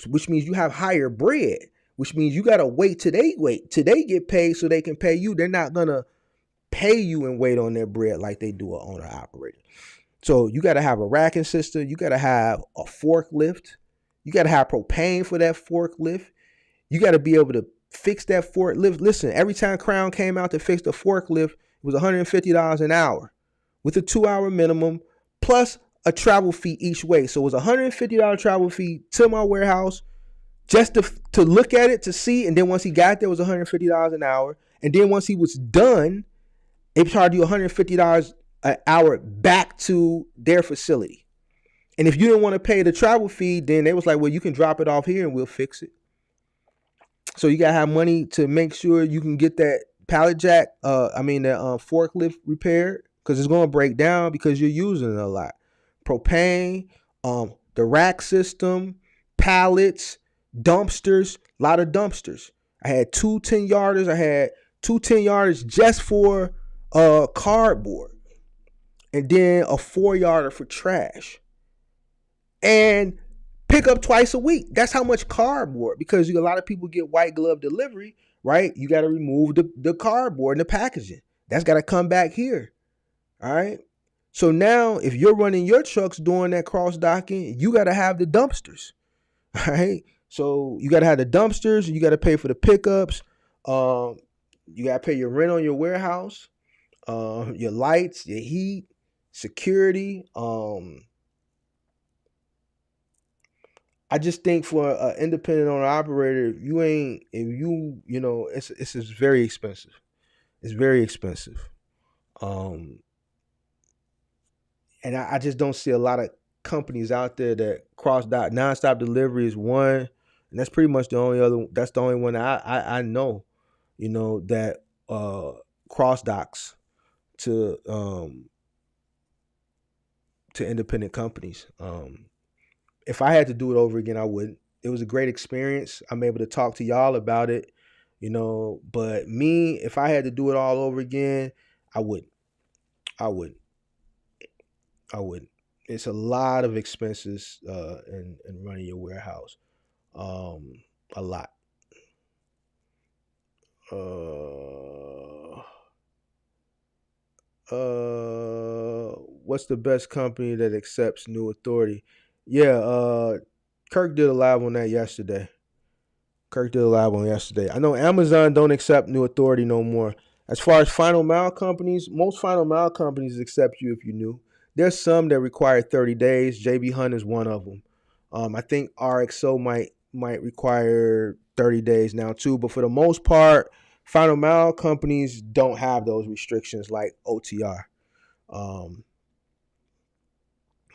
which means you have higher bread, which means you got to wait till they get paid so they can pay you. They're not going to pay you and wait on their bread like they do an owner operator. So you got to have a racking system. You got to have a forklift. You got to have propane for that forklift. You got to be able to fix that forklift. Listen, every time Crown came out to fix the forklift, it was $150 an hour with a 2-hour minimum plus a travel fee each way. So it was $150 travel fee to my warehouse just to look at it, to see. And then once he got there, it was $150 an hour. And then once he was done, they charged you $150 an hour back to their facility. And if you didn't want to pay the travel fee, then they was like, well, you can drop it off here and we'll fix it. So you gotta have money to make sure you can get that pallet jack, that forklift repaired, because it's gonna break down because you're using it a lot. Propane, the rack system, pallets, dumpsters, a lot of dumpsters. I had 2 10-yarders. I had 2 10-yarders just for cardboard, and then a 4-yarder for trash. And pick up twice a week. That's how much cardboard, because a lot of people get white glove delivery, right? You got to remove the cardboard and the packaging. That's got to come back here. All right. So now if you're running your trucks doing that cross docking, you got to have the dumpsters. All right. So you got to have the dumpsters. You got to pay for the pickups. You got to pay your rent on your warehouse, your lights, your heat, security. I just think for an independent owner operator, it's very expensive. It's very expensive. And I just don't see a lot of companies out there that cross dock. Nonstop delivery is one, and that's pretty much the only one I know, that cross docks to independent companies. If I had to do it over again, I wouldn't. It was a great experience. I'm able to talk to y'all about it, but me, if I had to do it all over again, I wouldn't. It's a lot of expenses in running your warehouse. A lot. What's the best company that accepts new authority? Yeah, Kirk did a live on that yesterday. I know Amazon don't accept new authority no more. As far as final mile companies, most final mile companies accept you if you're new. There's some that require 30 days. JB Hunt is one of them. I think RXO might require 30 days now too. But for the most part, final mile companies don't have those restrictions like OTR.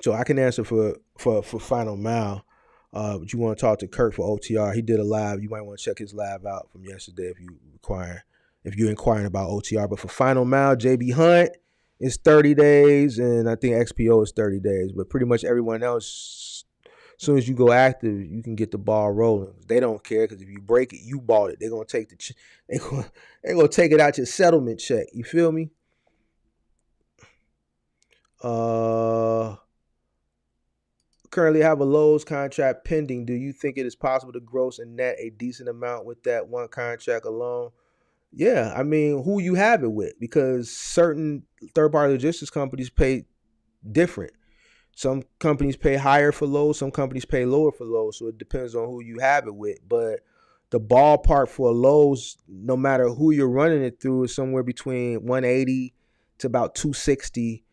So I can answer for final mile. But you want to talk to Kirk for OTR? He did a live. You might want to check his live out from yesterday if you're inquiring about OTR. But for final mile, JB Hunt is 30 days, and I think XPO is 30 days. But pretty much everyone else, as soon as you go active, you can get the ball rolling. They don't care, because if you break it, you bought it. They're gonna take they're gonna take it out your settlement check. You feel me? Currently have a Lowe's contract pending. Do you think it is possible to gross and net a decent amount with that one contract alone? Yeah, I mean, who you have it with, because certain third-party logistics companies pay different. Some companies pay higher for Lowe's, some companies pay lower for Lowe's, so it depends on who you have it with. But the ballpark for a Lowe's, no matter who you're running it through, is somewhere between 180 to about 260.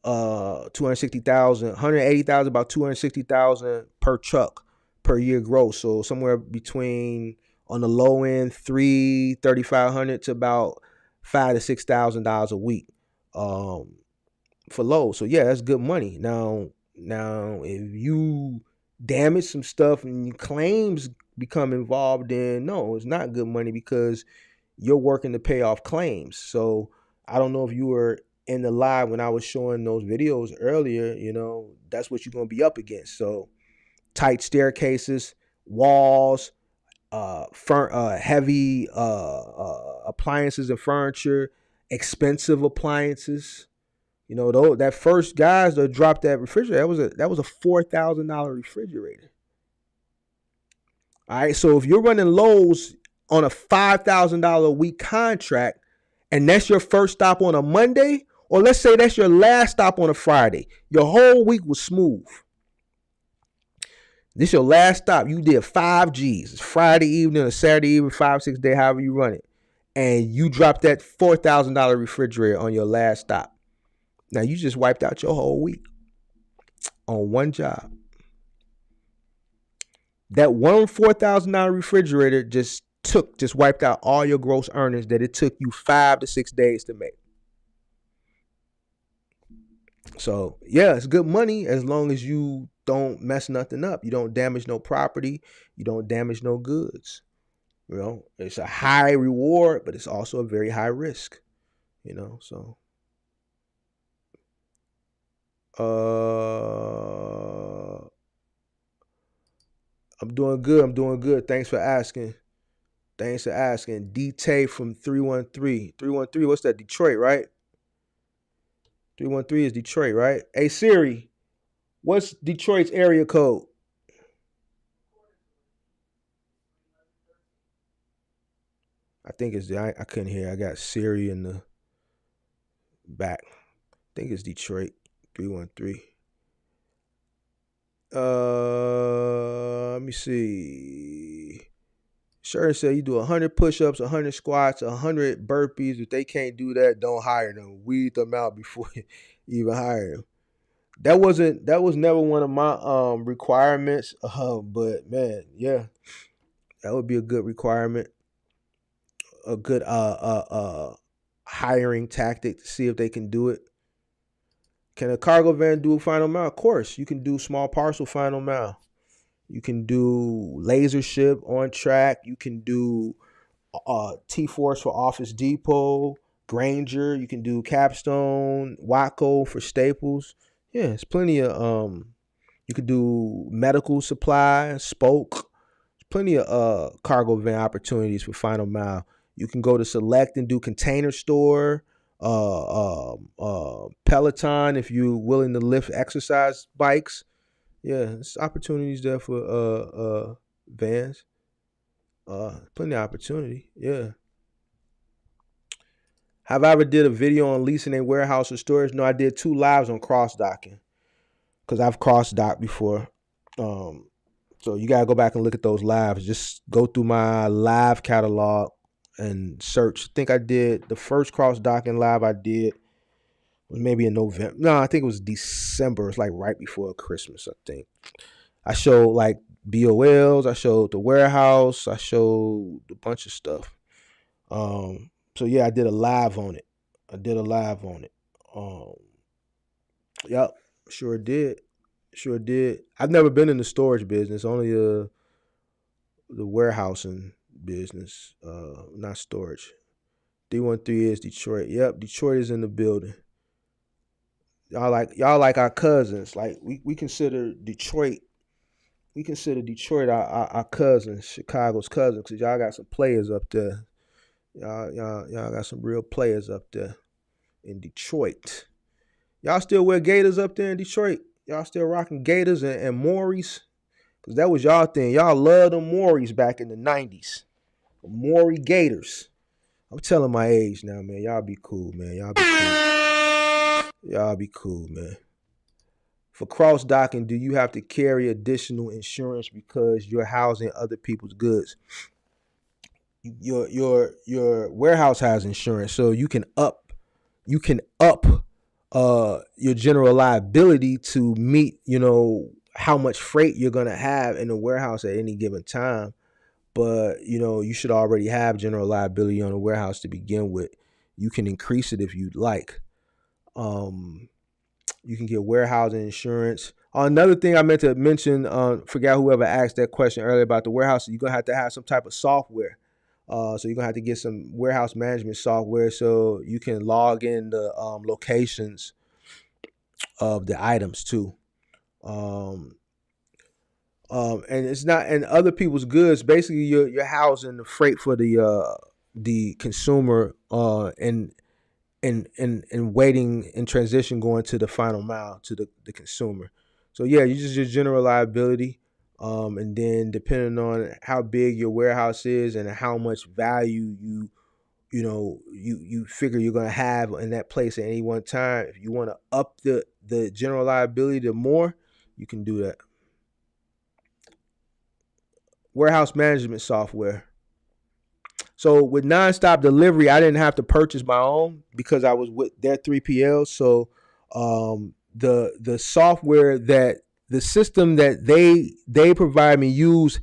260,000, 180,000, about 260,000 per truck per year gross. So somewhere between, on the low end, $3,500 to about $5,000 to $6,000 a week for Lowe's. So yeah, that's good money. Now if you damage some stuff and claims become involved, then no, it's not good money, because you're working to pay off claims. So I don't know if you were in the live when I was showing those videos earlier, that's what you're going to be up against. So tight staircases, walls, heavy appliances and furniture, expensive appliances. That first guys that dropped that refrigerator, that was a $4,000 refrigerator. All right, so if you're running Lowe's on a $5,000 a week contract, and that's your first stop on a Monday, or let's say that's your last stop on a Friday, your whole week was smooth. This your last stop. You did 5 G's. It's Friday evening or Saturday evening, 5, 6 day, however you run it. And you dropped that $4,000 refrigerator on your last stop. Now you just wiped out your whole week on one job. That one $4,000 refrigerator just wiped out all your gross earnings that it took you 5 to 6 days to make. So yeah, it's good money as long as you don't mess nothing up. You don't damage no property. You don't damage no goods. It's a high reward, but it's also a very high risk. So I'm doing good. I'm doing good. Thanks for asking. D-Tay from 313. 313, what's that? Detroit, right? 313 is Detroit, right? Hey Siri, what's Detroit's area code? I think it's I couldn't hear. I got Siri in the back. I think it's Detroit. 313. Let me see. Sure said you do 100 push-ups, 100 squats, 100 burpees. If they can't do that, don't hire them. Weed them out before you even hire them. That was never one of my requirements. But man, yeah, that would be a good requirement. A good hiring tactic to see if they can do it. Can a cargo van do a final mile? Of course, you can do small parcel final mile. You can do laser ship on track. You can do T-Force for Office Depot, Granger. You can do Capstone, Waco for Staples. Yeah, it's plenty of you could do medical supply, Spoke. Plenty of cargo van opportunities for final mile. You can go to Select and do Container Store, Peloton if you're willing to lift exercise bikes. Yeah, there's opportunities there for vans. Plenty of opportunity. Yeah. Have I ever did a video on leasing a warehouse or storage? No, I did 2 lives on cross docking because I've cross docked before. So you gotta go back and look at those lives. Just go through my live catalog and search. I think I did the first cross docking live I did was maybe in November. No, I think it was December. It's like right before Christmas, I think. I showed like BOLs, I showed the warehouse, I showed a bunch of stuff. So yeah, I did a live on it. Yep, sure did. I've never been in the storage business, only the warehousing business, not storage. 313 is Detroit. Yep, Detroit is in the building. Y'all like our cousins. Like we consider Detroit. We consider Detroit our cousins, Chicago's cousins, because y'all got some players up there. Y'all got some real players up there in Detroit. Y'all still wear Gators up there in Detroit? Y'all still rocking Gators and Morris? Because that was y'all thing. Y'all loved them Morris back in the 90s. Maury Gators. I'm telling my age now, man. Y'all be cool, man. Y'all be cool, man. For cross docking, do you have to carry additional insurance because you're housing other people's goods? Your warehouse has insurance, so you can up your general liability to meet, how much freight you're gonna have in the warehouse at any given time. But you should already have general liability on the warehouse to begin with. You can increase it if you'd like. You can get warehousing insurance. Another thing I meant to mention, forgot whoever asked that question earlier about the warehouse, you're going to have some type of software. So you're going to have to get some warehouse management software so you can log in the locations of the items too. And it's not, and other people's goods, basically you're housing the freight for the consumer and waiting in transition going to the final mile to the consumer. So yeah, you just your general liability. And then depending on how big your warehouse is and how much value you figure you're gonna have in that place at any one time, if you want to up the general liability to more, you can do that. Warehouse management software. So with Nonstop Delivery, I didn't have to purchase my own because I was with their 3PL. So the software that the system that they provide me use,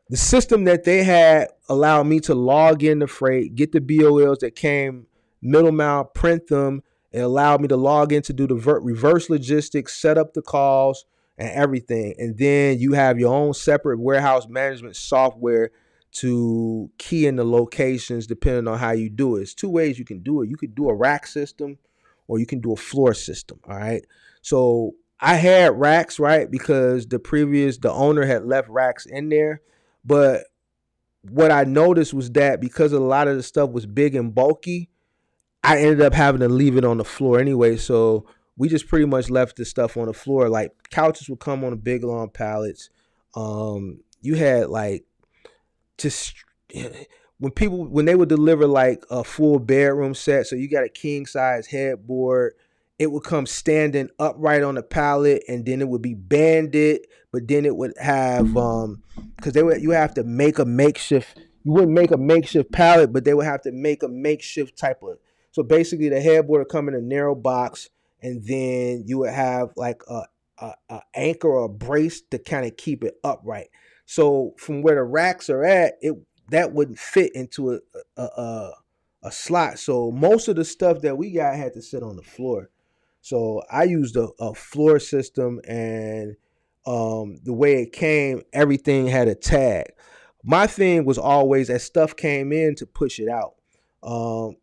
the system that they had allowed me to log in the freight, get the BOLs that came middle mile, print them, It allowed me to log in to do the reverse logistics, set up the calls and everything. And then you have your own separate warehouse management software to key in the locations depending on how you do it. It's two ways you can do it. You could do a rack system or you can do a floor system. All right. So I had racks, right? Because the owner had left racks in there. But what I noticed was that because a lot of the stuff was big and bulky, I ended up having to leave it on the floor anyway. So we just pretty much left the stuff on the floor. Like couches would come on the big long pallets. You had like just when they would deliver like a full bedroom set, so you got a king size headboard, it would come standing upright on the pallet, and then it would be banded, but then it would have because you have to make a makeshift. You wouldn't make a makeshift pallet, but they would have to make a makeshift type of. So basically, the headboard would come in a narrow box, and then you would have like a anchor or a brace to kind of keep it upright. So from where the racks are at, that wouldn't fit into a slot. So most of the stuff that we got had to sit on the floor. So I used a floor system, and the way it came, everything had a tag. My thing was always as stuff came in to push it out.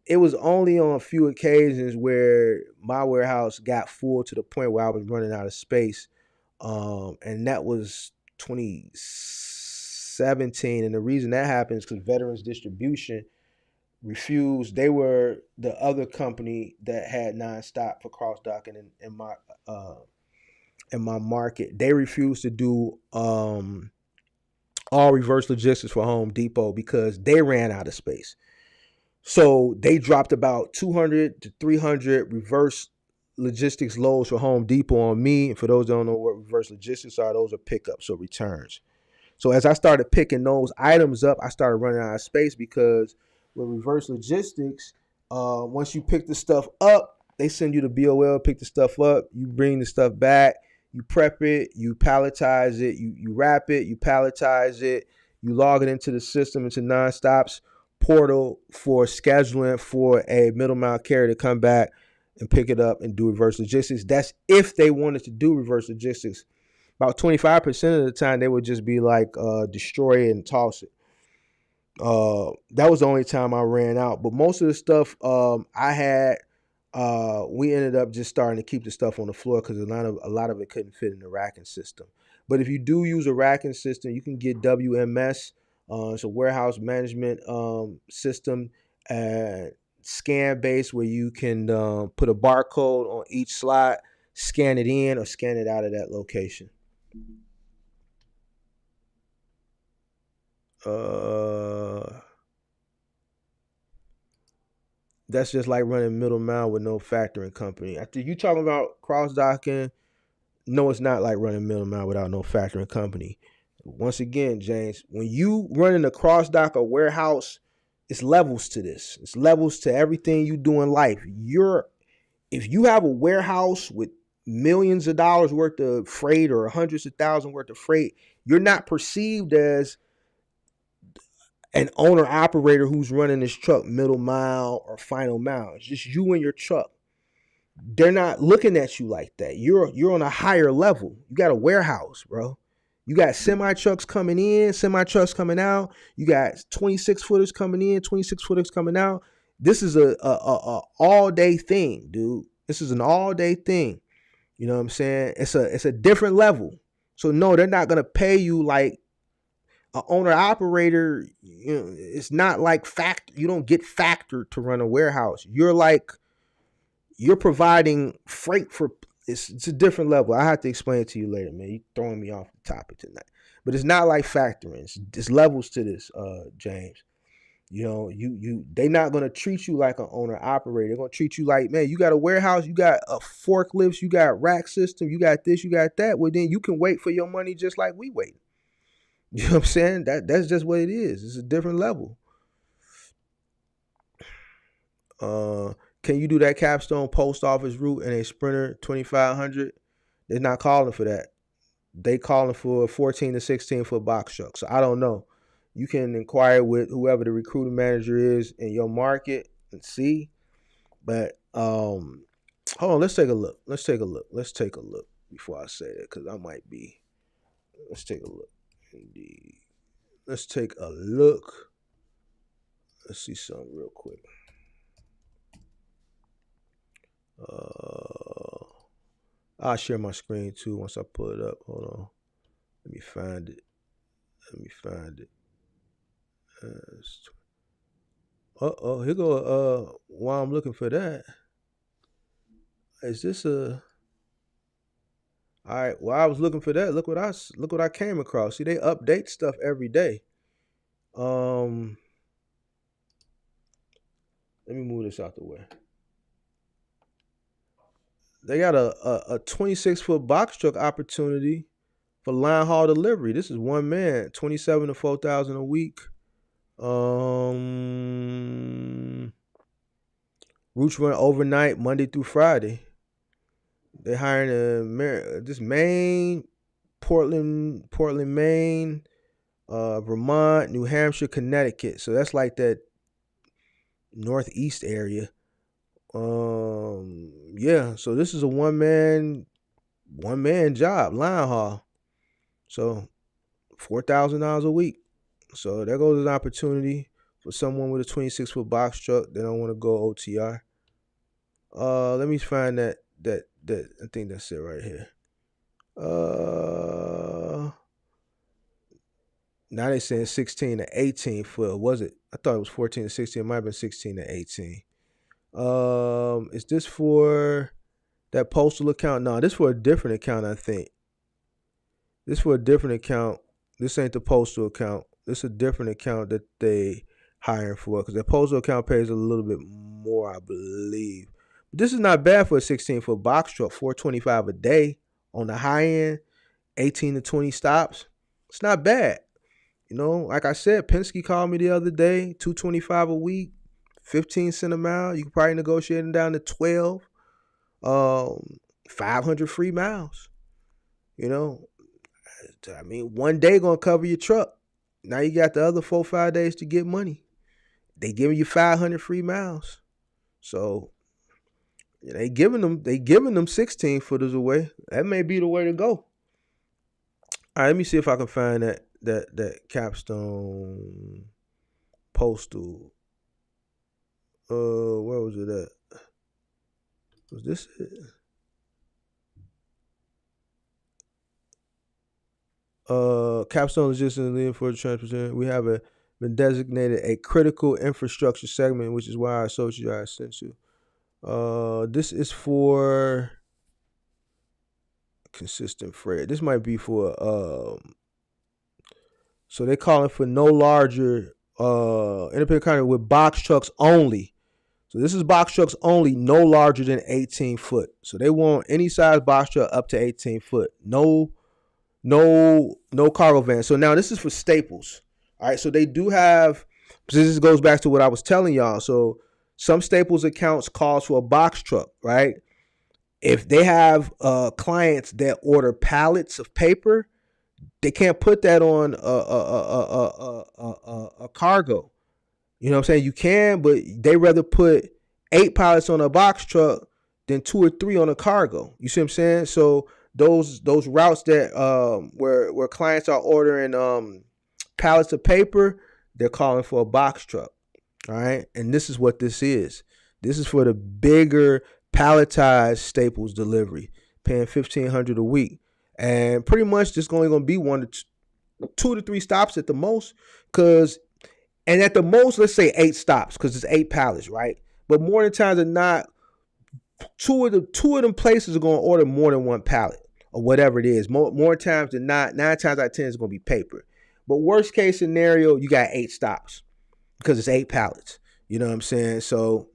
It was only on a few occasions where my warehouse got full to the point where I was running out of space. And that was 2017. And the reason that happened is because Veterans Distribution refused. They were the other company that had nonstop for cross docking in my market. They refused to do all reverse logistics for Home Depot because they ran out of space. So they dropped about 200 to 300 reverse logistics loads for Home Depot on me. And for those that don't know what reverse logistics are, those are pickups or returns. So as I started picking those items up, I started running out of space because with reverse logistics, once you pick the stuff up, they send you to BOL, pick the stuff up, you bring the stuff back, you prep it, you palletize it, you wrap it, you palletize it, you log it into the system, into Nonstop's portal for scheduling for a middle mile carrier to come back and pick it up and do reverse logistics. That's if they wanted to do reverse logistics. About 25% of the time, they would just be like, destroy it and toss it. That was the only time I ran out. But most of the stuff I had, we ended up just starting to keep the stuff on the floor because a lot of it couldn't fit in the racking system. But if you do use a racking system, you can get WMS. It's a warehouse management system, scan based, where you can put a barcode on each slot, scan it in or scan it out of that location. That's just like running middle mile with no factoring company. After you talking about cross docking, no, it's not like running middle mile without no factoring company. Once again, James, when you running a cross dock or warehouse, it's levels to this. It's levels to everything you do in life. If you have a warehouse with millions of dollars worth of freight or hundreds of thousands worth of freight, you're not perceived as an owner operator who's running this truck middle mile or final mile. It's just you and your truck. They're not looking at you like that. You're on a higher level. You got a warehouse, bro. You got semi trucks coming in, semi trucks coming out. You got 26 footers coming in, 26 footers coming out. This is a all day thing, dude. This is an all day thing. You know what I'm saying? It's a different level. So no, they're not gonna pay you like an owner operator. You know, it's not like you don't get factored to run a warehouse. You're providing freight for. It's a different level. I have to explain it to you later, man. You're throwing me off the topic tonight. But it's not like factoring. It's levels to this, James. You know, they're not gonna treat you like an owner operator. They're gonna treat you like, man, you got a warehouse, you got a forklifts, you got rack system, you got this, you got that. Well, then you can wait for your money just like we wait. You know what I'm saying? That's just what it is. It's a different level. Can you do that capstone post office route in a Sprinter 2500? They're not calling for that. They calling for a 14 to 16 foot box truck. So I don't know. You can inquire with whoever the recruiting manager is in your market and see. But Hold on, let's take a look. Let's take a look before I say that, because I might be. Let's take a look. Indeed. Let's take a look. Let's see something real quick. I'll share my screen too once I pull it up. Hold on. Let me find it. Here go. While I'm looking for that, is this a? All right. While I was looking for that, look what I came across. See, they update stuff every day. Let me move this out the way. They got a 26-foot box truck opportunity for line haul delivery. This is one man, 27 to 4,000 a week. Routes run overnight, Monday through Friday. They're hiring this Maine, Portland, Maine, Vermont, New Hampshire, Connecticut. So that's like that northeast area. Yeah. So this is a one man job, line haul. So $4,000 a week. So there goes an opportunity for someone with a 26-foot box truck that don't want to go OTR. Let me find that I think that's it right here. Now they're saying 16 to 18 foot. Was it? I thought it was 14 to 16. It might have been 16 to 18. Is this for that postal account? No, this for a different account, I think. This for a different account. This ain't the postal account. This is a different account that they hiring for, because their postal account pays a little bit more, I believe. But this is not bad for a 16-foot box truck. $425 a day on the high end, 18 to 20 stops. It's not bad. You know, like I said, Penske called me the other day, $225 a week, 15 cents a mile. You can probably negotiate them down to 12. 500 free miles. You know, I mean, one day gonna cover your truck. Now you got the other 4-5 days to get money. They giving you 500 free miles. So they giving them 16 footers away. That may be the way to go. All right, let me see if I can find that Capstone postal. Where was it at? Was this it? Capstone Logistics and for the transportation. We have been designated a critical infrastructure segment, which is why I sent you. This is for consistent freight. This might be for so they're calling for no larger independent contract with box trucks only. So this is box trucks only, no larger than 18 foot. So they want any size box truck up to 18 foot. No cargo van. So now this is for Staples. All right. So they do have, this goes back to what I was telling y'all. So some Staples accounts calls for a box truck, right? If they have clients that order pallets of paper, they can't put that on a cargo. You know what I'm saying? You can, but they rather put 8 pallets on a box truck than 2 or 3 on a cargo. You see what I'm saying? So those routes that where clients are ordering pallets of paper, they're calling for a box truck. All right, and this is what this is. This is for the bigger palletized Staples delivery, paying $1,500 a week, and pretty much just only going to be 2 to 3 stops at the most, and at the most, let's say 8 stops, because it's 8 pallets, right? But more than times than not, two of them places are going to order more than 1 pallet or whatever it is. More times than not, 9 times out of 10 is going to be paper. But worst case scenario, you got 8 stops because it's 8 pallets. You know what I'm saying? So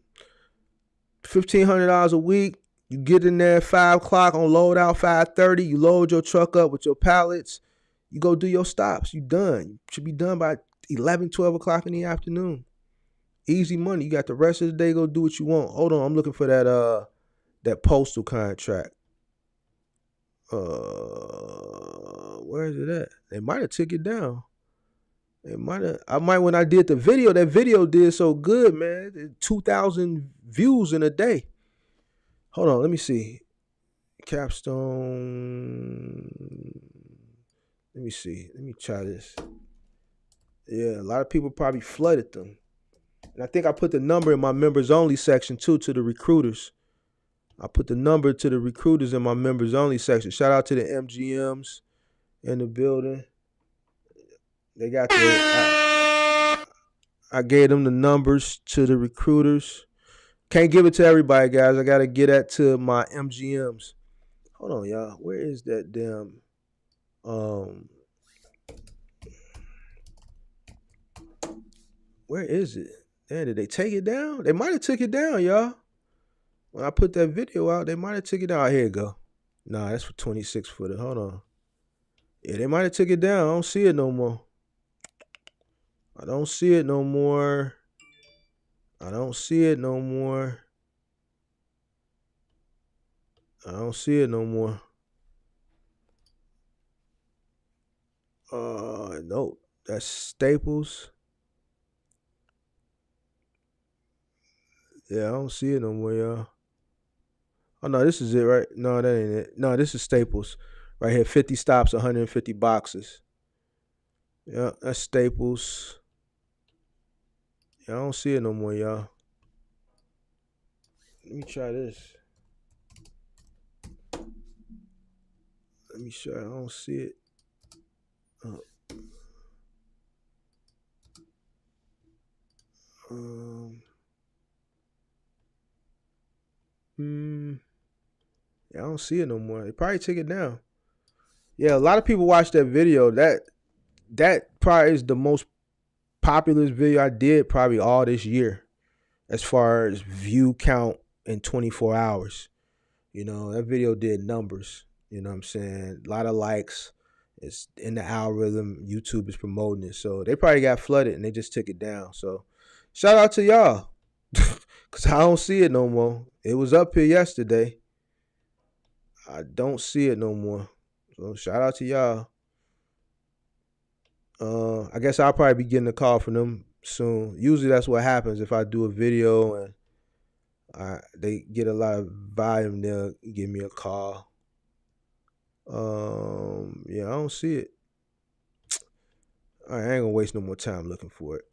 $1,500 a week. You get in there at 5 o'clock on load out 5:30. You load your truck up with your pallets. You go do your stops. You done. You should be done by 11, 12 o'clock in the afternoon. Easy money. You got the rest of the day. Go do what you want. Hold on. I'm looking for that postal contract. Where is it at? They might have took it down. When I did the video, that video did so good, man. 2,000 views in a day. Hold on, let me see. Capstone. Let me see. Let me try this. Yeah, a lot of people probably flooded them. And I think I put the number in my members only section too to the recruiters. I put the number to the recruiters in my members only section. Shout out to the MGMs in the building. They got I gave them the numbers to the recruiters. Can't give it to everybody, guys. I gotta get that to my MGMs. Hold on, y'all. Where is that damn where is it? Man, did they take it down? They might have took it down, y'all. When I put that video out, they might have took it down. Oh, here it go. Nah, that's for 26 footer. Hold on. Yeah, they might have took it down. I don't see it no more. I don't see it no more. I don't see it no more. I don't see it no more. No. That's Staples. Yeah, I don't see it no more, y'all. Oh, no, this is it, right? No, that ain't it. No, this is Staples. Right here, 50 stops, 150 boxes. Yeah, that's Staples. Yeah, I don't see it no more, y'all. Let me try this. Let me show you. I don't see it. Yeah, I don't see it no more. They probably took it down. Yeah, a lot of people watched that video. That probably is the most popular video I did probably all this year, as far as view count in 24 hours. You know, that video did numbers. You know what I'm saying? A lot of likes. It's in the algorithm. YouTube is promoting it. So they probably got flooded and they just took it down. So shout out to y'all. Because I don't see it no more. It was up here yesterday. I don't see it no more. So shout out to y'all. I guess I'll probably be getting a call from them soon. Usually that's what happens if I do a video and they get a lot of volume. They'll give me a call. Yeah, I don't see it. All right, I ain't gonna waste no more time looking for it.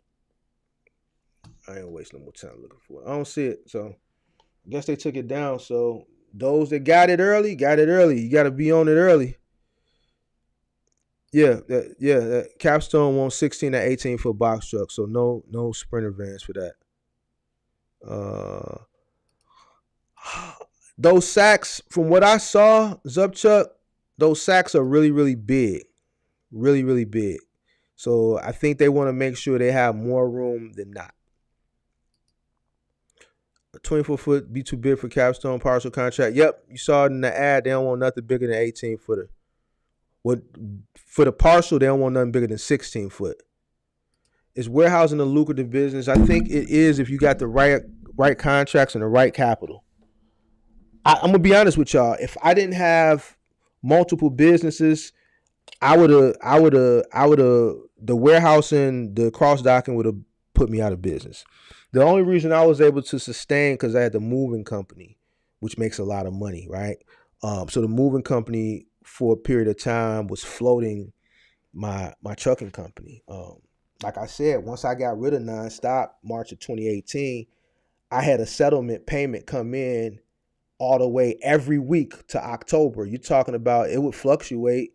I don't see it. So I guess they took it down. So those that got it early, got it early. You got to be on it early. Yeah, that Capstone wants 16 to 18 foot box truck, so no Sprinter vans for that. Those sacks, from what I saw, Zubchuck, those sacks are really, really big. Really, really big. So I think they want to make sure they have more room than not. A 24-foot be too big for Capstone partial contract. Yep, you saw it in the ad. They don't want nothing bigger than 18-footer. For the partial, they don't want nothing bigger than 16 foot. Is warehousing a lucrative business? I think it is if you got the right contracts and the right capital. I'm gonna be honest with y'all. If I didn't have multiple businesses, the warehousing, the cross docking would have put me out of business. The only reason I was able to sustain because I had the moving company, which makes a lot of money, right? So the moving company for a period of time was floating my trucking company. Like I said, once I got rid of Nonstop, March of 2018, I had a settlement payment come in all the way every week to October. You're talking about it would fluctuate.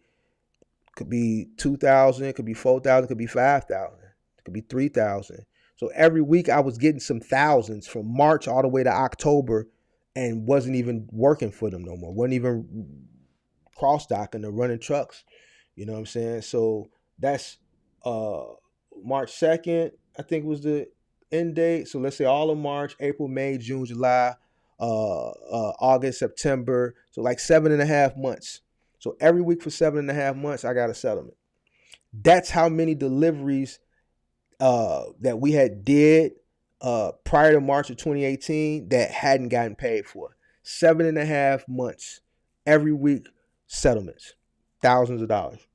Could be 2,000, could be 4,000, could be 5,000, could be 3,000. So every week I was getting some thousands from March all the way to October and wasn't even working for them no more. Wasn't even cross-docking or running trucks. You know what I'm saying? So that's March 2nd, I think was the end date. So let's say all of March, April, May, June, July, August, September. So like 7.5 months. So every week for 7.5 months, I got a settlement. That's how many deliveries that we had did prior to March of 2018 that hadn't gotten paid for. 7.5 months, every week, settlements, thousands of dollars.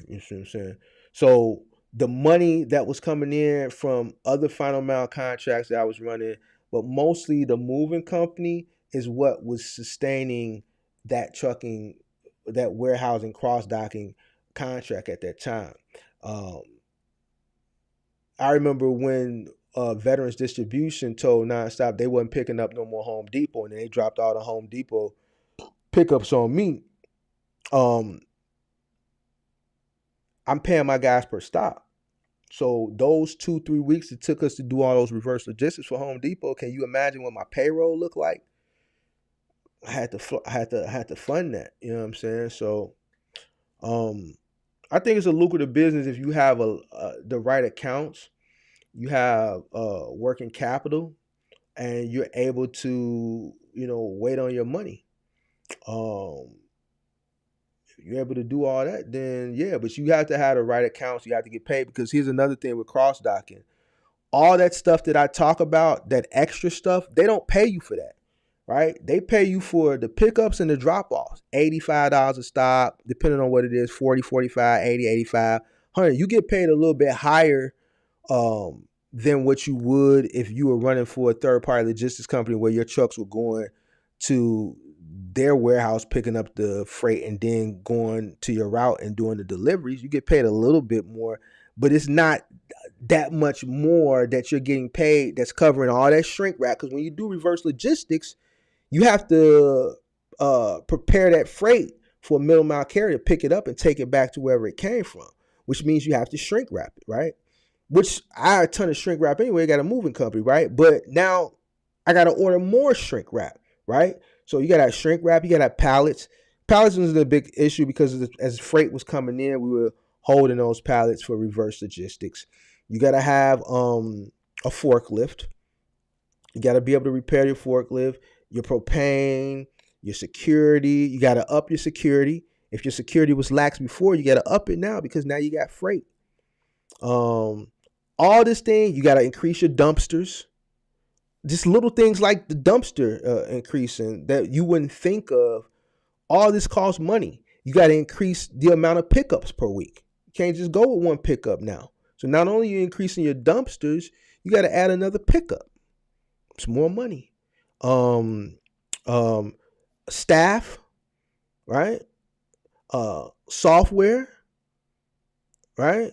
You see what I'm saying? So the money that was coming in from other final mile contracts that I was running, but mostly the moving company is what was sustaining that trucking, that warehousing, cross docking contract at that time. Um, I remember when Veterans Distribution told Nonstop they wasn't picking up no more Home Depot, and they dropped all the Home Depot pickups on me. I'm paying my guys per stop. So those 2-3 weeks it took us to do all those reverse logistics for Home Depot, can you imagine what my payroll looked like? I had to fund that. You know what I'm saying? So, I think it's a lucrative business if you have the right accounts, you have working capital, and you're able to wait on your money. If you're able to do all that, then yeah, but you have to have the right accounts. You have to get paid, because here's another thing with cross docking. All that stuff that I talk about, that extra stuff, they don't pay you for that, right? They pay you for the pickups and the drop-offs. $85 a stop, depending on what it is, 40, 45, 80, 85, 100. You get paid a little bit higher than what you would if you were running for a third-party logistics company where your trucks were going to their warehouse, picking up the freight, and then going to your route and doing the deliveries. You get paid a little bit more, but it's not that much more that you're getting paid that's covering all that shrink wrap. Because when you do reverse logistics, you have to prepare that freight for a middle mile carrier to pick it up and take it back to wherever it came from, which means you have to shrink wrap it, right? Which I had a ton of shrink wrap anyway. I got a moving company, right? But now I got to order more shrink wrap, right? So you got to have shrink wrap, you got to have pallets. Pallets was a big issue because as freight was coming in, we were holding those pallets for reverse logistics. You got to have a forklift. You got to be able to repair your forklift, your propane, your security. You got to up your security. If your security was lax before, you got to up it now, because now you got freight. All this thing, you got to increase your dumpsters. Just little things like the dumpster increasing that you wouldn't think of. All this costs money. You got to increase the amount of pickups per week. You can't just go with one pickup now. So not only are you increasing your dumpsters, you got to add another pickup. It's more money. Staff, right? Software, right?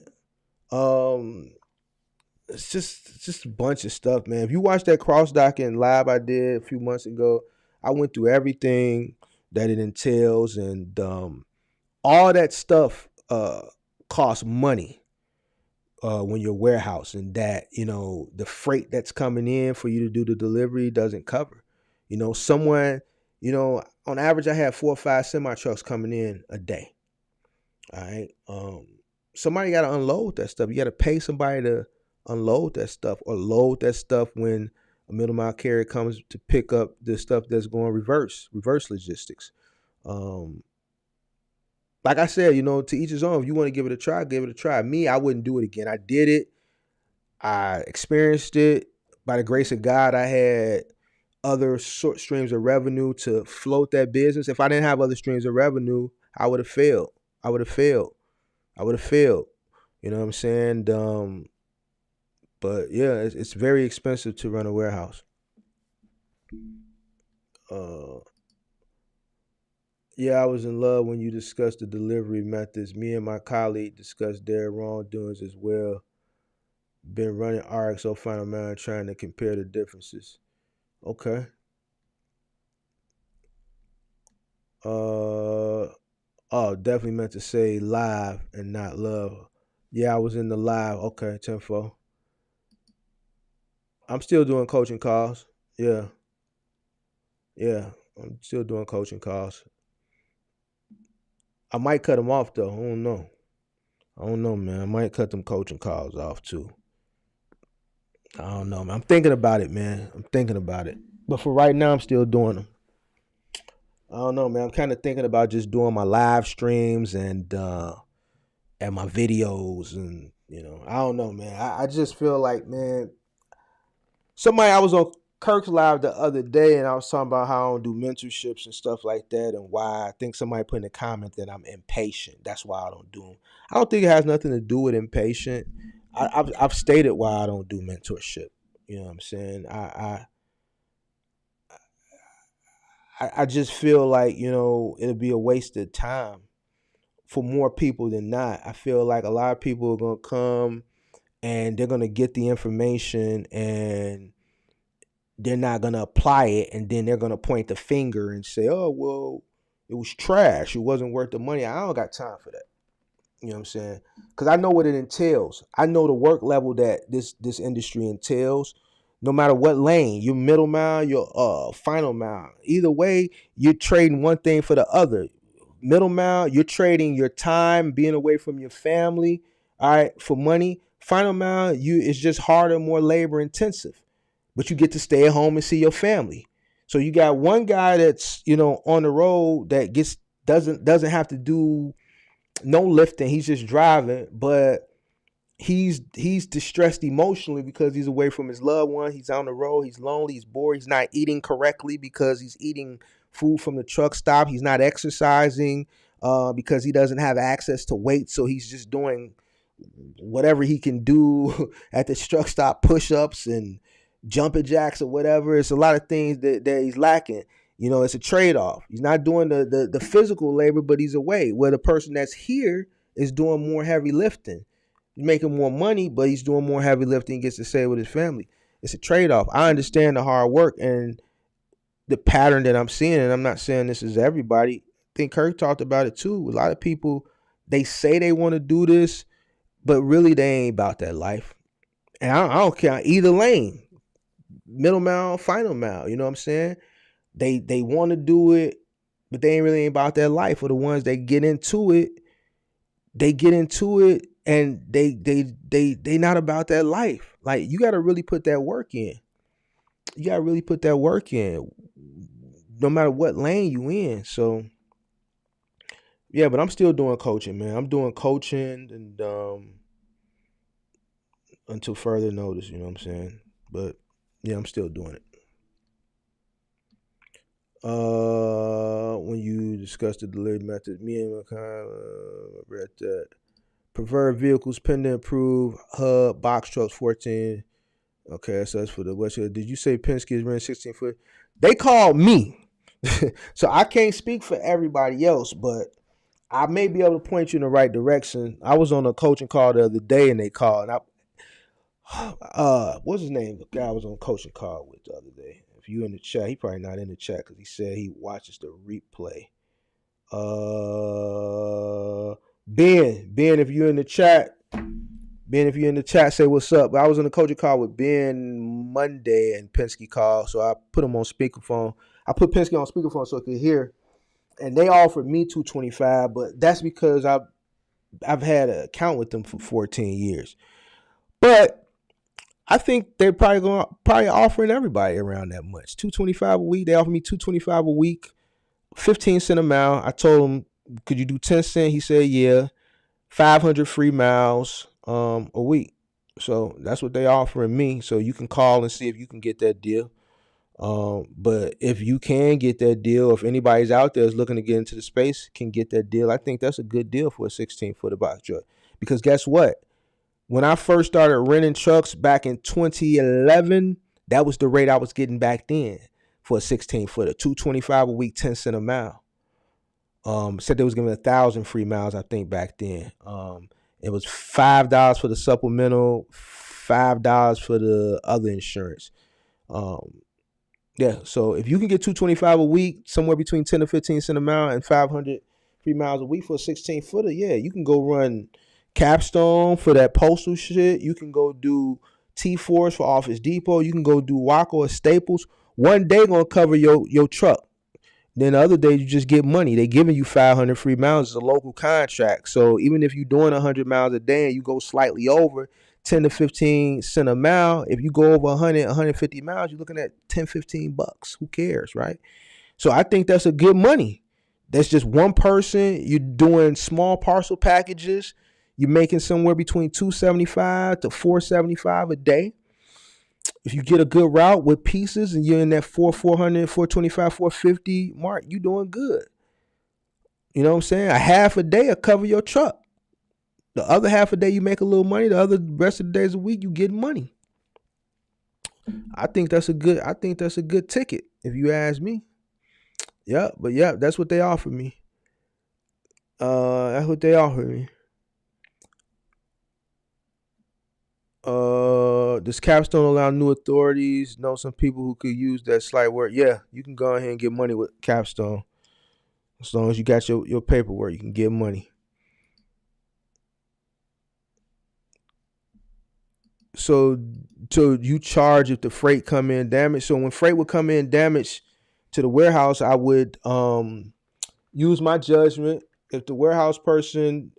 It's just a bunch of stuff, man. If you watch that cross docking live I did a few months ago, I went through everything that it entails, and all that stuff costs money when you're warehousing. That the freight that's coming in for you to do the delivery doesn't cover. Someone, on average, I have 4 or 5 semi trucks coming in a day. All right, somebody got to unload that stuff. You got to pay somebody to unload that stuff or load that stuff when a middle mile carrier comes to pick up the stuff that's going reverse logistics. Like I said, to each his own. If you want to give it a try, give it a try. Me, I wouldn't do it again. I did it. I experienced it. By the grace of God, I had other streams of revenue to float that business. If I didn't have other streams of revenue, I would have failed. I would have failed. You know what I'm saying? But yeah, it's very expensive to run a warehouse. Yeah, I was in love when you discussed the delivery methods. Me and my colleague discussed their wrongdoings as well. Been running RXO Final Mile trying to compare the differences. Okay. Definitely meant to say live and not love. Yeah, I was in the live. Okay, 10-4. I'm still doing coaching calls. Yeah, I'm still doing coaching calls. I might cut them off though. I don't know, man. I might cut them coaching calls off too. I don't know, man. I'm thinking about it, man. But for right now, I'm still doing them. I don't know, man. I'm kind of thinking about just doing my live streams and my videos, and I don't know, man. I just feel like, man, I was on Kirk's live the other day, and I was talking about how I don't do mentorships and stuff like that, and why I think somebody put in a comment that I'm impatient. That's why I don't do them. I don't think it has nothing to do with impatient. I've stated why I don't do mentorship. You know what I'm saying? I just feel like, it'll be a waste of time for more people than not. I feel like a lot of people are going to come and they're going to get the information and they're not going to apply it. And then they're going to point the finger and say, oh, well, it was trash. It wasn't worth the money. I don't got time for that. You know what I'm saying? Because I know what it entails. I know the work level that this industry entails. No matter what lane, your middle mile, your final mile. Either way, you're trading one thing for the other. Middle mile, you're trading your time, being away from your family, all right, for money. Final mile, it's just harder, more labor intensive. But you get to stay at home and see your family. So you got one guy that's, on the road that doesn't have to do no lifting. He's just driving, but he's distressed emotionally because he's away from his loved one. He's on the road. He's lonely. He's bored. He's not eating correctly because he's eating food from the truck stop. He's not exercising because he doesn't have access to weights. So he's just doing whatever he can do at the truck stop, push-ups and jumping jacks or whatever. It's a lot of things that he's lacking. It's a trade-off. He's not doing the physical labor, but he's away. Where the person that's here is doing more heavy lifting. He's making more money, but he's doing more heavy lifting. He gets to stay with his family. It's a trade-off. I understand the hard work and the pattern that I'm seeing, and I'm not saying this is everybody. I think Kirk talked about it too. A lot of people, they say they want to do this, but really they ain't about that life. And I don't care either lane, middle mile, final mile. You know what I'm saying? They want to do it, but they ain't really about that life. Or the ones that get into it, and they not about that life. Like, you got to really put that work in. No matter what lane you in. So yeah, but I'm still doing coaching, man. I'm doing coaching and until further notice, you know what I'm saying? But yeah, I'm still doing it. When you discussed the delivery method, me and my read that. Preferred vehicles, pending approved, hub, box trucks, 14. Okay, so that's for the West Hill. Did you say Penske is running 16 foot? They called me. So I can't speak for everybody else, but I may be able to point you in the right direction. I was on a coaching call the other day and they called. And what's his name? The guy I was on a coaching call with the other day. If you in the chat, he probably not in the chat because he said he watches the replay. Ben, if you're in the chat, say what's up. I was on a coaching call with Ben Monday and Penske called, so I put him on speakerphone. I put Penske on speakerphone so he could hear, and they offered me $225, but that's because I've had an account with them for 14 years. But I think they're probably offering everybody around that much. $225 a week. They offered me $225 a week, 15 cents a mile. I told him, could you do 10 cents? He said, yeah. 500 free miles a week. So that's what they offering me. So you can call and see if you can get that deal. But if you can get that deal, if anybody's out there is looking to get into the space, can get that deal, I think that's a good deal for a 16-footer box truck. Because guess what? When I first started renting trucks back in 2011, that was the rate I was getting back then for a 16-footer, $225 a week, 10 cents a mile. Said they was giving 1,000 free miles, I think, back then. It was $5 for the supplemental, $5 for the other insurance. Yeah, so if you can get $225 a week, somewhere between 10 to 15 cents a mile, and 500 free miles a week for a 16-footer, yeah, you can go run Capstone for that postal shit. You can go do T-Force for Office Depot. You can go do Waco or Staples. One day gonna cover your truck. Then the other day you just get money. They giving you 500 free miles as a local contract. So even if you're doing 100 miles a day and you go slightly over 10 to 15 cents a mile, if you go over 100, 150 miles, you're looking at 10, 15 bucks. Who cares, right? So I think that's a good money. That's just one person. You're doing small parcel packages. You're making somewhere between $275 to $475 a day. If you get a good route with pieces and you're in that 400, 425, 450 mark, you're doing good. You know what I'm saying? A half a day will cover your truck. The other half a day you make a little money. The other rest of the days a week you get money. I think that's a good ticket, if you ask me. Yeah, but yeah, that's what they offered me. That's what they offered me. Does Capstone allow new authorities? Know some people who could use that slight word? Yeah, you can go ahead and get money with Capstone. As long as you got your paperwork, you can get money. So you charge if the freight come in damaged. So when freight would come in damaged to the warehouse, I would use my judgment. If the warehouse person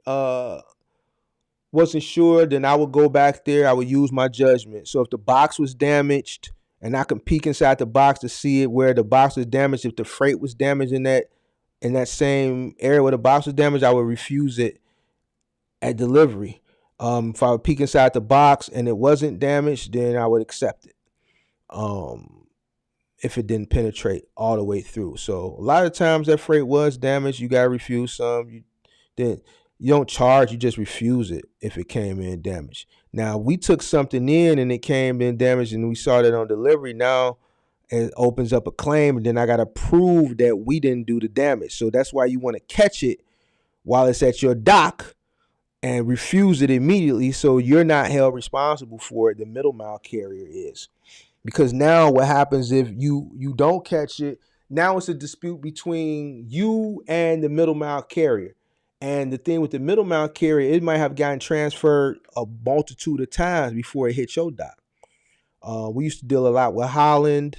wasn't sure, then I would go back there. I would use my judgment. So if the box was damaged, and I can peek inside the box to see it where the box was damaged, if the freight was damaged in that same area where the box was damaged, I would refuse it at delivery. If I would peek inside the box and it wasn't damaged, then I would accept it. If it didn't penetrate all the way through. So a lot of times that freight was damaged, you gotta refuse some. You don't charge, you just refuse it if it came in damaged. Now we took something in and it came in damaged and we saw that on delivery. Now it opens up a claim and then I gotta prove that we didn't do the damage. So that's why you want to catch it while it's at your dock and refuse it immediately so you're not held responsible for it. The middle mile carrier is. Because now what happens if you don't catch it, now it's a dispute between you and the middle mile carrier. And the thing with the middle mile carrier, it might have gotten transferred a multitude of times before it hit your dock. We used to deal a lot with Holland,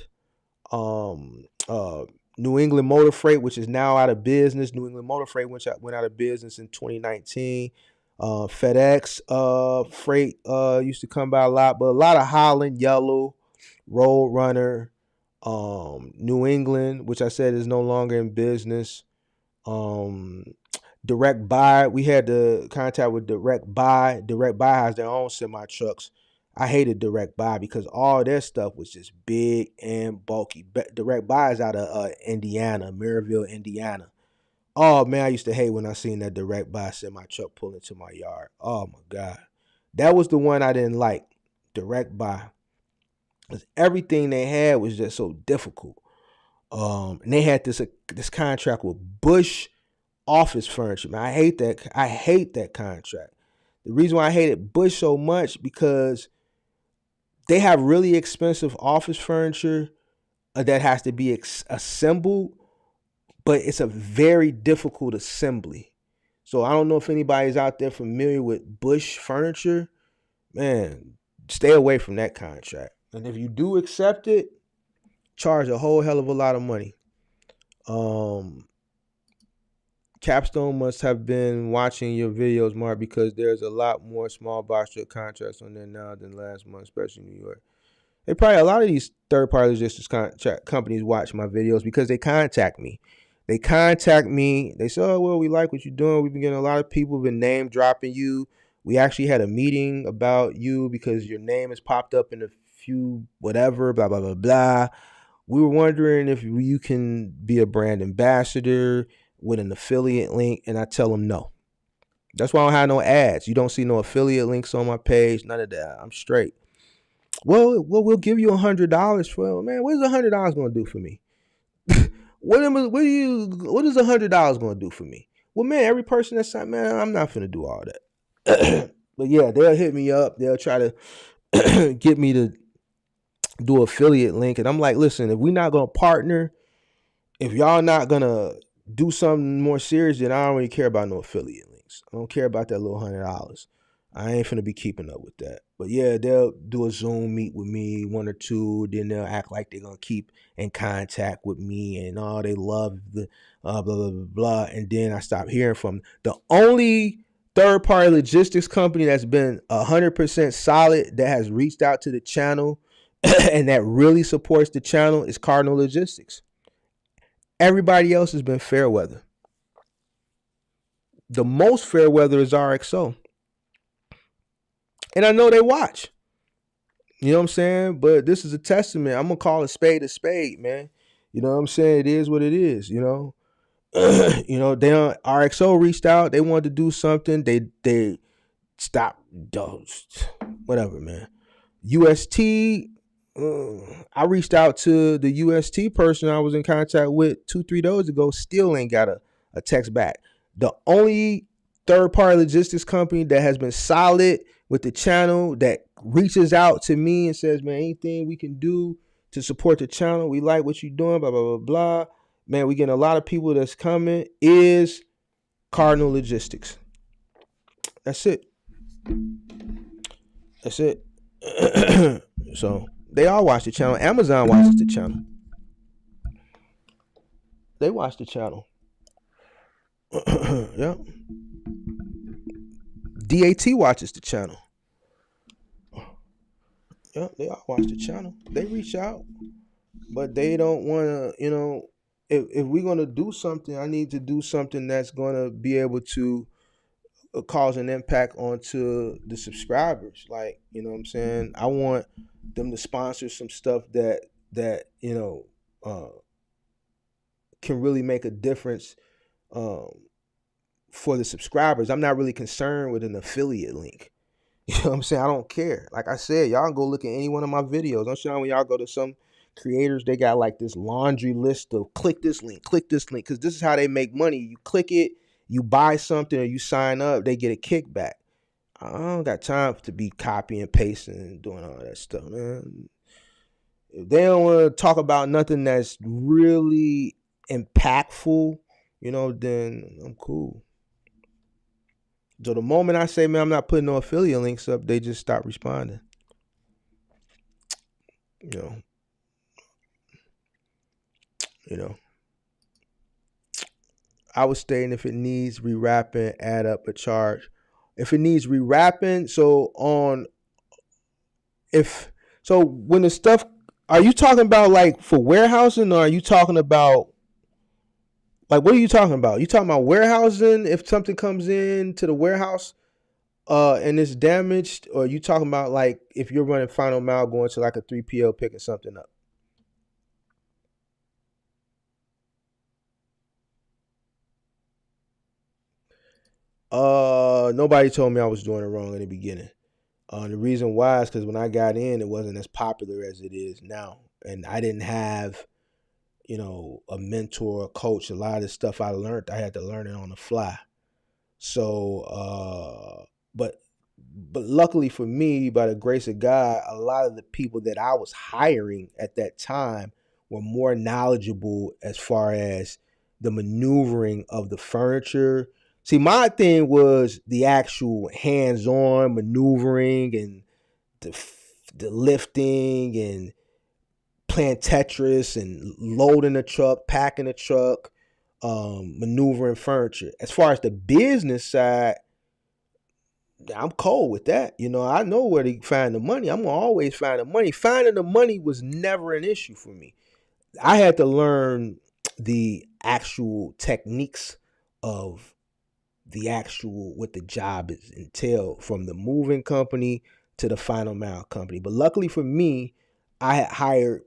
New England Motor Freight, which is now out of business. New England Motor Freight went out of business in 2019. FedEx freight used to come by a lot, but a lot of Holland, Yellow, Roadrunner, New England, which I said is no longer in business. Direct Buy, we had the contact with Direct Buy. Direct Buy has their own semi trucks. I hated Direct Buy because all their stuff was just big and bulky. Direct Buy is out of Indiana, Maryville, Indiana. Oh man, I used to hate when I seen that Direct Buy semi truck pull into my yard. Oh my God, that was the one I didn't like. Direct Buy. Because everything they had was just so difficult. And they had this contract with Bush Office Furniture. Man, I hate that contract. The reason why I hated Bush so much because they have really expensive office furniture that has to be assembled, but it's a very difficult assembly. So I don't know if anybody's out there familiar with Bush Furniture. Man, stay away from that contract. And if you do accept it, charge a whole hell of a lot of money. Capstone must have been watching your videos, Mark, because there's a lot more small box truck contracts on there now than last month, especially in New York. They probably, a lot of these third-party logistics companies watch my videos because they contact me. They say, oh, well, we like what you're doing. We've been getting a lot of people who've been name dropping you. We actually had a meeting about you because your name has popped up in a few whatever, blah, blah, blah, blah. We were wondering if you can be a brand ambassador with an affiliate link, and I tell them no. That's why I don't have no ads. You don't see no affiliate links on my page, none of that. I'm straight. Well, we'll give you $100 for it. Man, what is $100 going to do for me? What is $100 going to do for me? Well, man, every person that's like, man, I'm not finna do all that. But yeah, they'll hit me up. They'll try to get me to do affiliate link. And I'm like, listen, if we're not going to partner, if y'all not going to do something more serious, then I don't really care about no affiliate links. I don't care about that little $100. I ain't finna be keeping up with that. But yeah, they'll do a Zoom meet with me, one or two. Then they'll act like they're gonna keep in contact with me and they love the blah, blah, blah, blah. And then I stop hearing from them. The only third-party logistics company that's been 100% solid that has reached out to the channel and that really supports the channel is Cardinal Logistics. Everybody else has been fair weather. The most fair weather is RXO. And I know they watch. You know what I'm saying? But this is a testament. I'm going to call a spade, man. You know what I'm saying? It is what it is, you know. RXO reached out. They wanted to do something. They stopped. Whatever, man. UST, I reached out to the UST person I was in contact with 2-3 days ago. Still ain't got a text back. The only third party logistics company that has been solid with the channel that reaches out to me and says, man, anything we can do to support the channel, we like what you're doing, blah, blah, blah, blah. Man, we getting a lot of people that's coming, is Cardinal Logistics. That's it. That's it. So they all watch the channel. Amazon watches the channel. They watch the channel. Yeah. DAT watches the channel. Yeah, they all watch the channel. They reach out, but they don't want to, if we're going to do something, I need to do something that's going to be able to cause an impact onto the subscribers. Like, you know what I'm saying? I want them to sponsor some stuff that can really make a difference for the subscribers. I'm not really concerned with an affiliate link. You know what I'm saying? I don't care. Like I said, y'all can go look at any one of my videos. I'm sure when y'all go to some creators, they got like this laundry list of click this link, because this is how they make money. You click it, you buy something, or you sign up, they get a kickback. I don't got time to be copying, pasting, and doing all that stuff, man. If they don't want to talk about nothing that's really impactful, then I'm cool. So the moment I say, man, I'm not putting no affiliate links up, they just stop responding. You know. I was stating if it needs rewrapping, add up a charge. If it needs rewrapping, when the stuff, are you talking about like for warehousing, or are you talking about like, what are you talking about? You talking about warehousing if something comes in to the warehouse and it's damaged, or are you talking about like if you're running final mile going to like a 3PL picking something up? Nobody told me I was doing it wrong in the beginning. The reason why is because when I got in, it wasn't as popular as it is now, and I didn't have, a mentor, a coach. A lot of the stuff I learned, I had to learn it on the fly. So, but luckily for me, by the grace of God, a lot of the people that I was hiring at that time were more knowledgeable as far as the maneuvering of the furniture. See, my thing was the actual hands-on maneuvering and the lifting and playing Tetris and loading the truck, packing the truck, maneuvering furniture. As far as the business side, I'm cold with that. I know where to find the money. I'm gonna always find the money. Finding the money was never an issue for me. I had to learn the actual techniques of what the job is entailed, from the moving company to the final mile company. But luckily for me, I had hired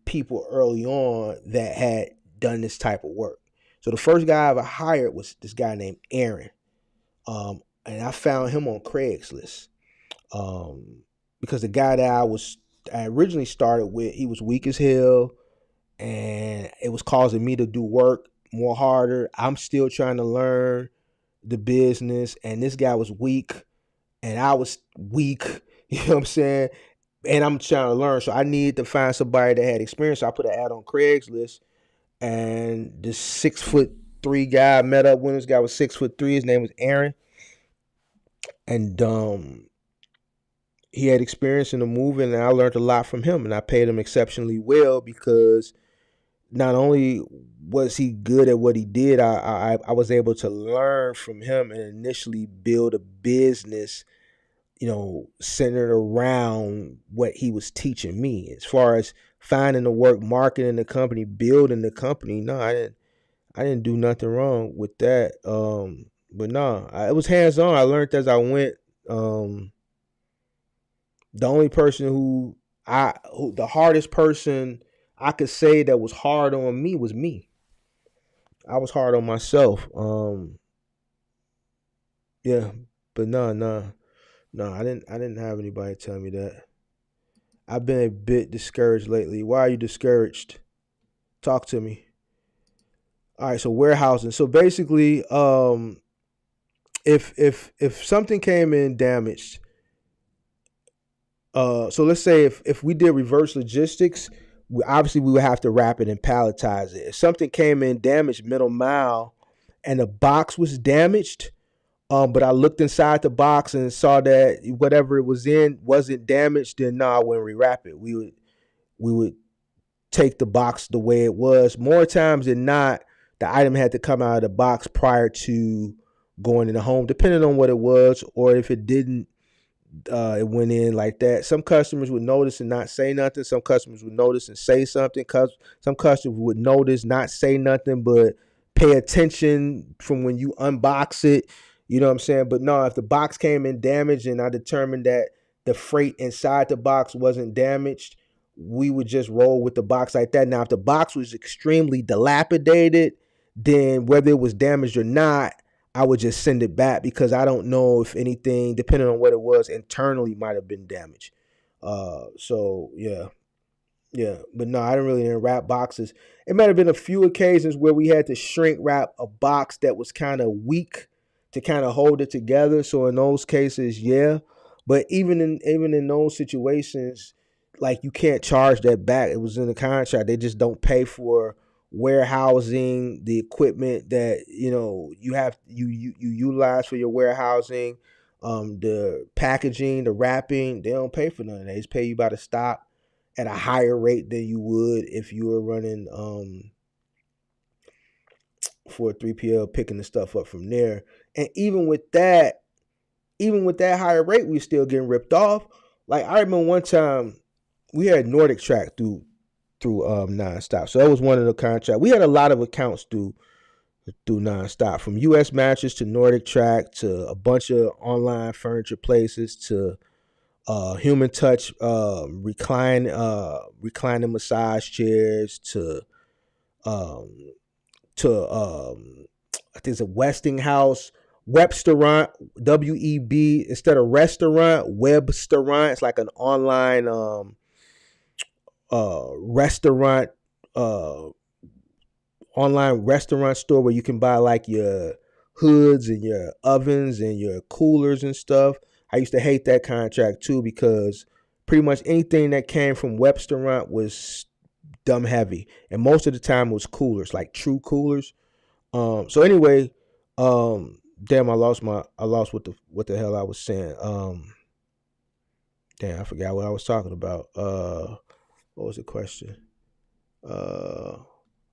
people early on that had done this type of work. So the first guy I ever hired was this guy named Aaron. And I found him on Craigslist. Because the guy that I originally started with, he was weak as hell, and it was causing me to do work more harder. I'm still trying to learn the business, and this guy was weak and I was weak, you know what I'm saying? And I'm trying to learn. So I needed to find somebody that had experience. So I put an ad on Craigslist, and this 6'3" guy met up with. This guy was 6'3". His name was Aaron. And he had experience in the moving, and I learned a lot from him, and I paid him exceptionally well because not only was he good at what he did, I was able to learn from him and initially build a business, centered around what he was teaching me. As far as finding the work, marketing the company, building the company, no, I didn't do nothing wrong with that. But no, it was hands on. I learned as I went. The only person the hardest person I could say that was hard on me was me. I was hard on myself. Yeah, but no, I didn't have anybody tell me that. I've been a bit discouraged lately. Why are you discouraged? Talk to me. All right, so warehousing. So basically, if something came in damaged, so let's say if we did reverse logistics, obviously we would have to wrap it and palletize it. If something came in damaged middle mile, and the box was damaged, but I looked inside the box and saw that whatever it was in wasn't damaged, then no, I wouldn't rewrap it. We would take the box the way it was. More times than not, the item had to come out of the box prior to going in the home, depending on what it was, or if it didn't, it went in like that. Some customers would notice and not say nothing. Some customers would notice and say something. Some customers would notice, not say nothing, but pay attention from when you unbox it. You know what I'm saying? But no, if the box came in damaged and I determined that the freight inside the box wasn't damaged, we would just roll with the box like that. Now, if the box was extremely dilapidated, then whether it was damaged or not, I would just send it back because I don't know if anything, depending on what it was, internally might have been damaged. So yeah. Yeah, but no, I didn't wrap boxes. It might have been a few occasions where we had to shrink wrap a box that was kind of weak to kind of hold it together. So in those cases, yeah. But even in those situations, like you can't charge that back. It was in the contract. They just don't pay for warehousing, the equipment that you have you utilize for your warehousing, the packaging, the wrapping. They don't pay for none of that. They just pay you by the stop at a higher rate than you would if you were running for a 3PL, picking the stuff up from there. And even with that higher rate, we still getting ripped off. Like I remember one time we had Nordic Track through Nonstop. So that was one of the contracts. We had a lot of accounts through Nonstop, from US Mattress to Nordic Track to a bunch of online furniture places to Human Touch, reclining massage chairs to I think it's a Westinghouse, Webstaurant, WEB instead of restaurant, Webstaurant. It's like an online restaurant, online restaurant store where you can buy like your hoods and your ovens and your coolers and stuff. I used to hate that contract too because pretty much anything that came from Webstaurant was dumb heavy, and most of the time it was coolers, like true coolers. So anyway, damn, I lost what the hell I was saying. Damn, I forgot what I was talking about. What was the question? I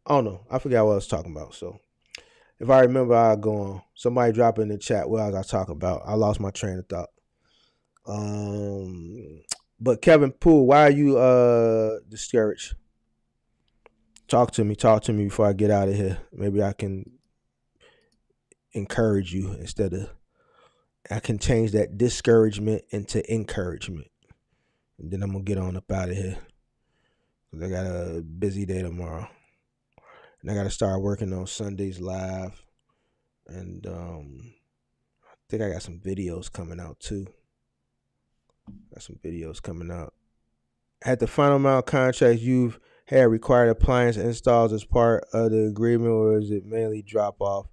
don't know. I forgot what I was talking about. So if I remember, I'll go on. Somebody drop it in the chat. What was I talking about? I lost my train of thought. But Kevin Poole, why are you discouraged? Talk to me before I get out of here. Maybe I can encourage you instead of, I can change that discouragement into encouragement. And then I'm gonna get on up out of here. Cause I got a busy day tomorrow. And I gotta start working on Sundays live. And I think I got some videos coming out too. At the final amount contract you've had required appliance installs as part of the agreement, or is it mainly drop off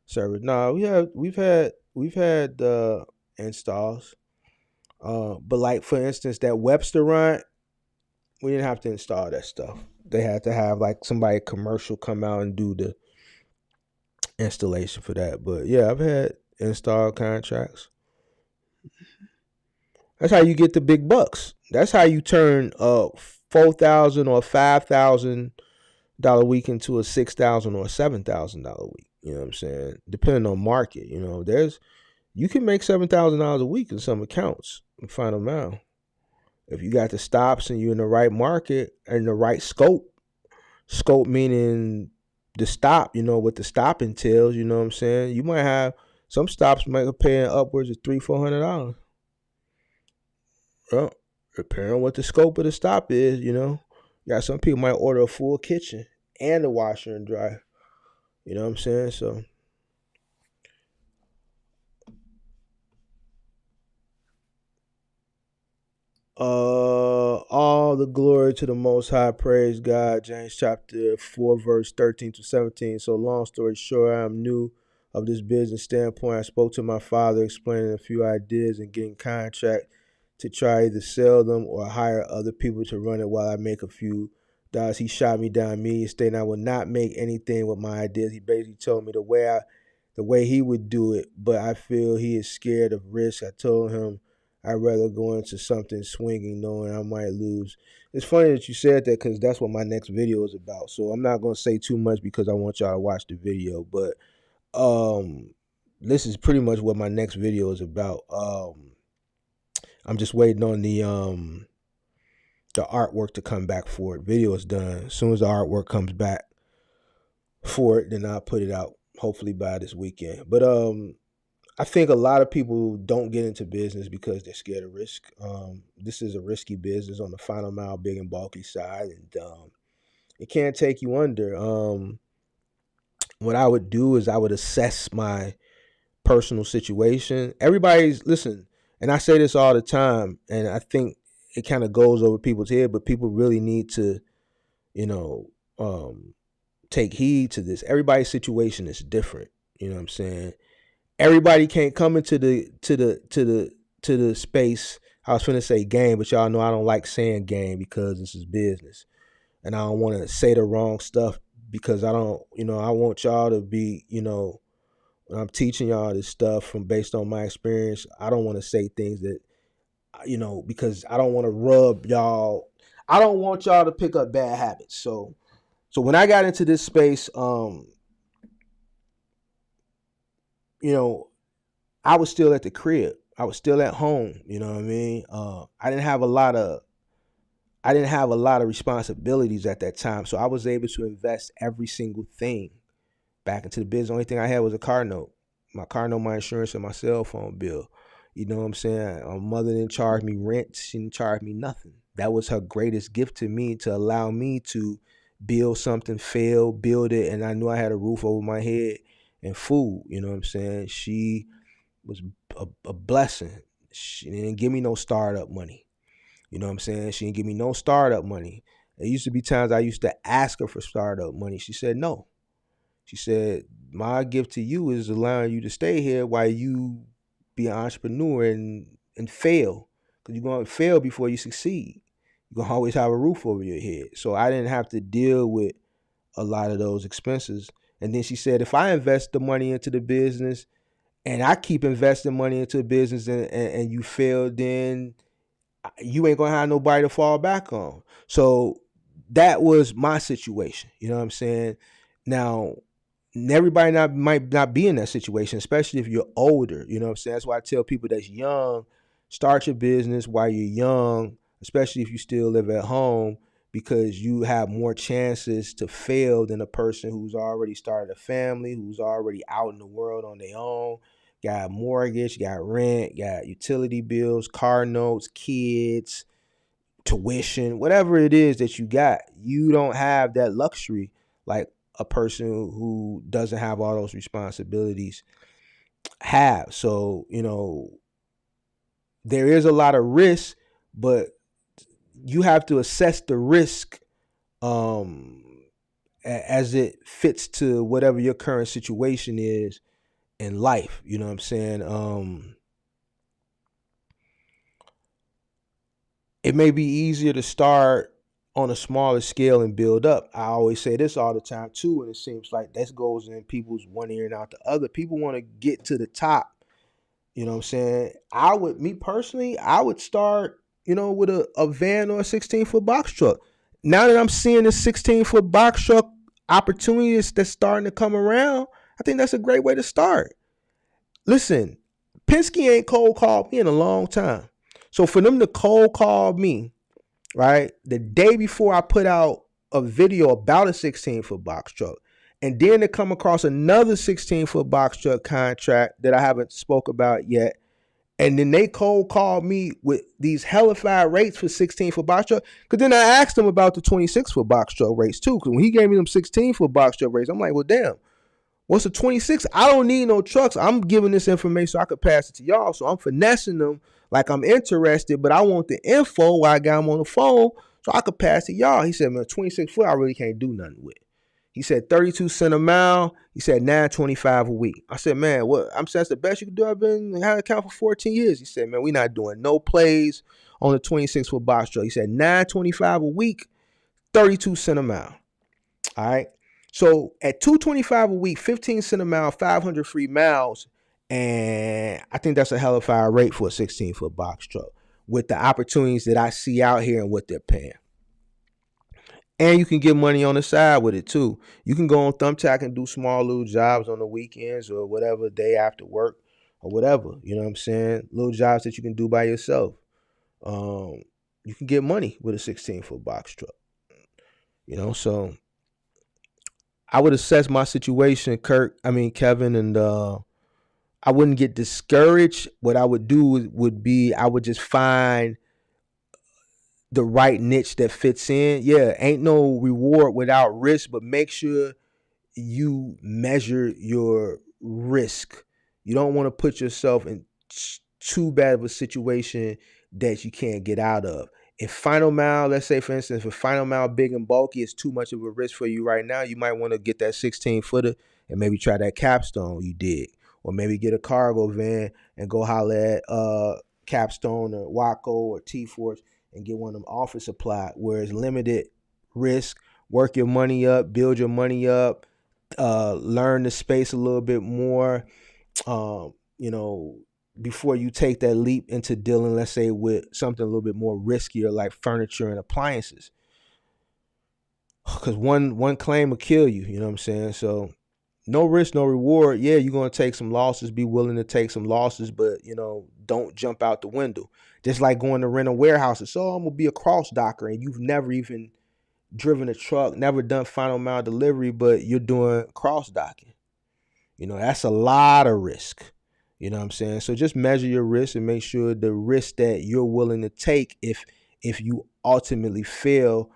service? No, we've had installs. But like for instance, that Webstaurant, we didn't have to install that stuff. They had to have like somebody commercial come out and do the installation for that. But yeah, I've had install contracts. That's how you get the big bucks. That's how you turn a $4,000 or $5,000 week into a $6,000 or $7,000 week. You know what I'm saying? Depending on market, you can make $7,000 a week in some accounts and final mile. If you got the stops and you're in the right market and the right scope meaning the stop, what the stop entails, you know what I'm saying? You might have some stops might be paying upwards of $300-$400. Well, depending on what the scope of the stop is, you got some people might order a full kitchen and a washer and dryer. You know what I'm saying? So All the glory to the Most High. Praise God. James chapter 4, verse 13 to 17. So long story short, I am new of this business standpoint. I spoke to my father, explaining a few ideas and getting contract to try either sell them or hire other people to run it while I make a few dollars. He shot me down immediately, stating I would not make anything with my ideas. He basically told me the way he would do it, but I feel he is scared of risk. I told him I'd rather go into something swinging knowing I might lose. It's funny that you said that because that's what my next video is about. So I'm not going to say too much because I want y'all to watch the video. But this is pretty much what my next video is about. I'm just waiting on the artwork to come back for it. Video is done. As soon as the artwork comes back for it, then I'll put it out hopefully by this weekend. But I think a lot of people don't get into business because they're scared of risk. This is a risky business on the final mile, big and bulky side, and it can take you under. What I would do is I would assess my personal situation. Listen, and I say this all the time, and I think it kind of goes over people's head, but people really need to, take heed to this. Everybody's situation is different. You know what I'm saying? Everybody can't come into the space. I was finna say game, but y'all know I don't like saying game because this is business, and I don't want to say the wrong stuff because I don't. I want y'all to be. When I'm teaching y'all this stuff based on my experience, I don't want to say things that, because I don't want to rub y'all. I don't want y'all to pick up bad habits. So when I got into this space, I was still at the crib. I was still at home. You know what I mean? I didn't have a lot of responsibilities at that time. So I was able to invest every single thing back into the business. The only thing I had was a car note. My car note, my insurance, and my cell phone bill. You know what I'm saying? My mother didn't charge me rent. She didn't charge me nothing. That was her greatest gift to me, to allow me to build something, build it, and I knew I had a roof over my head and food. You know what I'm saying? She was a blessing. She didn't give me no startup money. You know what I'm saying? She didn't give me no startup money. There used to be times I used to ask her for startup money. She said no. She said, my gift to you is allowing you to stay here while you be an entrepreneur and fail. Because you're going to fail before you succeed. You're going to always have a roof over your head. So I didn't have to deal with a lot of those expenses. And then she said, if I invest the money into the business and I keep investing money into the business and you fail, then you ain't going to have nobody to fall back on. So that was my situation. You know what I'm saying? Now, everybody might not be in that situation, especially if you're older. You know what I'm saying? That's why I tell people that's young, start your business while you're young, especially if you still live at home, because you have more chances to fail than a person who's already started a family, who's already out in the world on their own, got mortgage, got rent, got utility bills, car notes, kids, tuition, whatever it is that you got. You don't have that luxury like a person who doesn't have all those responsibilities have. So, there is a lot of risk, but you have to assess the risk as it fits to whatever your current situation is in life. You know what I'm saying? It may be easier to start on a smaller scale and build up. I always say this all the time too, and it seems like that goes in people's one ear and out the other. People want to get to the top. You know what I'm saying? I would start, with a van or a 16-foot box truck. Now that I'm seeing this 16-foot box truck opportunities that's starting to come around, I think that's a great way to start. Listen, Penske ain't cold called me in a long time. So for them to cold call me, right, the day before I put out a video about a 16-foot box truck, and then to come across another 16-foot box truck contract that I haven't spoke about yet, and then they cold called me with these hellified rates for 16-foot box truck, because then I asked them about the 26-foot box truck rates too, because when he gave me them 16-foot box truck rates, I'm like, well, damn, What's a 26? I don't need no trucks. I'm giving this information so I could pass it to y'all. So I'm finessing them like I'm interested, but I want the info while I got him on the phone so I could pass it to y'all. He said, man, 26 foot, I really can't do nothing with. He said 32 cents a mile. He said $9.25 a week. I said, man, what? I'm saying that's the best you can do. I've been had an account for 14 years. He said, man, we not doing no plays on the 26 foot box truck. He said $9.25 a week, 32 cents a mile. All right. So at $2.25 a week, 15 cents a mile, 500 free miles, and I think that's a hell of a fire rate for a 16 foot box truck with the opportunities that I see out here and what they're paying. And you can get money on the side with it too. You can go on Thumbtack and do small little jobs on the weekends or whatever, day after work or whatever. You know what I'm saying? Little jobs that you can do by yourself. You can get money with a 16 foot box truck. You know, so I would assess my situation, Kevin, and I wouldn't get discouraged. What I would do would be I would just find the right niche that fits in. Yeah, ain't no reward without risk, but make sure you measure your risk. You don't want to put yourself in too bad of a situation that you can't get out of. If final mile, let's say for instance, if final mile big and bulky is too much of a risk for you right now, you might want to get that 16 footer and maybe try that capstone you dig, or maybe get a cargo van and go holler at Capstone or Waco or T-Force and get one of them office supply where it's limited risk. Work your money up, build your money up, learn the space a little bit more, before you take that leap into dealing, let's say, with something a little bit more riskier like furniture and appliances. Because one claim will kill you, you know what I'm saying? So no risk, no reward. Yeah, you're going to take some losses, be willing to take some losses, but, don't jump out the window. Just like going to rent a warehouse. So I'm going to be a cross docker and you've never even driven a truck, never done final mile delivery, but you're doing cross docking. That's a lot of risk. You know what I'm saying? So just measure your risk and make sure the risk that you're willing to take if you ultimately fail,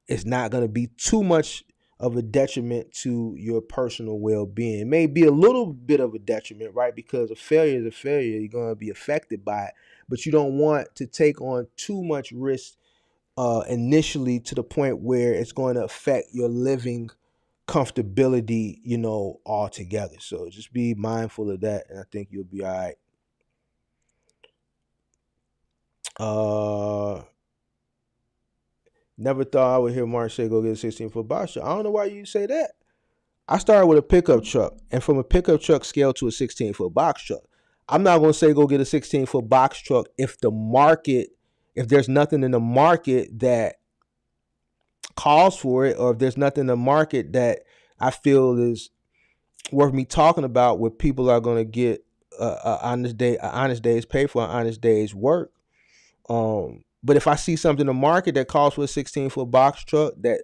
it's not going to be too much of a detriment to your personal well-being. It may be a little bit of a detriment, right? Because a failure is a failure. You're going to be affected by it, but you don't want to take on too much risk initially to the point where it's going to affect your living comfortability, altogether. So just be mindful of that, and I think you'll be all right. Never thought I would hear Mark say go get a 16-foot box truck. I don't know why you say that. I started with a pickup truck, and from a pickup truck scaled to a 16-foot box truck. I'm not going to say go get a 16-foot box truck if there's nothing in the market that calls for it, or if there's nothing in the market that I feel is worth me talking about, where people are going to get an honest day's pay for an honest day's work. But if I see something in the market that calls for a 16-foot box truck that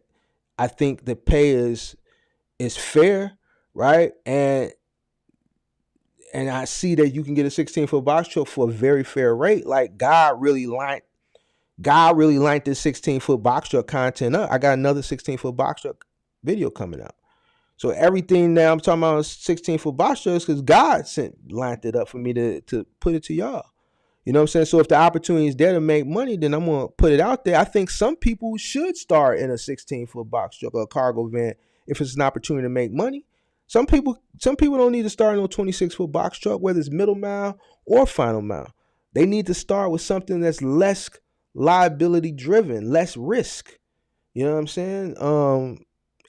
I think the pay is fair, right? And I see that you can get a 16-foot box truck for a very fair rate. Like God really lined this 16-foot box truck content up. I got another 16-foot box truck video coming out. So everything now I'm talking about 16-foot box trucks because God lined it up for me to put it to y'all. You know what I'm saying? So if the opportunity is there to make money, then I'm going to put it out there. I think some people should start in a 16-foot box truck or a cargo van if it's an opportunity to make money. Some people don't need to start in a 26-foot box truck, whether it's middle mile or final mile. They need to start with something that's less liability driven, less risk. You know what I'm saying?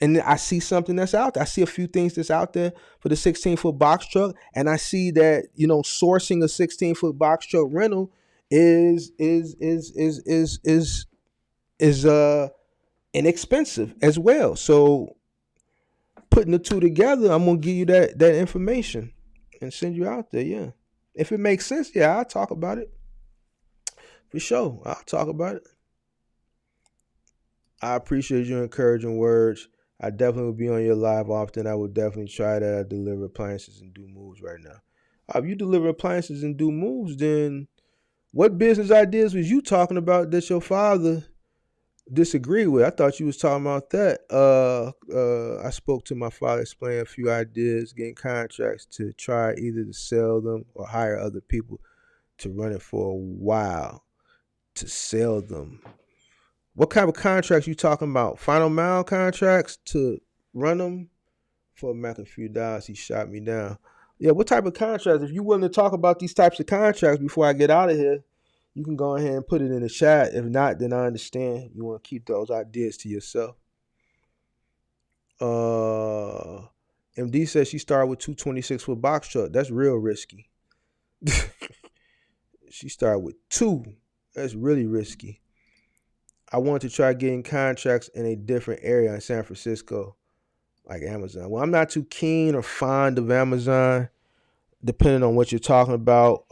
And I see something that's out there. I see a few things that's out there for the 16-foot box truck, and I see that sourcing a 16-foot box truck rental is inexpensive as well. So putting the two together, I'm gonna give you that information and send you out there. Yeah, if it makes sense, yeah, I'll talk about it for sure. I'll talk about it. I appreciate your encouraging words. I definitely will be on your live often. I would definitely try that. I deliver appliances and do moves right now. If you deliver appliances and do moves, then what business ideas was you talking about that your father disagree with. I thought you was talking about that. I spoke to my father, explained a few ideas, getting contracts to try either to sell them or hire other people to run it for a while to sell them. What kind of contracts you talking about? Final mile contracts to run them for a few dollars? He shot me down. Yeah, what type of contracts? If you willing to talk about these types of contracts before I get out of here, you can go ahead and put it in the chat. If not, then I understand. You want to keep those ideas to yourself. MD says she started with 226-foot box truck. That's real risky. She started with 2. That's really risky. I want to try getting contracts in a different area in San Francisco, like Amazon. Well, I'm not too keen or fond of Amazon, depending on what you're talking about.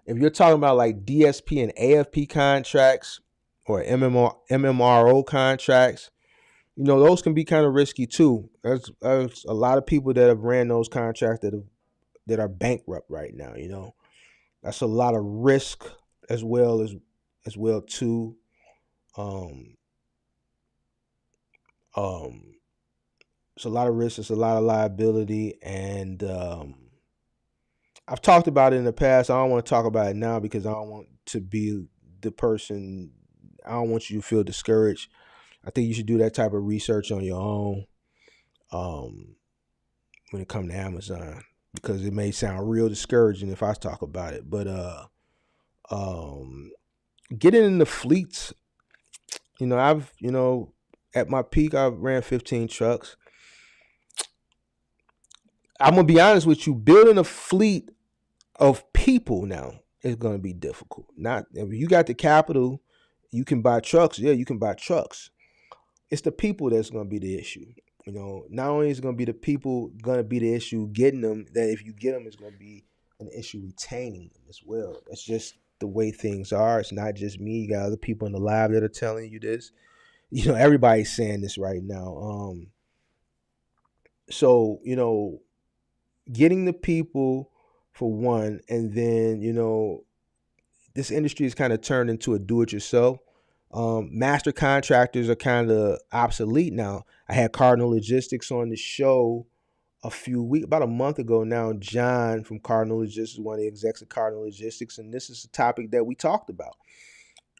If you're talking about like DSP and AFP contracts or MMRO contracts, those can be kind of risky too. There's a lot of people that have ran those contracts that are bankrupt right now. That's a lot of risk as well too. It's a lot of risk. It's a lot of liability, and I've talked about it in the past. I don't want to talk about it now because I don't want to be the person. I don't want you to feel discouraged. I think you should do that type of research on your own when it comes to Amazon, because it may sound real discouraging if I talk about it. But getting in the fleets, I've at my peak I ran 15 trucks. I'm gonna be honest with you, building a fleet of people now is gonna be difficult. Not if you got the capital, you can buy trucks. Yeah, you can buy trucks. It's the people that's gonna be the issue. Not only is it gonna be the people gonna be the issue getting them, that if you get them, it's gonna be an issue retaining them as well. That's just the way things are. It's not just me. You got other people in the lab that are telling you this. Everybody's saying this right now. So, getting the people for one, and then, this industry is kind of turned into a do-it-yourself. Master contractors are kind of obsolete now. I had Cardinal Logistics on the show about a month ago now. John from Cardinal Logistics, one of the execs of Cardinal Logistics, and this is a topic that we talked about.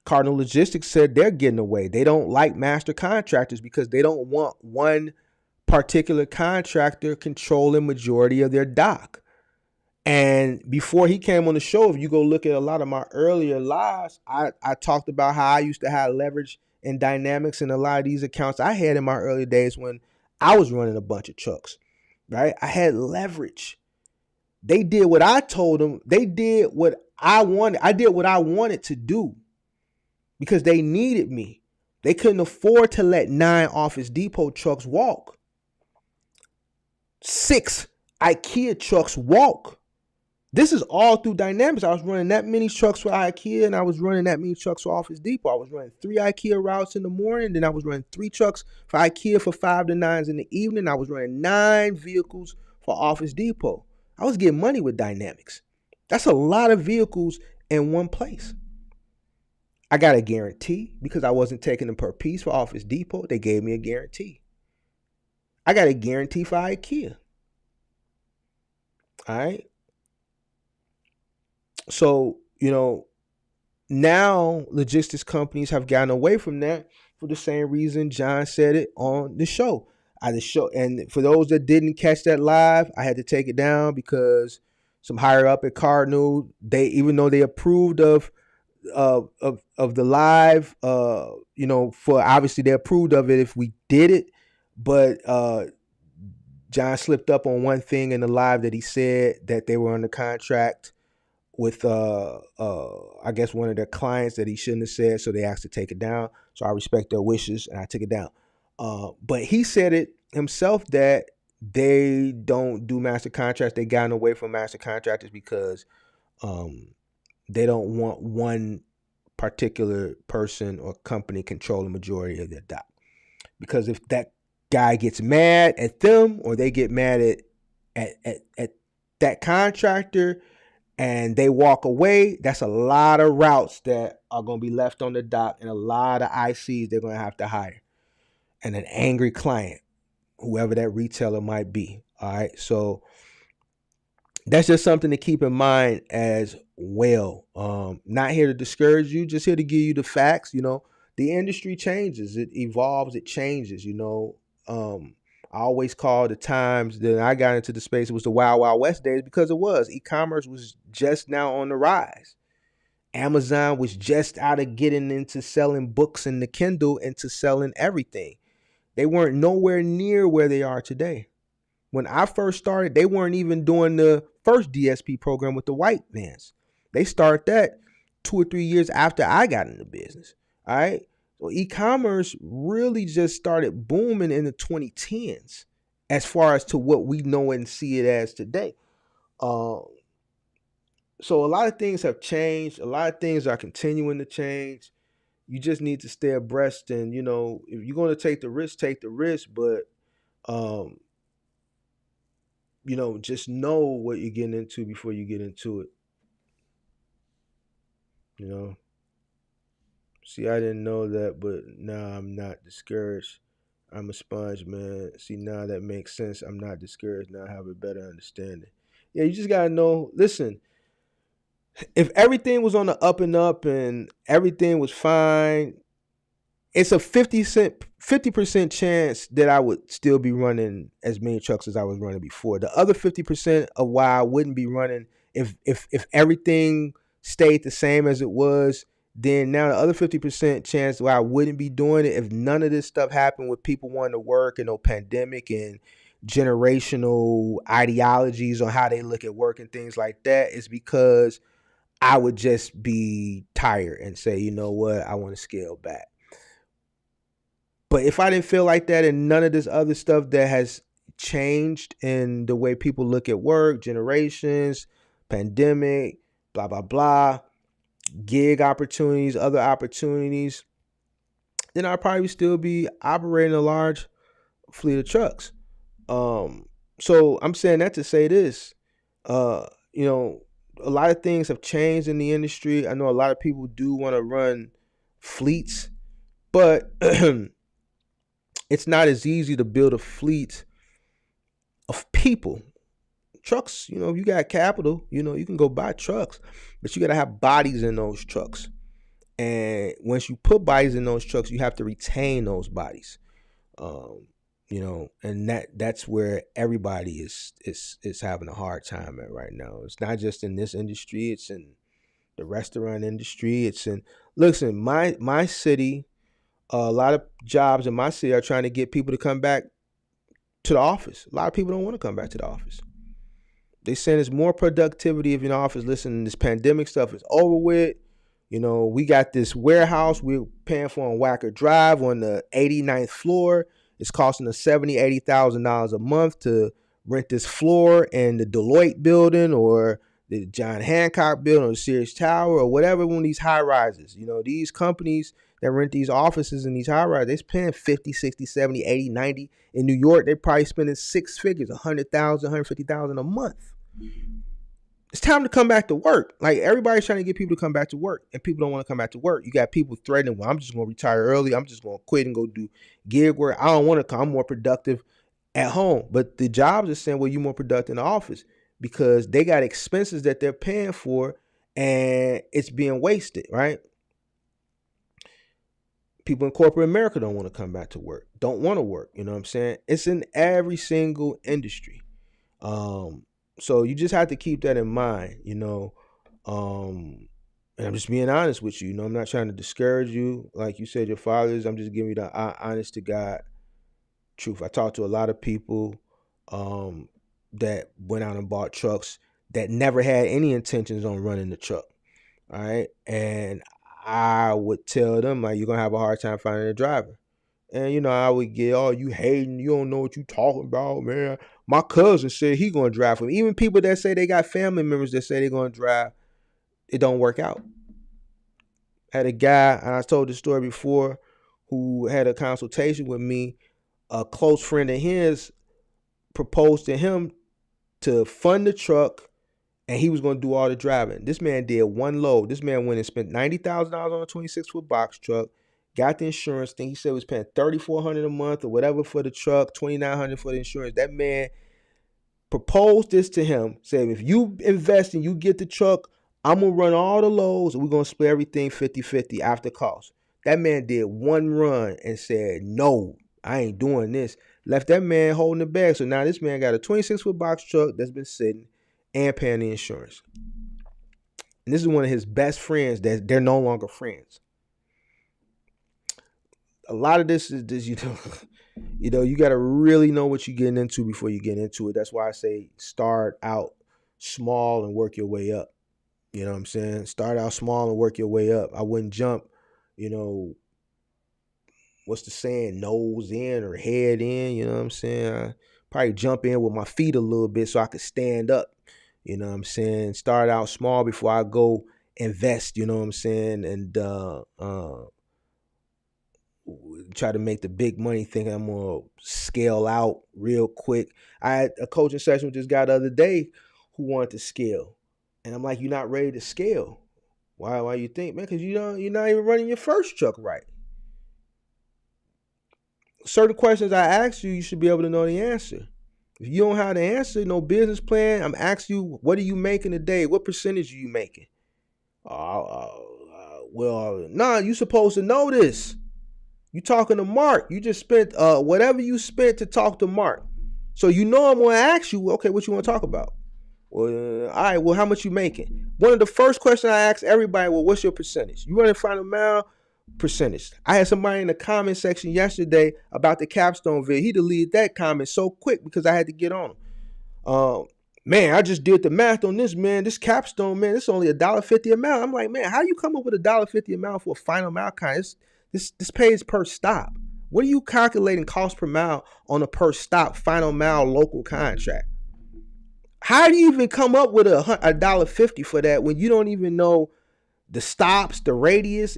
Cardinal Logistics said they're getting away. They don't like master contractors because they don't want one particular contractor controlling majority of their dock. And before he came on the show, if you go look at a lot of my earlier lives, I talked about how I used to have leverage and dynamics in a lot of these accounts I had in my early days when I was running a bunch of trucks, right? I had leverage. They did what I told them. They did what I wanted. I did what I wanted to do because they needed me. They couldn't afford to let 9 Office Depot trucks walk. 6 IKEA trucks walk. This is all through dynamics. I was running that many trucks for IKEA, and I was running that many trucks for Office Depot. I was running 3 IKEA routes in the morning, then I was running 3 trucks for IKEA for 5 to 9s in the evening. I was running 9 vehicles for Office Depot. I was getting money with dynamics. That's a lot of vehicles in one place. I got a guarantee because I wasn't taking them per piece for Office Depot. They gave me a guarantee. I got a guarantee for IKEA. All right. So, now logistics companies have gotten away from that for the same reason John said it on the show. And for those that didn't catch that live, I had to take it down because some higher up at Cardinal, even though they approved of the live, for obviously they approved of it if we did it, but John slipped up on one thing in the live that he said that they were under contract with I guess one of their clients that he shouldn't have said, so they asked to take it down. So I respect their wishes and I took it down. But he said it himself that they don't do master contracts. They gotten away from master contractors because they don't want one particular person or company control the majority of their dock. Because if that guy gets mad at them or they get mad at that contractor, and they walk away, that's a lot of routes that are going to be left on the dock and a lot of ICs they're going to have to hire and an angry client, whoever that retailer might be. All right. So that's just something to keep in mind as well. Not here to discourage you, just here to give you the facts. The industry changes, it evolves, it changes. I always call the times that I got into the space, it was the Wild Wild West days, because it was. E-commerce was just now on the rise. Amazon was just out of getting into selling books and the Kindle into selling everything. They weren't nowhere near where they are today. When I first started, they weren't even doing the first DSP program with the white vans. They started that 2 or 3 years after I got into business. All right. So e-commerce really just started booming in the 2010s as far as to what we know and see it as today. So a lot of things have changed. A lot of things are continuing to change. You just need to stay abreast, and if you're going to take the risk, take the risk. But just know what you're getting into before you get into it. See, I didn't know that, but now I'm not discouraged. I'm a sponge, man. See, now that makes sense. I'm not discouraged. Now I have a better understanding. Yeah, you just got to know, listen, if everything was on the up and up and everything was fine, it's a 50% chance that I would still be running as many trucks as I was running before. The other 50% of why I wouldn't be running, if everything stayed the same as it was, then now the other 50% chance why I wouldn't be doing it, if none of this stuff happened with people wanting to work and no pandemic and generational ideologies on how they look at work and things like that, is because I would just be tired and say, you know what, I want to scale back. But if I didn't feel like that and none of this other stuff that has changed in the way people look at work, generations, pandemic, blah, blah, blah, gig opportunities, other opportunities, then I'd probably still be operating a large fleet of trucks. So I'm saying that to say this, a lot of things have changed in the industry. I know a lot of people do want to run fleets, but it's not as easy to build a fleet of people. Trucks, if you got capital, you can go buy trucks, but you got to have bodies in those trucks. And once you put bodies in those trucks, you have to retain those bodies. And that's where everybody is having a hard time at right now. It's not just in this industry, it's in the restaurant industry. Listen, my city, a lot of jobs in my city are trying to get people to come back to the office. A lot of people don't want to come back to the office. They saying it's more productivity if you're in the office. Listen, this pandemic stuff is over with. We got this warehouse we're paying for on Wacker Drive on the 89th floor. It's costing us $70,000, $80,000 a month to rent this floor in the Deloitte building or the John Hancock building or the Sears Tower or whatever, one of these high rises. These companies that rent these offices in these high rises, they're paying 50, 60, 70, 80, 90. In New York, they're probably spending six figures, 100,000, 150,000 a month. It's time to come back to work. Like, everybody's trying to get people to come back to work, and people don't want to come back to work. You got people threatening, well, I'm just going to retire early. I'm just going to quit and go do gig work. I don't want to come. I'm more productive at home. But the jobs are saying, well, you're more productive in the office because they got expenses that they're paying for, and it's being wasted, right? People in corporate America don't want to come back to work, don't want to work. You know what I'm saying? It's in every single industry. So you just have to keep that in mind, and I'm just being honest with you. I'm not trying to discourage you. Like you said, your fathers, I'm just giving you the honest to God truth. I talked to a lot of people that went out and bought trucks that never had any intentions on running the truck. All right. And I would tell them, like, you're going to have a hard time finding a driver. And, I would get, oh, you hating, you don't know what you talking about, man. My cousin said he going to drive for me. Even people that say they got family members that say they're going to drive, it don't work out. I had a guy, and I told this story before, who had a consultation with me. A close friend of his proposed to him to fund the truck and he was going to do all the driving. This man did one load. This man went and spent $90,000 on a 26-foot box truck, got the insurance thing. He said he was paying $3,400 a month or whatever for the truck, $2,900 for the insurance. That man proposed this to him, said, if you invest and you get the truck, I'm going to run all the loads and we're going to split everything 50-50 after cost. That man did one run and said, no, I ain't doing this. Left that man holding the bag. So now this man got a 26-foot box truck that's been sitting and paying the insurance. And this is one of his best friends that they're no longer friends. A lot of this is this, you got to really know what you're getting into before you get into it. That's why I say start out small and work your way up. You know what I'm saying? Start out small and work your way up. I wouldn't jump, what's the saying, nose in or head in, you know what I'm saying? I probably jump in with my feet a little bit so I could stand up, you know what I'm saying? Start out small before I go invest, you know what I'm saying? And try to make the big money thinking I'm going to scale out real quick. I had a coaching session with this guy the other day who wanted to scale. And I'm like, you're not ready to scale. Why you think, man? Because you're not even running your first truck right. Certain questions I ask you, you should be able to know the answer. If you don't have the answer, no business plan, I'm asking you, what are you making a day? What percentage are you making? You're supposed to know this. You talking to Mark. You just spent whatever you spent to talk to Mark. So I'm going to ask you, okay, what you want to talk about? Well, all right, well, how much you making? One of the first questions I ask everybody, well, what's your percentage? You running final mile? Percentage. I had somebody in the comment section yesterday about the capstone vid. He deleted that comment so quick because I had to get on him. Man, I just did the math on this, man. This capstone, man, it's only $1.50 a mile. I'm like, man, how you come up with $1.50 a mile for a final mile kind? This pays per stop. What are you calculating cost per mile on a per stop final mile local contract? How do you even come up with $1.50 for that when you don't even know the stops, the radius?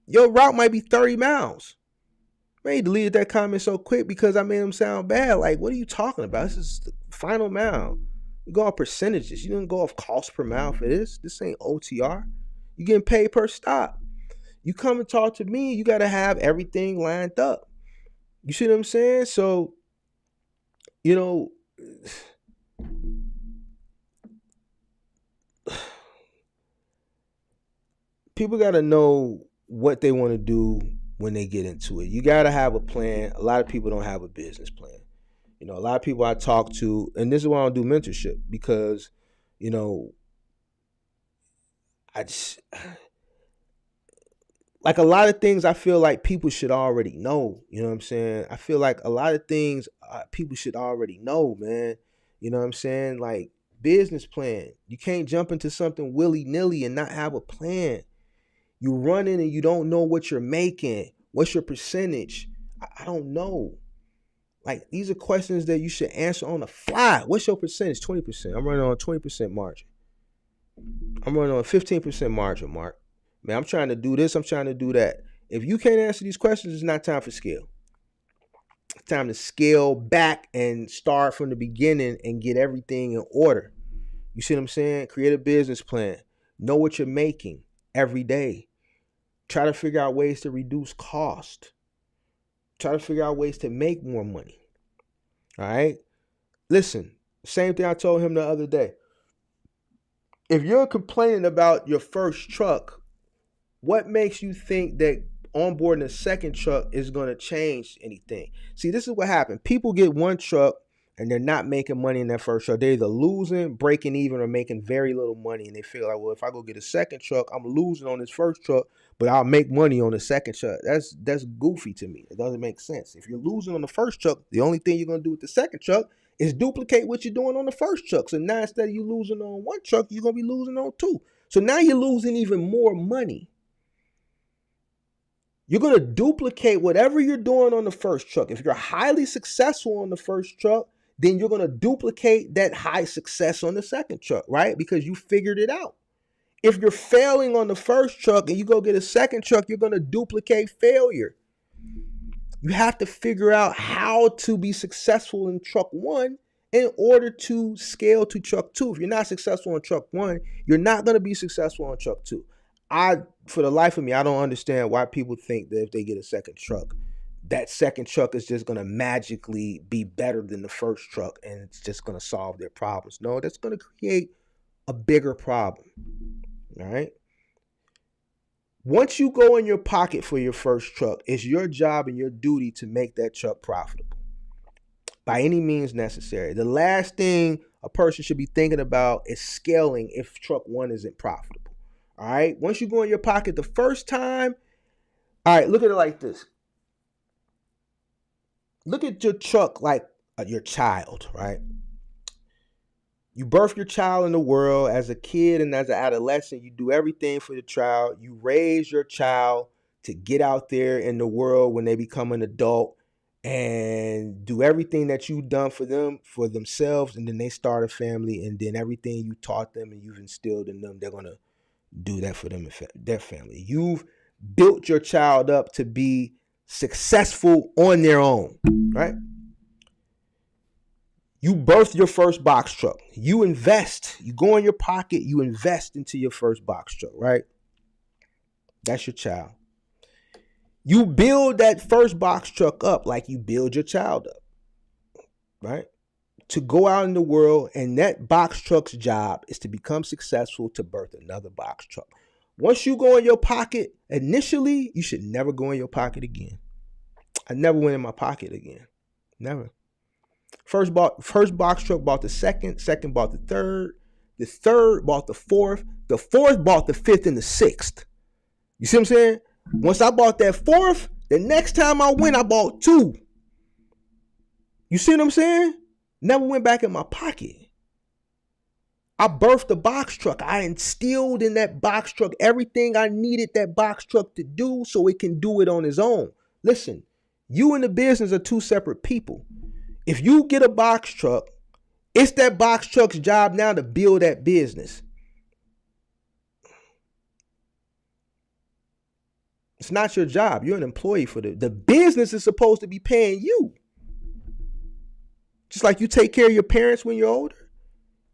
Your route might be 30 miles. Man, he deleted that comment so quick because I made him sound bad. Like, what are you talking about? This is the final mile. You go off percentages. You didn't go off cost per mile for this. This ain't OTR. You getting paid per stop. You come and talk to me, you got to have everything lined up. You see what I'm saying? So, people got to know what they want to do when they get into it. You got to have a plan. A lot of people don't have a business plan. A lot of people I talk to, and this is why I don't do mentorship, because, like a lot of things I feel like people should already know. You know what I'm saying? I feel like a lot of things people should already know, man. You know what I'm saying? Like business plan. You can't jump into something willy-nilly and not have a plan. You run in and you don't know what you're making. What's your percentage? I don't know. Like, these are questions that you should answer on the fly. What's your percentage? 20%. I'm running on a 20% margin. I'm running on a 15% margin, Mark. Man, I'm trying to do this. I'm trying to do that. If you can't answer these questions, it's not time for scale. It's time to scale back and start from the beginning and get everything in order. You see what I'm saying? Create a business plan. Know what you're making every day. Try to figure out ways to reduce cost. Try to figure out ways to make more money. All right? Listen, same thing I told him the other day. If you're complaining about your first truck, what makes you think that onboarding a second truck is going to change anything? See, this is what happened. People get one truck and they're not making money in that first truck. They're either losing, breaking even, or making very little money. And they feel like, well, if I go get a second truck, I'm losing on this first truck, but I'll make money on the second truck. That's goofy to me. It doesn't make sense. If you're losing on the first truck, the only thing you're going to do with the second truck is duplicate what you're doing on the first truck. So now instead of you losing on one truck, you're going to be losing on two. So now you're losing even more money. You're going to duplicate whatever you're doing on the first truck. If you're highly successful on the first truck, then you're going to duplicate that high success on the second truck, right? Because you figured it out. If you're failing on the first truck and you go get a second truck, you're going to duplicate failure. You have to figure out how to be successful in truck one in order to scale to truck 2. If you're not successful on truck 1, you're not going to be successful on truck 2. For the life of me, I don't understand why people think that if they get a second truck, that second truck is just going to magically be better than the first truck and it's just going to solve their problems. No, that's going to create a bigger problem. All right. Once you go in your pocket for your first truck, it's your job and your duty to make that truck profitable by any means necessary. The last thing a person should be thinking about is scaling if truck 1 isn't profitable. All right. Once you go in your pocket the first time, all right, look at it like this. Look at your truck like your child, right? You birth your child in the world as a kid and as an adolescent. You do everything for the child. You raise your child to get out there in the world when they become an adult and do everything that you've done for them, for themselves, and then they start a family, and then everything you taught them and you've instilled in them, they're going to do that for them and their family. You've built your child up to be successful on their own, right? You birth your first box truck. You invest. You go in your pocket. You invest into your first box truck, right? That's your child. You build that first box truck up like you build your child up, right? To go out in the world, and that box truck's job is to become successful to birth another box truck. Once you go in your pocket, initially, you should never go in your pocket again. I never went in my pocket again. Never. First box truck bought the second bought the third bought the fourth bought the fifth and the sixth. You see what I'm saying? Once I bought that fourth, the next time I went, I bought 2. You see what I'm saying? Never went back in my pocket. I birthed the box truck. I instilled in that box truck everything I needed that box truck to do so it can do it on its own. Listen, you and the business are 2 separate people. If you get a box truck, it's that box truck's job now to build that business. It's not your job. You're an employee for the business is supposed to be paying you. Just like you take care of your parents when you're older.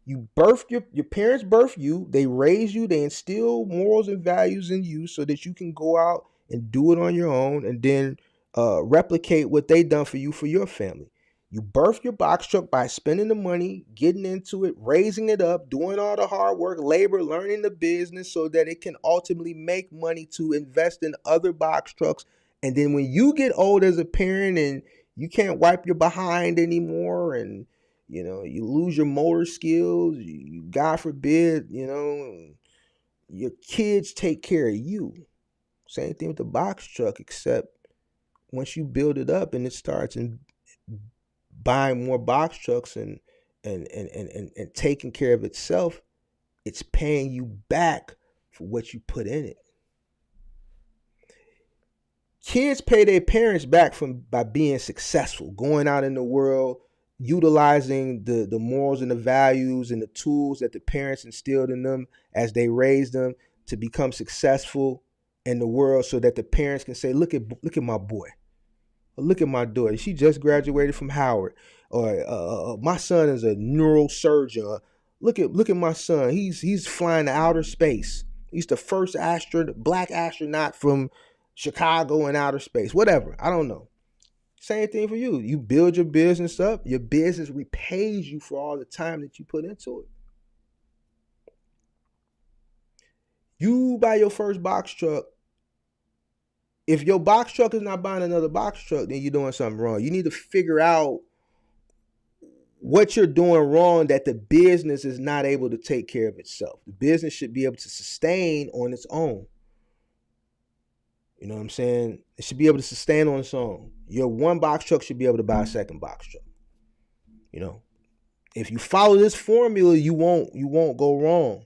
You birth your parents birth you, they raise you, they instill morals and values in you so that you can go out and do it on your own and then replicate what they done for you for your family. You birth your box truck by spending the money, getting into it, raising it up, doing all the hard work, labor, learning the business so that it can ultimately make money to invest in other box trucks. And then when you get old as a parent and you can't wipe your behind anymore and, you know, you lose your motor skills, you, God forbid, you know, your kids take care of you. Same thing with the box truck, except once you build it up and it starts and buying more box trucks and taking care of itself, it's paying you back for what you put in it. Kids pay their parents back by being successful, going out in the world, utilizing the morals and the values and the tools that the parents instilled in them as they raised them to become successful in the world so that the parents can say, look at my boy. Look at my daughter. She just graduated from Howard. Or my son is a neurosurgeon. Look at my son. He's flying to outer space. He's the first black astronaut from Chicago in outer space. Whatever. I don't know. Same thing for you. You build your business up. Your business repays you for all the time that you put into it. You buy your first box truck. If your box truck is not buying another box truck, then you're doing something wrong. You need to figure out what you're doing wrong that the business is not able to take care of itself. The business should be able to sustain on its own. You know what I'm saying? It should be able to sustain on its own. Your one box truck should be able to buy a second box truck. You know, if you follow this formula, you won't go wrong.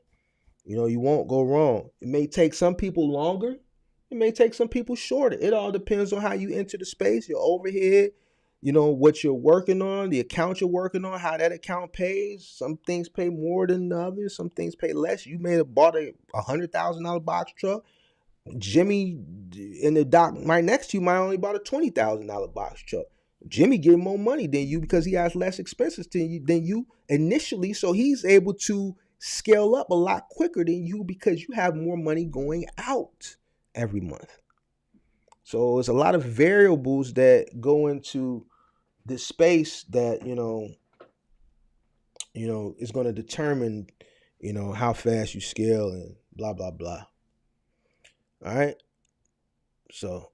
You know, you won't go wrong. It may take some people longer. It may take some people shorter. It all depends on how you enter the space, your overhead, you know, what you're working on, the account you're working on, how that account pays. Some things pay more than others. Some things pay less. You may have bought a $100,000 box truck. Jimmy in the dock right next to you might only bought a $20,000 box truck. Jimmy getting more money than you because he has less expenses than you initially. So he's able to scale up a lot quicker than you because you have more money going out every month. So it's a lot of variables that go into this space that, is going to determine, how fast you scale and blah, blah, blah. All right. So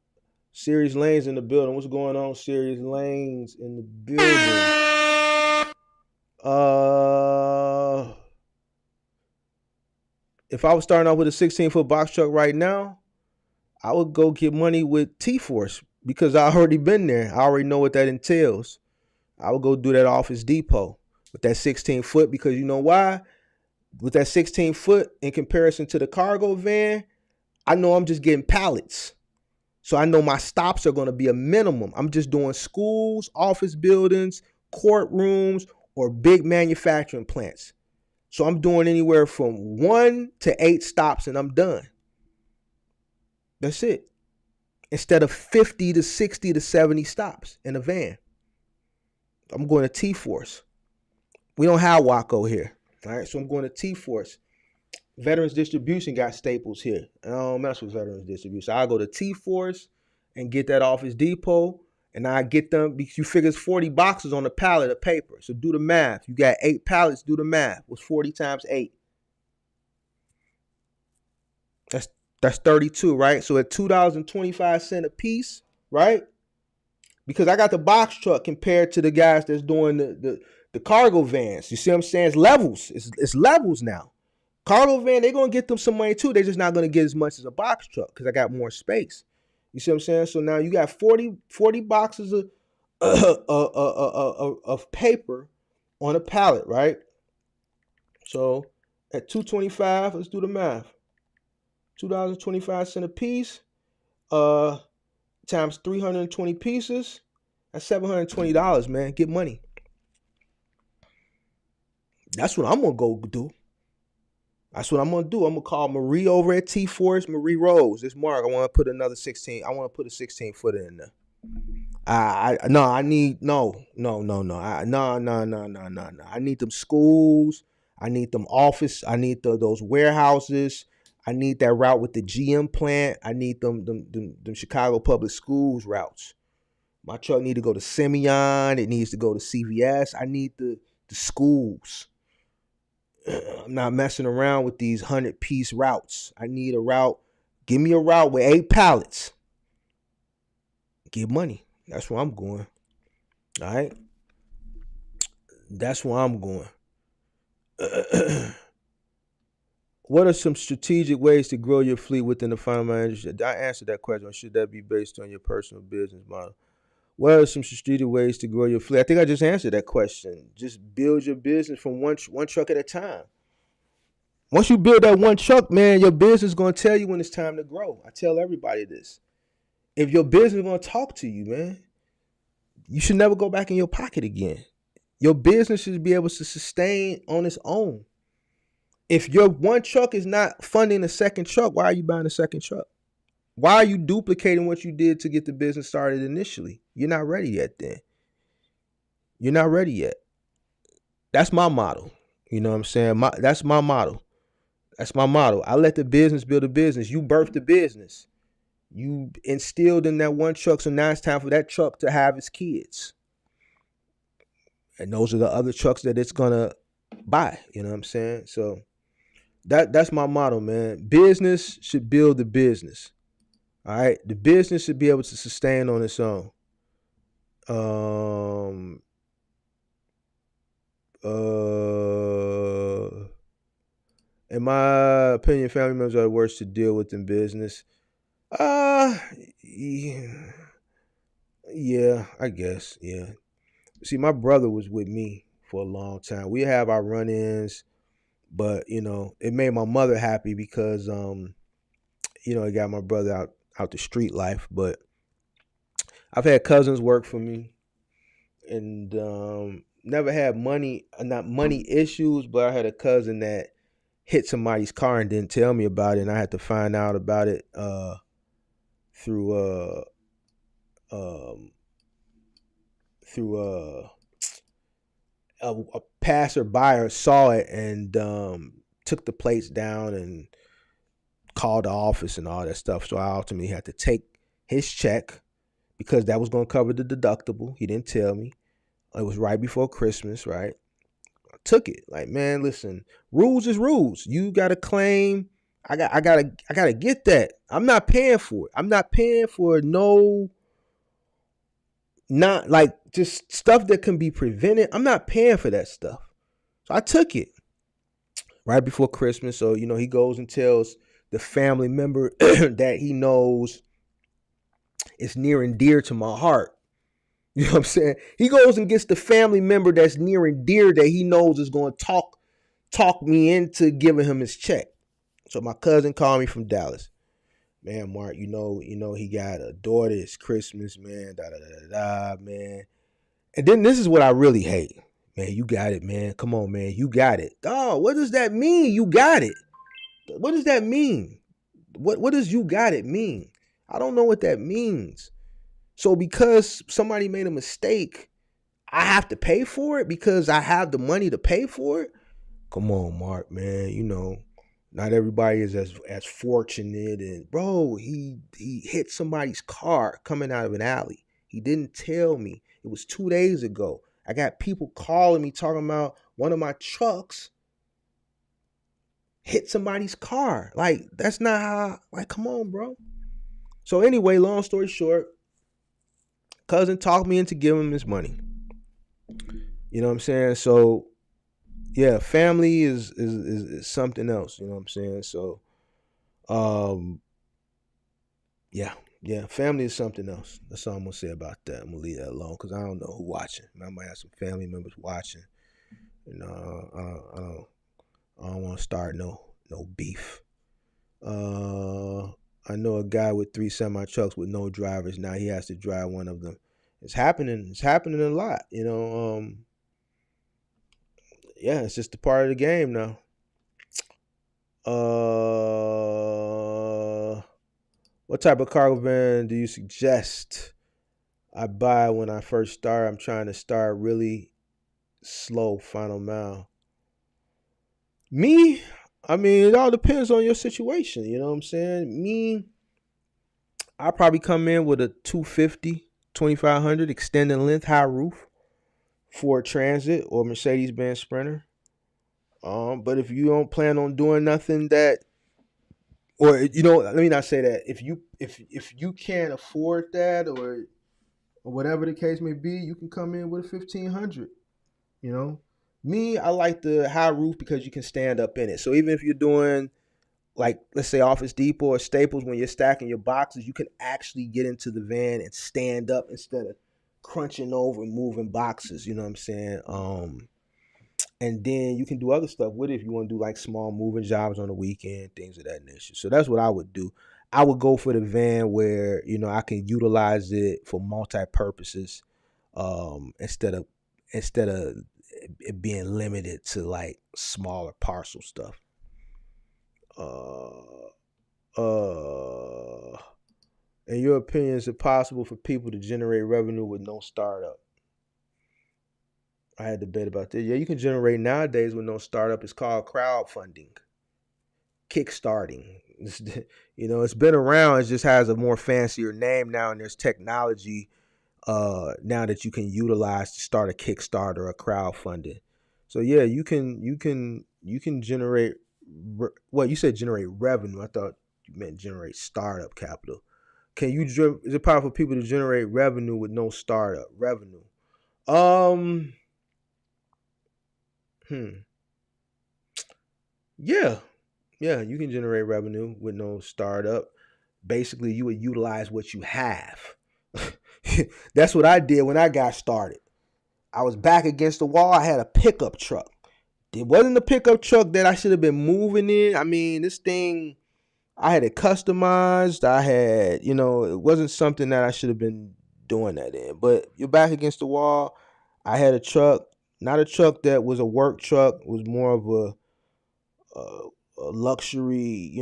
Serious Lanes in the building. What's going on, Serious Lanes in the building? If I was starting off with a 16-foot box truck right now, I would go get money with T-Force because I already been there. I already know what that entails. I would go do that Office Depot with that 16-foot because you know why? With that 16-foot in comparison to the cargo van, I know I'm just getting pallets. So I know my stops are going to be a minimum. I'm just doing schools, office buildings, courtrooms, or big manufacturing plants. So I'm doing anywhere from 1 to 8 stops and I'm done. That's it. Instead of 50 to 60 to 70 stops in a van. I'm going to T-Force. We don't have Waco here. All right, so I'm going to T-Force. Veterans Distribution got staples here. I don't mess with Veterans Distribution. I go to T-Force and get that Office Depot, and I get them because you figure it's 40 boxes on a pallet of paper. So do the math. You got 8 pallets. Do the math. What's 40 times 8? That's 32, right? So at $2.25 a piece, right? Because I got the box truck compared to the guys that's doing the cargo vans. You see what I'm saying? It's levels. It's levels now. Cargo van, they're going to get them some money too. They're just not going to get as much as a box truck because I got more space. You see what I'm saying? So now you got 40 boxes of paper on a pallet, right? So at $2.25, let's do the math. $2.25 a piece, times 320 pieces, that's $720, man. Get money. That's what I'm gonna go do. That's what I'm gonna do. I'm gonna call Marie over at T-Force, Marie Rose. This Mark, I want to put another 16. I want to put a 16-footer in there. No. I need them schools. I need them office. I need those warehouses. I need that route with the GM plant. I need them Chicago public schools routes. My truck need to go to Simeon. It needs to go to CVS. I need the schools. I'm not messing around with these 100-piece routes. I need a route. Give me a route with 8 pallets. Get money. That's where I'm going. All right? That's where I'm going. What are some strategic ways to grow your fleet within the final mile industry? I answered that question. Or should that be based on your personal business model? What are some strategic ways to grow your fleet? I think I just answered that question. Just build your business from one truck at a time. Once you build that one truck, man, your business is going to tell you when it's time to grow. I tell everybody this. If your business is going to talk to you, man, you should never go back in your pocket again. Your business should be able to sustain on its own. If your one truck is not funding the second truck, why are you buying a second truck? Why are you duplicating what you did to get the business started initially? You're not ready yet then. You're not ready yet. That's my model. You know what I'm saying? That's my model. That's my model. I let the business build a business. You birthed the business. You instilled in that one truck, so now it's time for that truck to have its kids. And those are the other trucks that it's going to buy. You know what I'm saying? So that's my motto, man. Business should build the business. All right. The business should be able to sustain on its own. In my opinion, family members are the worst to deal with in business. Yeah, I guess. Yeah. See, my brother was with me for a long time. We have our run-ins, but it made my mother happy because it got my brother out the street life. But I've had cousins work for me and never had not money issues, but I had a cousin that hit somebody's car and didn't tell me about it, and I had to find out about it through through a passerby saw it and took the plates down and called the office and all that stuff. So I ultimately had to take his check because that was going to cover the deductible. He didn't tell me. It was right before Christmas, right? I took it. Like, man, listen, rules is rules. You got to claim. I gotta get that. I'm not paying for it. I'm not paying for not like just stuff that can be prevented. I'm not paying for that stuff. So I took it right before Christmas. So, he goes and tells the family member that he knows is near and dear to my heart. You know what I'm saying? He goes and gets the family member that's near and dear that he knows is going to talk me into giving him his check. So my cousin called me from Dallas. Man, Mark, he got a daughter. It's Christmas, man. Da da da da, man. And then this is what I really hate. Man, you got it, man. Come on, man. You got it. Oh, what does that mean? You got it. What does that mean? What does you got it mean? I don't know what that means. So because somebody made a mistake, I have to pay for it because I have the money to pay for it? Come on, Mark, man. Not everybody is as fortunate. And bro, he hit somebody's car coming out of an alley. He didn't tell me. It was 2 days ago. I got people calling me talking about one of my trucks hit somebody's car. Like, that's not how, like, come on, bro. So anyway, long story short, cousin talked me into giving him his money. You know what I'm saying? So yeah, family is something else. You know what I'm saying? So, yeah, family is something else. That's all I'm gonna say about that. I'm gonna leave that alone because I don't know who watching. I might have some family members watching. I don't want to start no beef. I know a guy with 3 semi trucks with no drivers. Now he has to drive one of them. It's happening. It's happening a lot. Yeah, it's just a part of the game now. What type of cargo van do you suggest I buy when I first start? I'm trying to start really slow, final mile. Me, it all depends on your situation. You know what I'm saying? Me, I'll probably come in with a 250, 2500 extended length, high roof, Ford Transit or Mercedes-Benz Sprinter. But if you don't plan on doing nothing that, or let me not say that. If you can't afford that, or whatever the case may be, you can come in with a 1500. Me, I like the high roof because you can stand up in it. So even if you're doing, like, let's say Office Depot or Staples, when you're stacking your boxes, you can actually get into the van and stand up instead of crunching over and moving boxes. You know what I'm saying? And then you can do other stuff with it if you want to do like small moving jobs on the weekend, things of that nature. So that's what I would do. I would go for the van where, I can utilize it for multi-purposes, instead of it being limited to like smaller parcel stuff. In your opinion, is it possible for people to generate revenue with no startup? I had a debate about this. Yeah, you can generate nowadays with no startup. It's called crowdfunding, kickstarting. It's been around. It just has a more fancier name now, and there's technology now that you can utilize to start a Kickstarter or crowdfunding. So yeah, you can generate. Well, you said generate revenue. I thought you meant generate startup capital. Is it possible for people to generate revenue with no startup revenue? Yeah, you can generate revenue with no startup. Basically, you would utilize what you have. That's what I did when I got started. I was back against the wall. I had a pickup truck. It wasn't a pickup truck that I should have been moving in. This thing, I had it customized. I had, it wasn't something that I should have been doing that in. But you're back against the wall. I had a truck, not a truck that was a work truck. It was more of a luxury,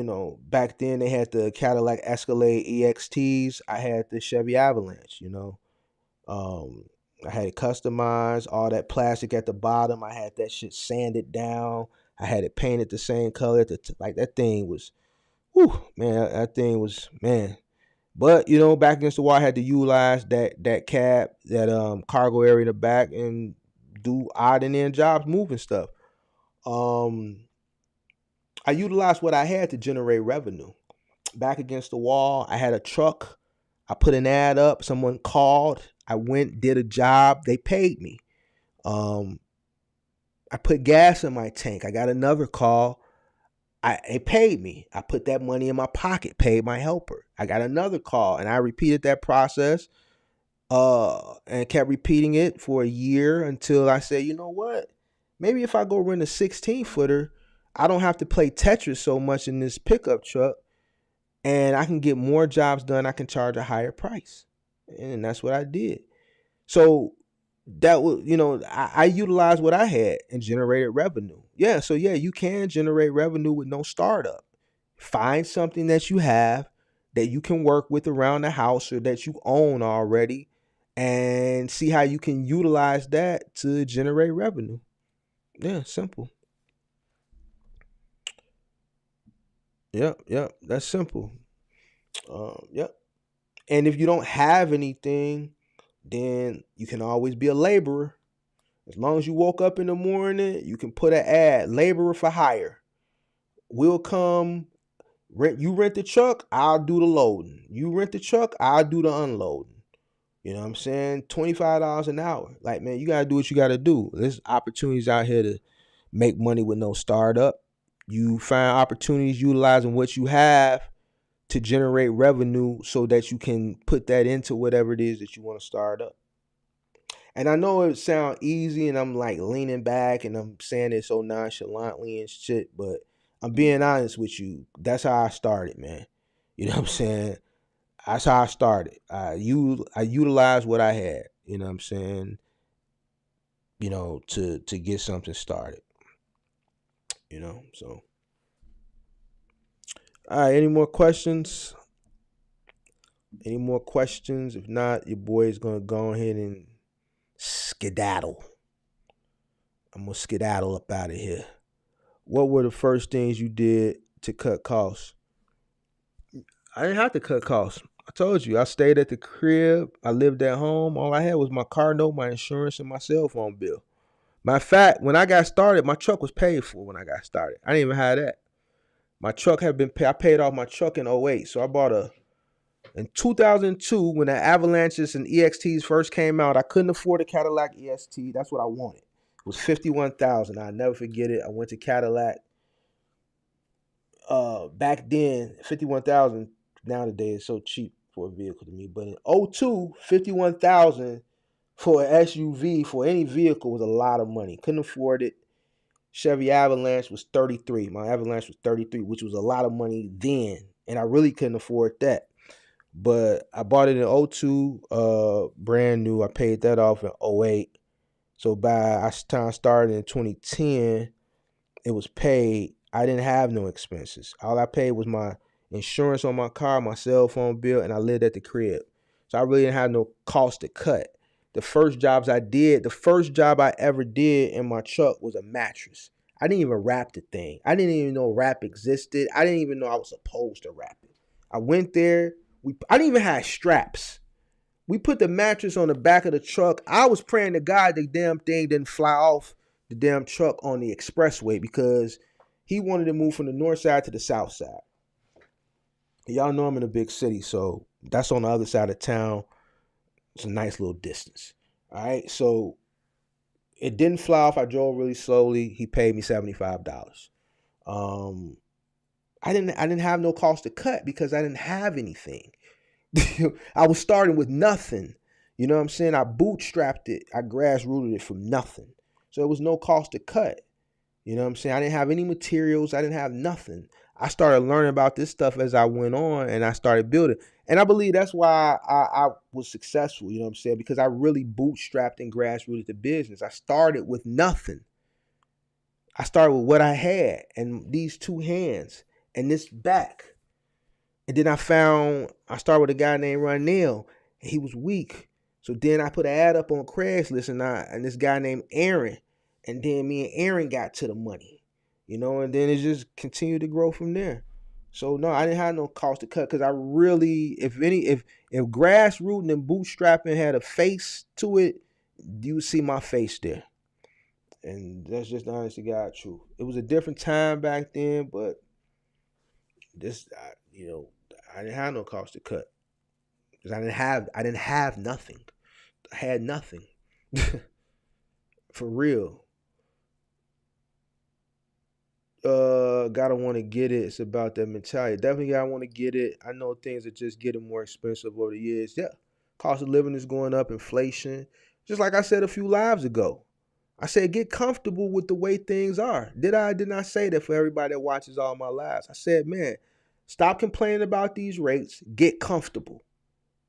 back then they had the Cadillac Escalade EXTs. I had the Chevy Avalanche, I had it customized, all that plastic at the bottom. I had that shit sanded down. I had it painted the same color. Like that thing was, whew, man, that thing was, man. But back against the wall, I had to utilize that cab, that cargo area in the back, and do odd and end jobs, moving stuff. I utilized what I had to generate revenue. Back against the wall, I had a truck. I put an ad up. Someone called. I went, did a job. They paid me. I put gas in my tank. I got another call. It paid me. I put that money in my pocket, paid my helper. I got another call, and I repeated that process, and kept repeating it for a year until I said, you know what? Maybe if I go rent a 16-footer, I don't have to play Tetris so much in this pickup truck, and I can get more jobs done. I can charge a higher price, and that's what I did. So that was, I utilized what I had and generated revenue. Yeah, so yeah, you can generate revenue with no startup. Find something that you have that you can work with around the house or that you own already, and see how you can utilize that to generate revenue. Yeah, simple. Yep, that's simple. Yep. And if you don't have anything, then you can always be a laborer. As long as you woke up in the morning, you can put an ad, laborer for hire. We'll come you rent the truck, I'll do the loading. You rent the truck, I'll do the unloading. You know what I'm saying? $25 an hour. Like, man, you gotta do what you gotta do. There's opportunities out here to make money with no startup. You find opportunities utilizing what you have to generate revenue so that you can put that into whatever it is that you want to start up. And I know it sounds easy, and I'm like leaning back and I'm saying it so nonchalantly and shit, but I'm being honest with you. That's how I started, man. You know what I'm saying? That's how I started. I utilized what I had, you know what I'm saying, to get something started. So. All right, any more questions? Any more questions? If not, your boy is going to go ahead and skedaddle. I'm going to skedaddle up out of here. What were the first things you did to cut costs? I didn't have to cut costs. I told you, I stayed at the crib. I lived at home. All I had was my car note, my insurance, and my cell phone bill. Matter of fact, when I got started, my truck was paid for when I got started. I didn't even have that. My truck had been paid. I paid off my truck in 2008. So I bought in 2002, when the Avalanches and EXTs first came out, I couldn't afford a Cadillac EXT. That's what I wanted. It was $51,000. I'll never forget it. I went to Cadillac. Back then, $51,000 nowadays is so cheap for a vehicle to me. But in 2002, $51,000 for an SUV, for any vehicle, was a lot of money. Couldn't afford it. Chevy Avalanche was $33,000. My Avalanche was $33,000, which was a lot of money then, and I really couldn't afford that. But I bought it in 2002, brand new. I paid that off in 2008. So by the time I started in 2010, it was paid. I didn't have no expenses. All I paid was my insurance on my car, my cell phone bill, and I lived at the crib. So I really didn't have no cost to cut. The first job I ever did in my truck was a mattress. I didn't even wrap the thing. I didn't even know wrap existed. I didn't even know I was supposed to wrap it. I went there. I didn't even have straps. We put the mattress on the back of the truck. I was praying to God the damn thing didn't fly off the damn truck on the expressway, because he wanted to move from the north side to the south side. Y'all know I'm in a big city, so that's on the other side of town. It's a nice little distance. All right, so it didn't fly off. I drove really slowly. He paid me $75. I didn't have no cost to cut because I didn't have anything. I was starting with nothing. You know what I'm saying? I bootstrapped it. I grassrooted it from nothing. So it was no cost to cut. You know what I'm saying? I didn't have any materials. I didn't have nothing. I started learning about this stuff as I went on, and I started building. And I believe that's why I was successful, you know what I'm saying? Because I really bootstrapped and grassrooted the business. I started with nothing. I started with what I had and these two hands and this back. And then I started with a guy named Ronell. He was weak. So then I put an ad up on Craigslist, and this guy named Aaron, and then me and Aaron got to the money, and then it just continued to grow from there. So no, I didn't have no cost to cut because I really, if grassrooting and bootstrapping had a face to it, you would see my face there. And that's just the honest to God truth. It was a different time back then, but I didn't have no cost to cut because I didn't have nothing. I had nothing. For real. Gotta want to get it. It's about that mentality. Definitely gotta want to get it. I know things are just getting more expensive over the years. Yeah, cost of living is going up, inflation. Just like I said a few lives ago, I said get comfortable with the way things are. Did not say that for everybody that watches all my lives? I said, man, stop complaining about these rates. Get comfortable.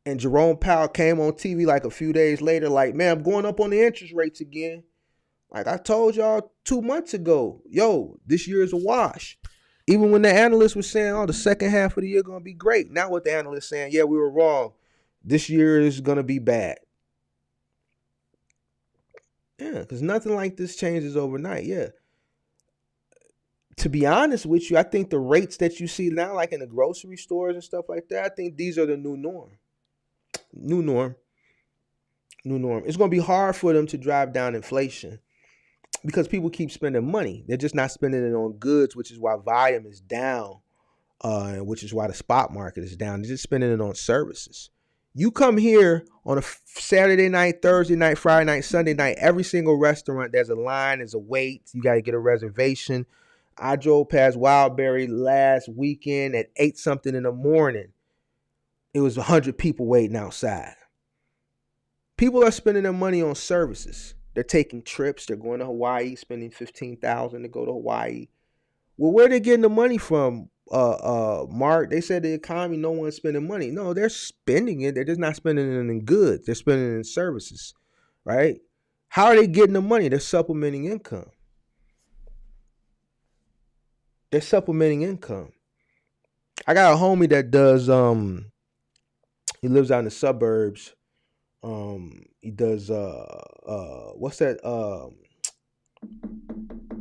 And Jerome Powell came on TV like a few days later, like, man, I'm going up on the interest rates again. Like I told y'all 2 months ago, this year is a wash. Even when the analysts were saying, the second half of the year going to be great. Now what the analysts saying, yeah, we were wrong. This year is going to be bad. Yeah, because nothing like this changes overnight. Yeah. To be honest with you, I think the rates that you see now, like in the grocery stores and stuff like that, I think these are the new norm. New norm. It's going to be hard for them to drive down inflation because people keep spending money. They're just not spending it on goods, which is why volume is down, and which is why the spot market is down. They're just spending it on services. You come here on a Saturday night, Thursday night, Friday night, Sunday night, every single restaurant, there's a line, there's a wait. You got to get a reservation. I drove past Wildberry last weekend at 8 something in the morning. It was 100 people waiting outside. People are spending their money on services. They're taking trips. They're going to Hawaii, spending $15,000 to go to Hawaii. Well, where are they getting the money from, Mark? They said the economy, no one's spending money. No, they're spending it. They're just not spending it in goods. They're spending it in services, right? How are they getting the money? They're supplementing income. I got a homie that does, he lives out in the suburbs. He does what's that?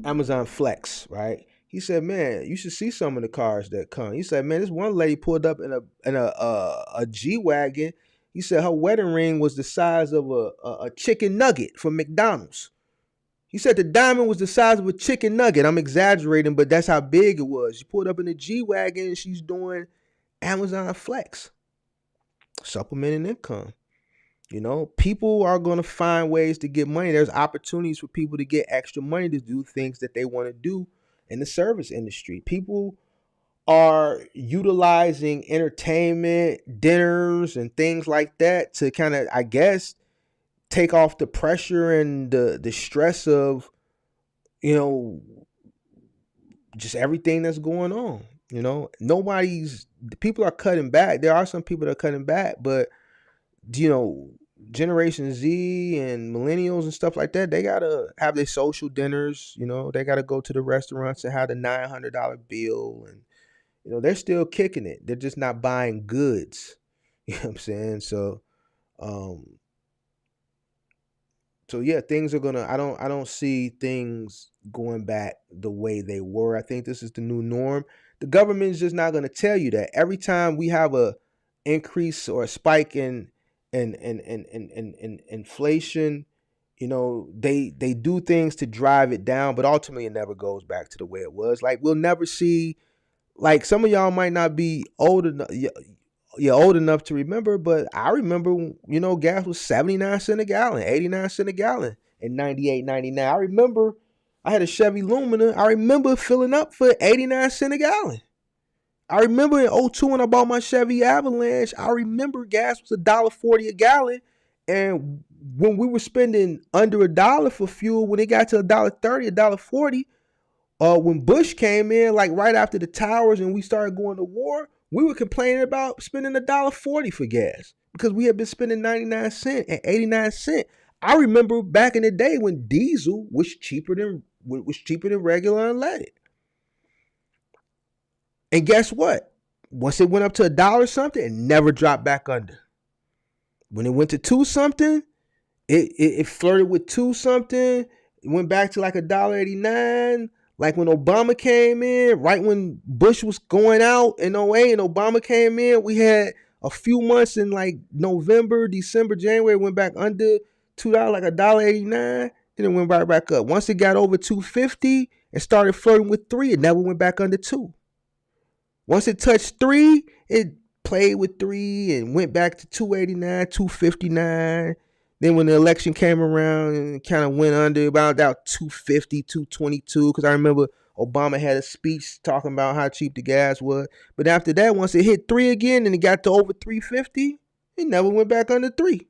Amazon Flex, right? He said, man, you should see some of the cars that come. He said, man, this one lady pulled up in a G-Wagon. He said her wedding ring was the size of a chicken nugget from McDonald's. He said the diamond was the size of a chicken nugget. I'm exaggerating, but that's how big it was. She pulled up in a G-Wagon and she's doing Amazon Flex, supplementing income. People are going to find ways to get money. There's opportunities for people to get extra money to do things that they want to do in the service industry. People are utilizing entertainment, dinners, and things like that to kind of, I guess, take off the pressure and the stress of, just everything that's going on. People are cutting back. There are some people that are cutting back, but Generation Z and millennials and stuff like that, they gotta have their social dinners. They gotta go to the restaurants and have the $900 bill, and they're still kicking it. They're just not buying goods. You know what I'm saying? So yeah, things are gonna. I don't see things going back the way they were. I think this is the new norm. The government is just not gonna tell you that. Every time we have a increase or a spike in inflation, they do things to drive it down, but ultimately it never goes back to the way it was. Like we'll never see, like some of y'all might not be old enough, you're old enough to remember, but I remember, gas was 79 cents a gallon, 89 cents a gallon in 98, 99. I remember I had a Chevy Lumina. I remember filling up for 89 cents a gallon. I remember in 2002 when I bought my Chevy Avalanche, I remember gas was $1.40 a gallon. And when we were spending under $1 for fuel, when it got to $1.30, $1.40, when Bush came in, like right after the towers and we started going to war, we were complaining about spending $1.40 for gas because we had been spending 99 cents and 89 cents. I remember back in the day when diesel was cheaper than regular unleaded. And guess what? Once it went up to $1 something, it never dropped back under. When it went to 2 something, it flirted with 2 something. It went back to like $1.89. Like when Obama came in, right when Bush was going out in 08 and Obama came in, we had a few months in like November, December, January, went back under $2, like $1.89. Then it went right back up. Once it got over 250 and started flirting with 3, it never went back under 2. Once it touched 3, it played with 3 and went back to 289, 259. Then when the election came around and kind of went under about 250, 222, because I remember Obama had a speech talking about how cheap the gas was. But after that, once it hit 3 again and it got to over 350, it never went back under 3.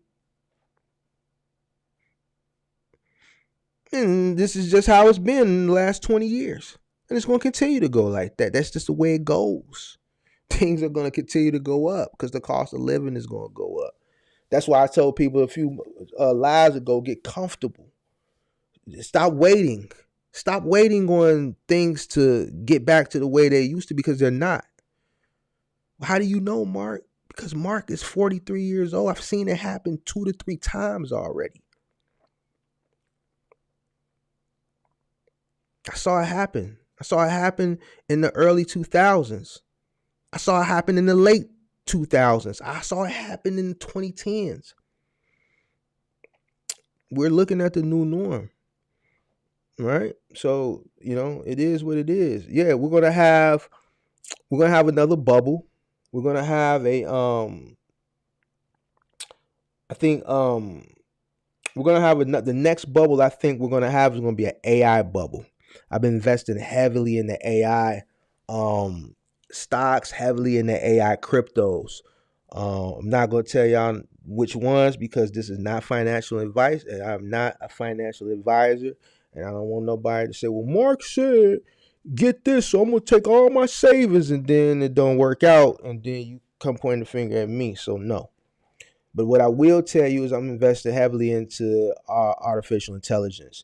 And this is just how it's been in the last 20 years. And it's going to continue to go like that. That's just the way it goes. Things are going to continue to go up because the cost of living is going to go up. That's why I told people a few lives ago, get comfortable. Stop waiting. Stop waiting on things to get back to the way they used to, because they're not. How do you know, Mark? Because Mark is 43 years old. I've seen it happen 2 to 3 times already. I saw it happen. I saw it happen in the early 2000s. I saw it happen in the late 2000s. I saw it happen in the 2010s. We're looking at the new norm, right? So, it is what it is. Yeah, we're gonna have another bubble. We're gonna have a I think we're gonna have the next bubble. I think we're gonna have is gonna be an AI bubble. I've been investing heavily in the AI stocks, heavily in the AI cryptos. I'm not going to tell y'all which ones because this is not financial advice, and I'm not a financial advisor, and I don't want nobody to say, well, Mark said, get this, so I'm going to take all my savings, and then it don't work out, and then you come pointing the finger at me. So no. But what I will tell you is I'm investing heavily into artificial intelligence.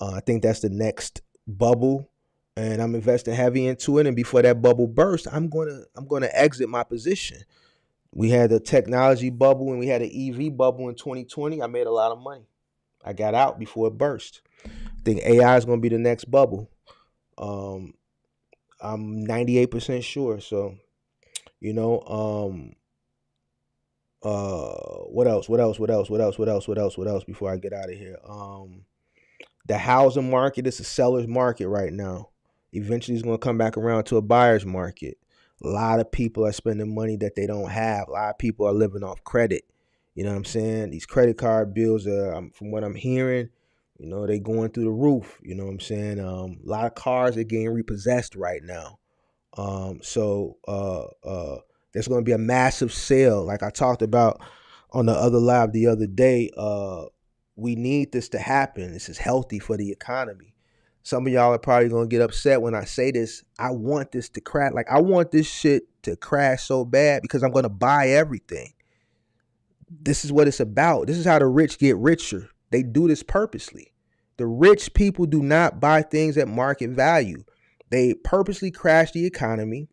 I think that's the next bubble, and I'm investing heavy into it. And before that bubble bursts, I'm gonna exit my position. We had the technology bubble and we had an EV bubble in 2020. I made a lot of money. I got out before it burst. I think AI is gonna be the next bubble. I'm 98% sure. So, what else before I get out of here? The housing market is a seller's market right now. Eventually it's going to come back around to a buyer's market. A lot of people are spending money that they don't have. A lot of people are living off credit. You know what I'm saying? These credit card bills are, from what I'm hearing, they going through the roof. You know what I'm saying? A lot of cars are getting repossessed right now. So there's going to be a massive sale. Like I talked about on the other live the other day, we need this to happen. This is healthy for the economy. Some of y'all are probably going to get upset when I say this. I want this to crash. Like, I want this shit to crash so bad because I'm going to buy everything. This is what it's about. This is how the rich get richer. They do this purposely. The rich people do not buy things at market value. They purposely crash the economy,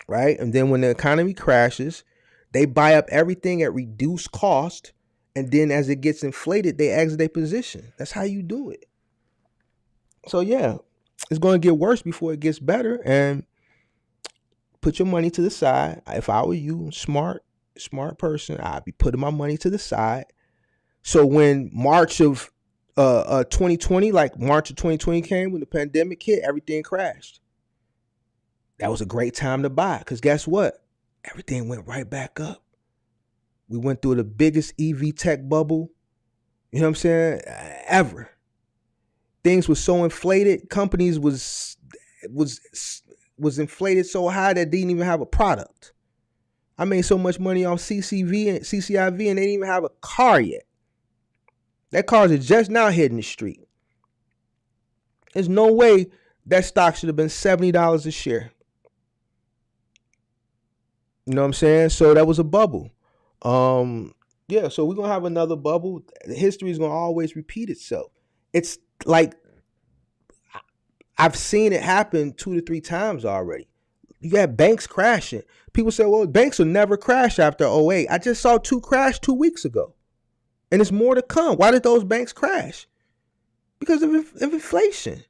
right? And then when the economy crashes, they buy up everything at reduced cost. And then as it gets inflated, they exit their position. That's how you do it. So yeah, it's going to get worse before it gets better. And put your money to the side. If I were you, smart person, I'd be putting my money to the side. So when March of 2020, like March of 2020 came, when the pandemic hit, everything crashed. That was a great time to buy because guess what? Everything went right back up. We went through the biggest EV tech bubble, you know what I'm saying, ever. Things were so inflated. Companies was inflated so high that they didn't even have a product. I made so much money off CCIV and they didn't even have a car yet. That cars are just now hitting the street. There's no way that stock should have been $70 a share. You know what I'm saying? So that was a bubble. Yeah, so we're going to have another bubble. History is going to always repeat itself. It's like I've seen it happen 2 to 3 times already. You got banks crashing. People say, well, banks will never crash after '08. I just saw 2 crash 2 weeks ago. And it's more to come. Why did those banks crash? Because of inflation.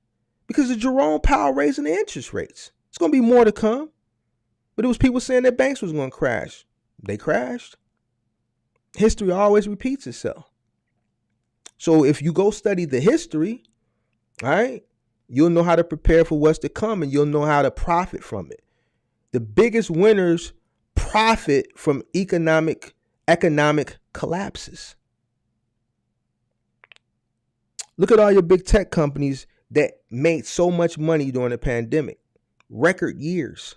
Because of Jerome Powell raising the interest rates. It's going to be more to come. But it was people saying that banks was going to crash. They crashed. History always repeats itself. So if you go study the history, all right, you'll know how to prepare for what's to come, and you'll know how to profit from it. The biggest winners profit from economic collapses. Look at all your big tech companies that made so much money during the pandemic. Record years.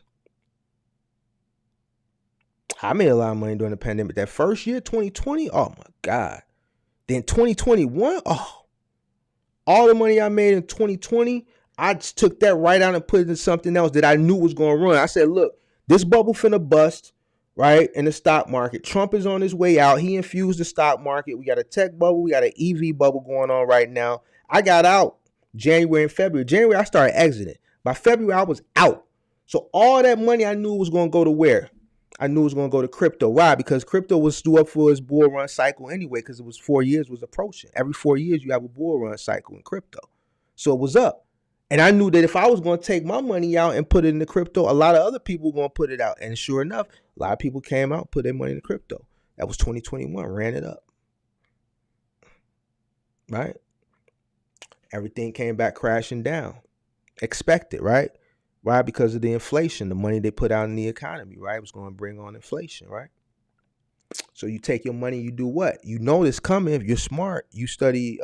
I made a lot of money during the pandemic. That first year, 2020, oh my God. Then 2021, oh, all the money I made in 2020, I just took that right out and put it into something else that I knew was going to run. I said, look, this bubble finna bust, right, in the stock market. Trump is on his way out. He infused the stock market. We got a tech bubble. We got an EV bubble going on right now. I got out January and February. January, I started exiting. By February, I was out. So all that money I knew was going to go to where? I knew it was going to go to crypto. Why? Because crypto was due up for its bull run cycle anyway, because it was 4 years was approaching. Every 4 years, you have a bull run cycle in crypto. So it was up. And I knew that if I was going to take my money out and put it into crypto, a lot of other people were going to put it out. And sure enough, a lot of people came out, put their money in crypto. That was 2021, ran it up. Right? Everything came back crashing down. Expected, right? Why? Because of the inflation, the money they put out in the economy, right? Was going to bring on inflation, right? So you take your money, you do what? You know this coming. If you're smart, you study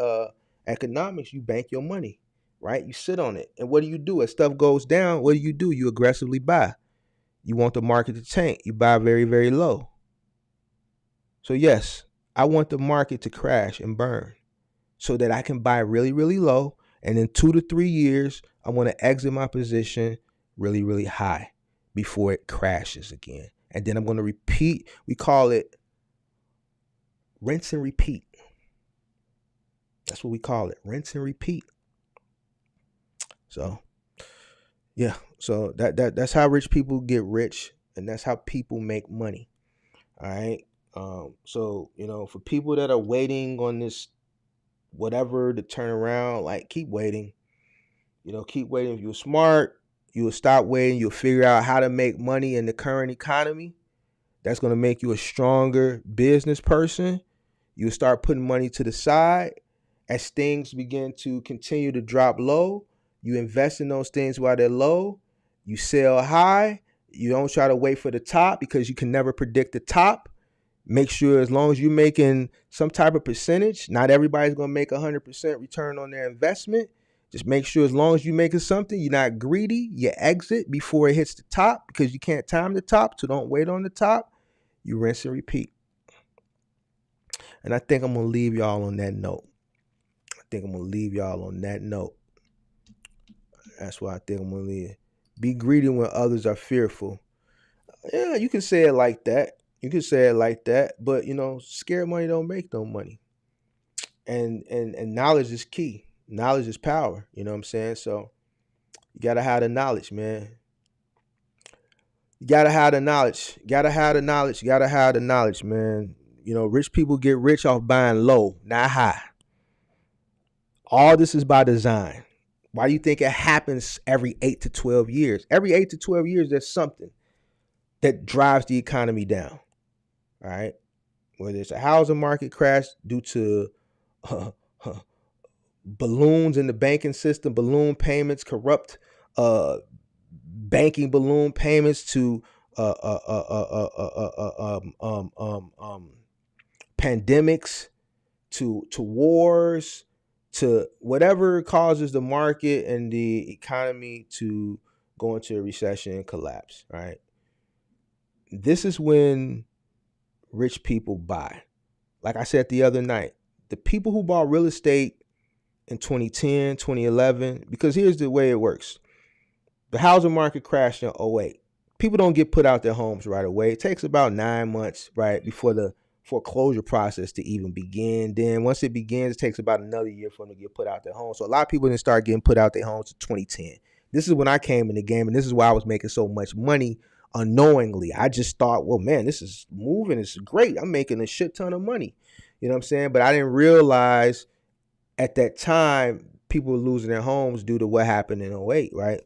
economics, you bank your money, right? You sit on it. And what do you do? As stuff goes down, what do? You aggressively buy. You want the market to tank. You buy very, very low. So yes, I want the market to crash and burn so that I can buy really, really low. And in 2 to 3 years, I want to exit my position really, really high before it crashes again. And then I'm going to repeat. We call it rinse and repeat. That's what we call it. Rinse and repeat. So, yeah. So that's how rich people get rich. And that's how people make money. All right. So, for people that are waiting on this whatever to turn around, like, keep waiting. Keep waiting. If you're smart, you'll stop waiting. You'll figure out how to make money in the current economy. That's going to make you a stronger business person. You'll start putting money to the side. As things begin to continue to drop low, you invest in those things while they're low. You sell high. You don't try to wait for the top because you can never predict the top. Make sure as long as you're making some type of percentage, not everybody's going to make 100% return on their investment. Just make sure as long as you're making something, you're not greedy. You exit before it hits the top because you can't time the top, so don't wait on the top. You rinse and repeat. And I think I'm going to leave y'all on that note. That's why I think I'm going to leave. Be greedy when others are fearful. Yeah, you can say it like that. But scared money don't make no money. And knowledge is key. Knowledge is power. You know what I'm saying? So you gotta have the knowledge, man. You gotta have the knowledge, man. Rich people get rich off buying low, not high. All this is by design. Why do you think it happens every 8 to 12 years? Every 8 to 12 years, there's something that drives the economy down. All right. Whether it's a housing market crash due to balloons in the banking system, balloon payments, corrupt banking balloon payments, to pandemics, to wars, to whatever causes the market and the economy to go into a recession and collapse, right? This is when rich people buy. Like I said the other night, the people who bought real estate in 2010, 2011, because here's the way it works. The housing market crashed in '08. People don't get put out their homes right away. It takes about 9 months, right, before the foreclosure process to even begin. Then once it begins, it takes about another year for them to get put out their homes. So a lot of people didn't start getting put out their homes in 2010. This is when I came in the game, and this is why I was making so much money unknowingly. I just thought, well, man, this is moving. It's great. I'm making a shit ton of money. You know what I'm saying? But I didn't realize at that time people were losing their homes due to what happened in '08, right?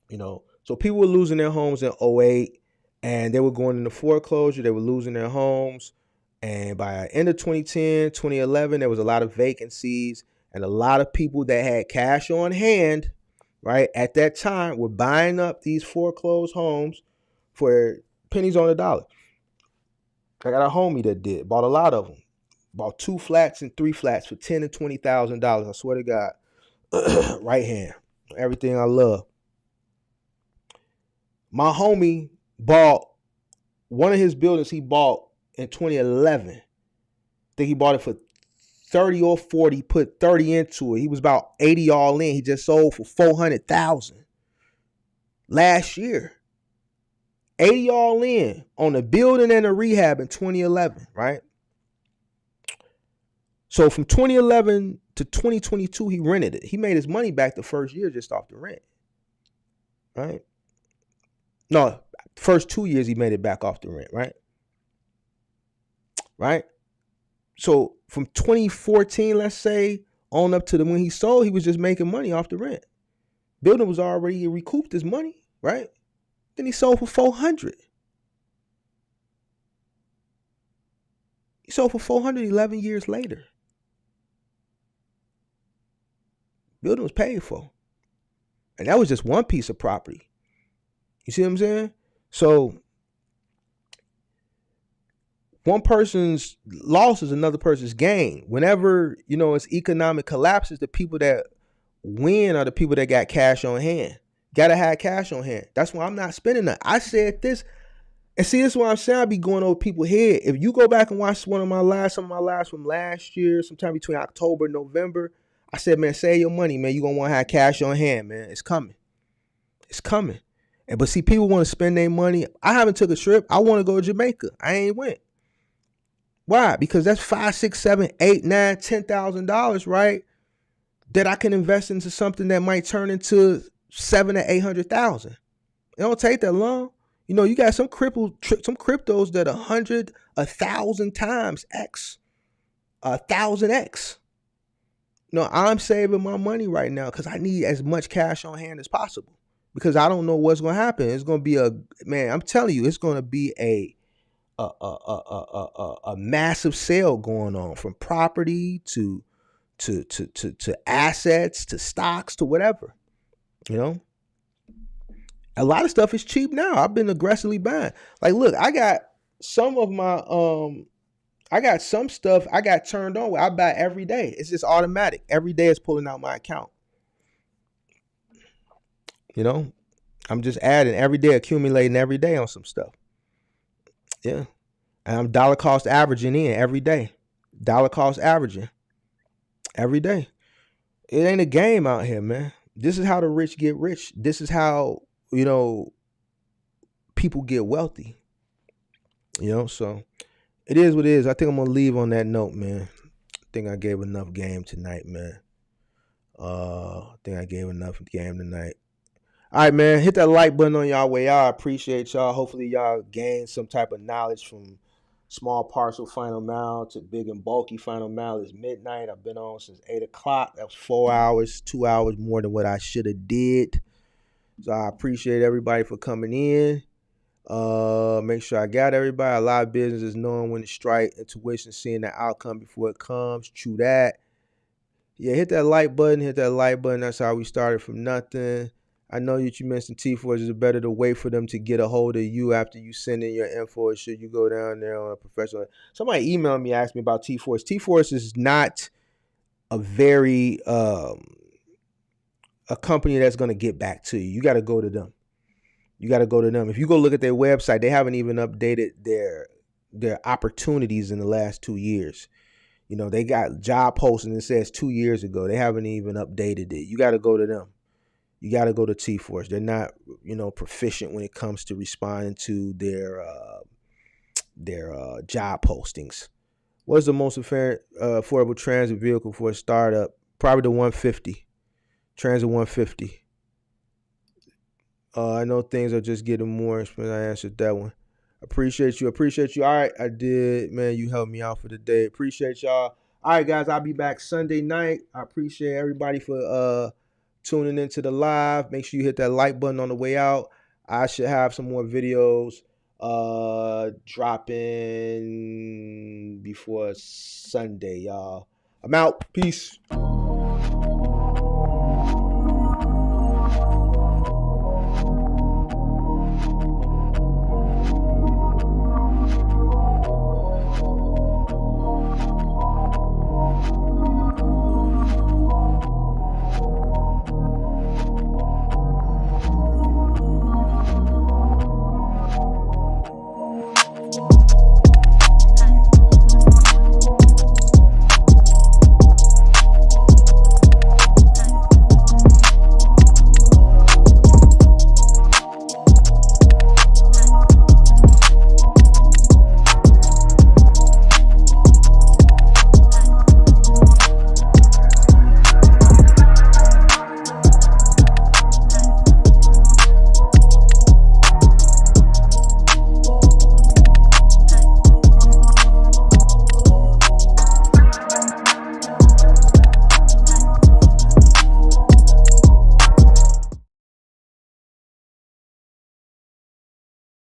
You know, so people were losing their homes in '08, and they were going into foreclosure. They were losing their homes. And by the end of 2010, 2011, there was a lot of vacancies, and a lot of people that had cash on hand, right, at that time were buying up these foreclosed homes for pennies on the dollar. I got a homie that bought a lot of them. Bought 2 flats and 3 flats for $10,000 and $20,000. I swear to God. Right hand. Everything I love. My homie bought one of his buildings he bought in 2011. I think he bought it for 30 or 40, put 30 into it. He was about 80 all in. He just sold for 400,000 last year. 80 all in on a building and a rehab in 2011, right? So from 2011 to 2022, he rented it. He made his money back the first year just off the rent, right? No, first 2 years he made it back off the rent, right? Right? So from 2014, let's say, on up to when he sold, he was just making money off the rent. Building was already recouped his money, right? Then he sold for 400. He sold for 400 11 years later. Building was paid for. And that was just one piece of property. You see what I'm saying? So one person's loss is another person's gain. Whenever, it's economic collapses, the people that win are the people that got cash on hand. Gotta have cash on hand. That's why I'm not spending that. I said this, and see, this is why I'm saying I be going over people's head. If you go back and watch some of my lives from last year, sometime between October and November, I said, man, save your money, man. You're going to want to have cash on hand, man. It's coming. It's coming. But see, people want to spend their money. I haven't took a trip. I want to go to Jamaica. I ain't went. Why? Because that's $5, $6, $7, $8, $9, $10,000, right? That I can invest into something that might turn into $700,000 to $800,000. It don't take that long. You got some cryptos that 100, 1,000 times X, 1,000X. I'm saving my money right now because I need as much cash on hand as possible because I don't know what's going to happen. It's going to be I'm telling you, it's going to be a massive sale going on, from property to assets to stocks to whatever. A lot of stuff is cheap now. I've been aggressively buying. Like, look, I got some of my I got some stuff I got turned on where I buy every day. It's just automatic. Every day it's pulling out my account. I'm just adding every day, accumulating every day on some stuff. Yeah. And I'm dollar cost averaging in every day. Dollar cost averaging every day. It ain't a game out here, man. This is how the rich get rich. This is how, people get wealthy. So it is what it is. I think I'm going to leave on that note, man. I think I gave enough game tonight, man. All right, man. Hit that like button on y'all way out. I appreciate y'all. Hopefully y'all gain some type of knowledge from Small Parcel Final Mile to Big and Bulky Final Mile. It's midnight. I've been on since 8 o'clock. That was 4 hours, 2 hours more than what I should have did. So I appreciate everybody for coming in. Make sure I got everybody. A lot of business is knowing when to strike, intuition, seeing the outcome before it comes. True that. Yeah, hit that like button. That's how we started from nothing. I know that you mentioned T-Force. Is it better to wait for them to get a hold of you after you send in your info, or should you go down there on a professional? Somebody emailed me, asked me about T-Force. T-Force is not a very a company that's going to get back to you. You got to go to them. If you go look at their website, they haven't even updated their opportunities in the last 2 years. They got job posting that says 2 years ago. They haven't even updated it. You got to go to them. You got to go to T-Force. They're not, proficient when it comes to responding to their job postings. What's the most affordable transit vehicle for a startup? Probably the 150. Transit 150. I know things are just getting more expensive. I answered that one. Appreciate you. All right, I did. Man, you helped me out for the day. Appreciate y'all. All right, guys, I'll be back Sunday night. I appreciate everybody for tuning into the live. Make sure you hit that like button on the way out. I should have some more videos dropping before Sunday, y'all. I'm out. Peace.